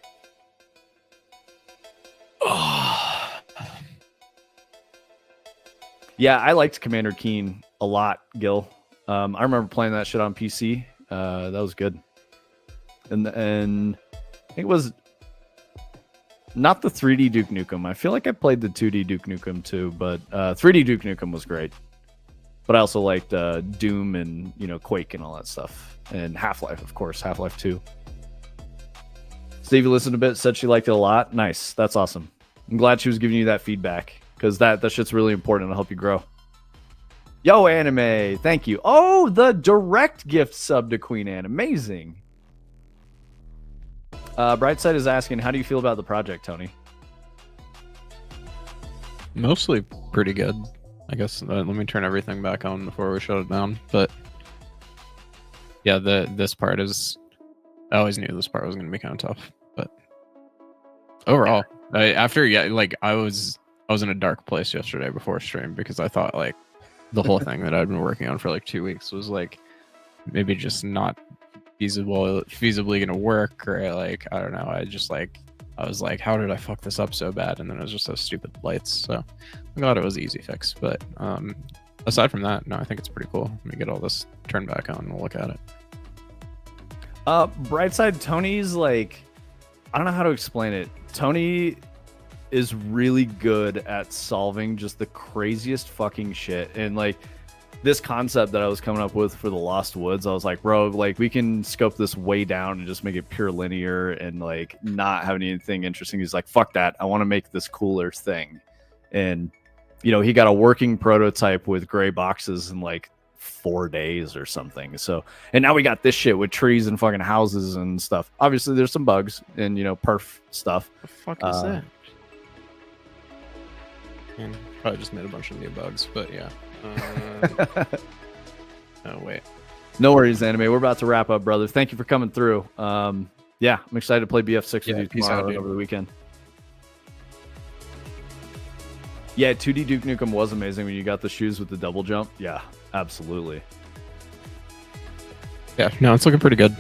Yeah, I liked Commander Keen a lot, Gil. I remember playing that shit on PC. That was good. And I think it was not the 3D Duke Nukem. I feel like I played the 2D Duke Nukem too, but 3D Duke Nukem was great. But I also liked Doom and Quake and all that stuff. And Half-Life, of course, Half-Life 2. Stevie listened a bit, said she liked it a lot. Nice. That's awesome. I'm glad she was giving you that feedback because that shit's really important to help you grow. Yo, Anime. Thank you. Oh, the direct gift sub to Queen Anne. Amazing. Brightside is asking, how do you feel about the project, Tony?
Mostly pretty good. I guess let me turn everything back on before we shut it down. But yeah, this part is... I always knew this part was going to be kind of tough. But overall, I was in a dark place yesterday before stream because I thought like the whole thing that I'd been working on for like 2 weeks was like maybe just not feasibly going to work, or like I don't know. I was like, how did I fuck this up so bad? And then it was just those stupid lights. So I'm glad it was easy fix. But aside from that, no, I think it's pretty cool. Let me get all this turned back on and we'll look at it.
Brightside, Tony's like, I don't know how to explain it. Tony is really good at solving just the craziest fucking shit. And like this concept that I was coming up with for the Lost Woods, I was like, bro, like we can scope this way down and just make it pure linear and like not have anything interesting. He's like, fuck that. I want to make this cooler thing. And, he got a working prototype with gray boxes in like 4 days or something. So, and now we got this shit with trees and fucking houses and stuff. Obviously there's some bugs and perf stuff.
The fuck is that? And probably just made a bunch of new bugs, but yeah. Oh wait.
No worries, Anime. We're about to wrap up, brother. Thank you for coming through. Yeah, I'm excited to play BF6 with you tomorrow over the weekend. Yeah, 2D Duke Nukem was amazing when you got the shoes with the double jump. Yeah, absolutely.
Yeah, no, it's looking pretty good.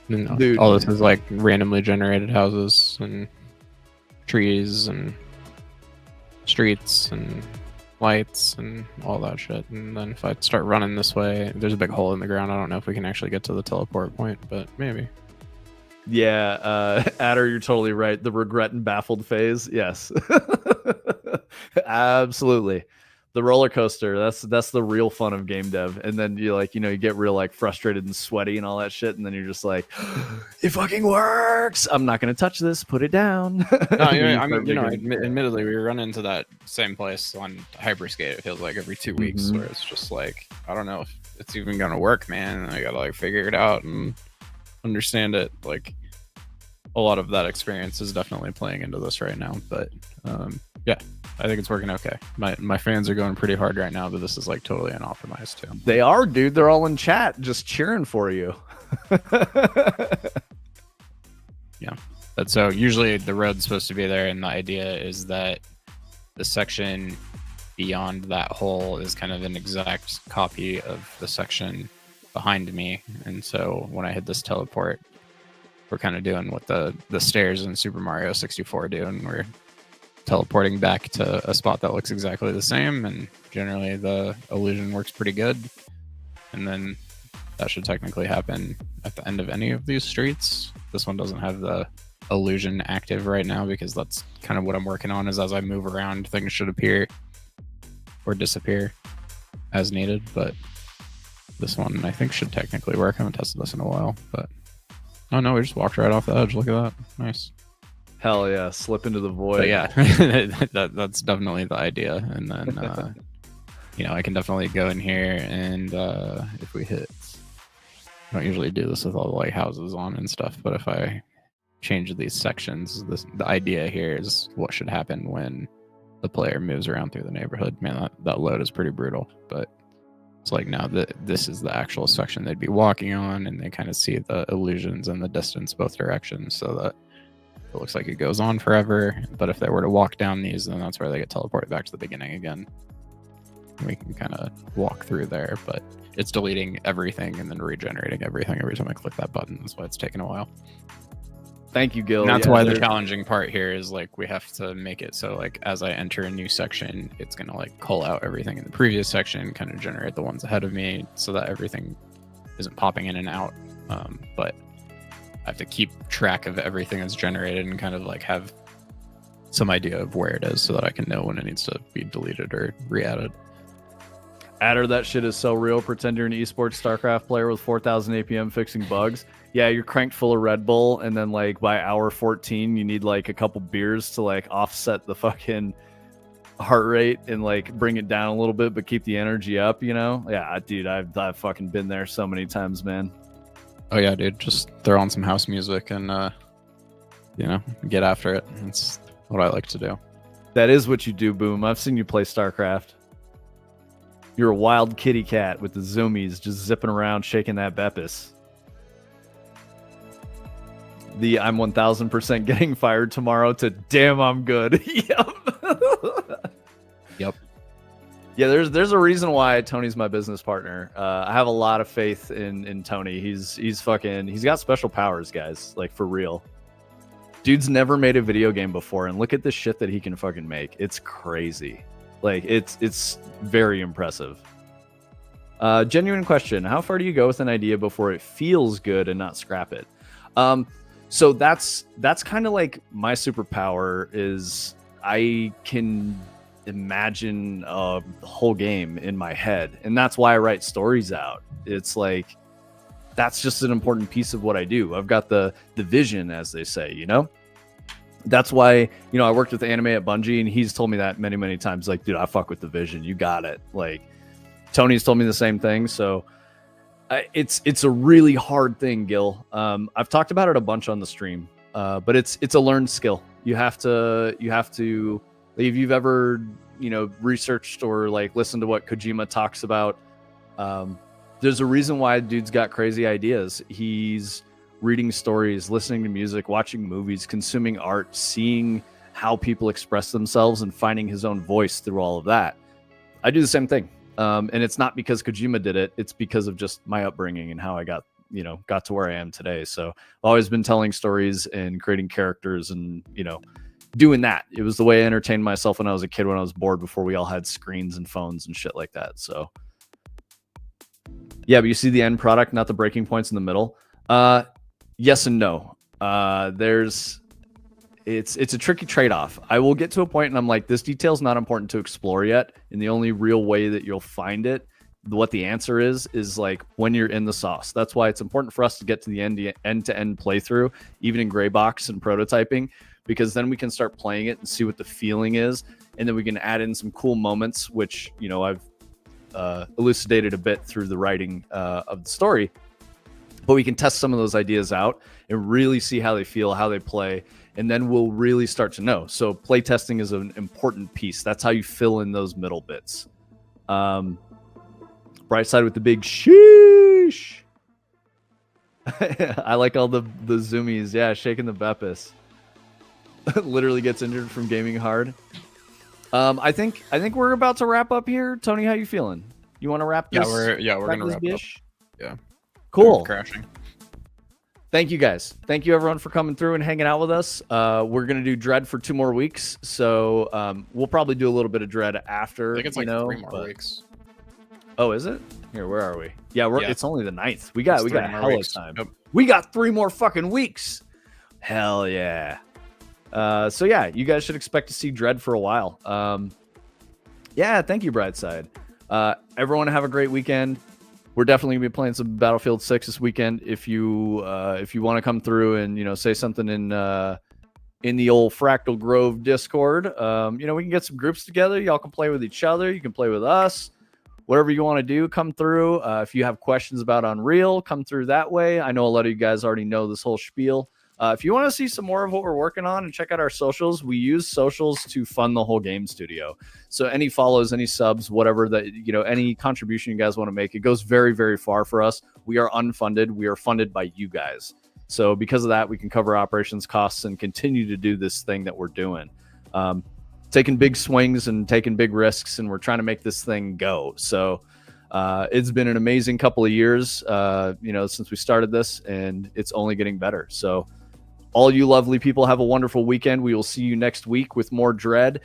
No,
Dude.
all this is like randomly generated houses and trees and streets and lights and all that shit. And then if I start running this way, there's a big hole in the ground. I don't know if we can actually get to the teleport point, but maybe.
Yeah, Adder, you're totally right. The regret and baffled phase. Yes. Absolutely. The roller coaster, that's the real fun of game dev. And then you like, you get real like frustrated and sweaty and all that shit, and then you're just like, it fucking works. I'm not gonna touch this, put it down.
No, I mean, admittedly, we run into that same place on Hyperskate. It feels like every 2 weeks, where it's just like, I don't know if it's even gonna work, man. I gotta like figure it out and understand it. Like, a lot of that experience is definitely playing into this right now. But yeah, I think it's working okay. My fans are going pretty hard right now, but this is like totally unoptimized too.
They are, dude. They're all in chat just cheering for you.
Yeah. But so usually the road's supposed to be there, and the idea is that the section beyond that hole is kind of an exact copy of the section behind me. And so when I hit this teleport, we're kind of doing what the stairs in Super Mario 64 do, and we're teleporting back to a spot that looks exactly the same, and generally the illusion works pretty good. And then that should technically happen at the end of any of these streets. This one doesn't have the illusion active right now because that's kind of what I'm working on, is as I move around, things should appear or disappear as needed. But this one I think should technically work. I haven't tested this in a while, but oh no, we just walked right off the edge. Look at that. Nice.
Hell yeah, slip into the void.
But yeah, that's definitely the idea. And then I can definitely go in here, and if we hit, I don't usually do this with all the like houses on and stuff, but if I change these sections, the idea here is what should happen when the player moves around through the neighborhood. Man, that load is pretty brutal, but it's like now that this is the actual section they'd be walking on, and they kind of see the illusions in the distance both directions, so that it looks like it goes on forever. But if they were to walk down these, then that's where they get teleported back to the beginning again. And we can kind of walk through there, but it's deleting everything and then regenerating everything every time I click that button. That's why it's taken a while.
Thank you, Gil.
And that's why the challenging part here is like we have to make it so like as I enter a new section, it's gonna like cull out everything in the previous section, kind of generate the ones ahead of me, so that everything isn't popping in and out. But I have to keep track of everything that's generated and kind of like have some idea of where it is, so that I can know when it needs to be deleted or re-added.
Adder, that shit is so real. Pretend you're an esports StarCraft player with 4,000 APM fixing bugs. Yeah, you're cranked full of Red Bull, and then like by hour 14, you need like a couple beers to like offset the fucking heart rate and like bring it down a little bit, but keep the energy up. Yeah, dude, I've fucking been there so many times, man.
Oh yeah, dude, just throw on some house music and get after it. It's what I like to do.
That is what you do, Boom. I've seen you play StarCraft. You're a wild kitty cat with the zoomies just zipping around shaking that Beppis. The I'm 1000% getting fired tomorrow to damn I'm good.
Yep.
Yeah, there's a reason why Tony's my business partner. I have a lot of faith in Tony. He's got special powers, guys. Like, for real. Dude's never made a video game before, and look at the shit that he can fucking make. It's crazy. Like, it's very impressive. Genuine question. How far do you go with an idea before it feels good and not scrap it? So that's kind of like my superpower is I can imagine a whole game in my head, and that's why I write stories out. It's like that's just an important piece of what I do. I've got the vision, as they say, That's why, I worked with anime at Bungie, and he's told me that many times, like, dude, I fuck with the vision. You got it. Like, Tony's told me the same thing. So it's a really hard thing, Gil. I've talked about it a bunch on the stream, but it's a learned skill. You have to, if you've ever, researched or like listened to what Kojima talks about, there's a reason why dude's got crazy ideas. He's reading stories, listening to music, watching movies, consuming art, seeing how people express themselves, and finding his own voice through all of that. I do the same thing. And it's not because Kojima did it. It's because of just my upbringing and how I got you know, got to where I am today. So I've always been telling stories and creating characters and, you know, doing that. It was the way I entertained myself when I was a kid, when I was bored, before we all had screens and phones and shit like that. So yeah, but you see the end product, not the breaking points in the middle. Yes and no. It's a tricky trade-off. I will get to a point and I'm like, this detail's not important to explore yet. And the only real way that you'll find it, what the answer is like when you're in the sauce. That's why it's important for us to get to the end-to-end playthrough, even in gray box and prototyping, because then we can start playing it and see what the feeling is. And then we can add in some cool moments, which, you know, I've elucidated a bit through the writing of the story. But we can test some of those ideas out and really see how they feel, how they play, and then we'll really start to know. So play testing is an important piece. That's how you fill in those middle bits. Bright side with the big sheesh. I like all the zoomies. Yeah, shaking the Beppis. Literally gets injured from gaming hard. I think we're about to wrap up here. Tony, how you feeling? You want to wrap this?
We're gonna wrap up. Yeah.
Cool.
Crashing.
Thank you guys. Thank you everyone for coming through and hanging out with us. We're gonna do Dread for 2 more weeks, so we'll probably do a little bit of Dread after.
I think it's like 3 more weeks.
Oh, is it? Here, where are we? Yeah, it's only the 9th. We got a hell of time.
Yep.
We got 3 more fucking weeks. Hell yeah. So yeah, you guys should expect to see Dread for a while. Yeah, thank you, Brightside. Everyone have a great weekend. We're definitely gonna be playing some Battlefield 6 this weekend. If you want to come through and, you know, say something in the old Fractal Grove Discord, you know, we can get some groups together. Y'all can play with each other. You can play with us. Whatever you want to do, come through. If you have questions about Unreal, come through that way. I know a lot of you guys already know this whole spiel. If you want to see some more of what we're working on and check out our socials, we use socials to fund the whole game studio. So any follows, any subs, whatever that, you know, any contribution you guys want to make, it goes very, very far for us. We are unfunded. We are funded by you guys. So because of that, we can cover operations costs and continue to do this thing that we're doing. Taking big swings and taking big risks, and we're trying to make this thing go. So it's been an amazing couple of years, you know, since we started this, and it's only getting better. So all you lovely people, have a wonderful weekend. We will see you next week with more Dread.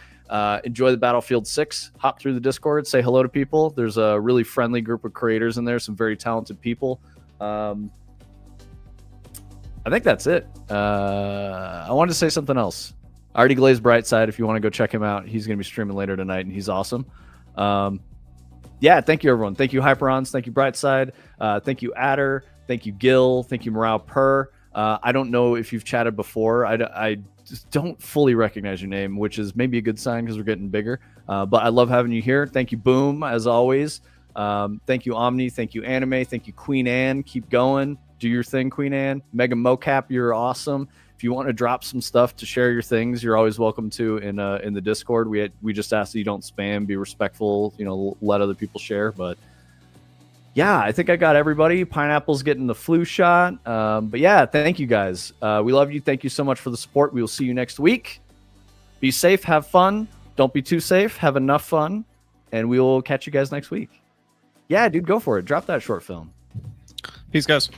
Enjoy the Battlefield 6. Hop through the Discord. Say hello to people. There's a really friendly group of creators in there. Some very talented people. I think that's it. I wanted to say something else. I already glazed Brightside. If you want to go check him out, he's going to be streaming later tonight, and he's awesome. Yeah, thank you, everyone. Thank you, Hyperons. Thank you, Brightside. Thank you, Adder. Thank you, Gil. Thank you, Morale Per. I don't know if you've chatted before. I just don't fully recognize your name, which is maybe a good sign because we're getting bigger. But I love having you here. Thank you, Boom, as always. Thank you, Omni. Thank you, Anime. Thank you, Queen Anne. Keep going. Do your thing, Queen Anne. Mega Mocap, you're awesome. If you want to drop some stuff to share your things, you're always welcome to in the Discord. We just ask that you don't spam, be respectful, you know, let other people share. But yeah, I think I got everybody. Pineapple's getting the flu shot. But yeah, thank you guys. We love you. Thank you so much for the support. We will see you next week. Be safe. Have fun. Don't be too safe. Have enough fun. And we will catch you guys next week. Yeah, dude, go for it. Drop that short film.
Peace, guys.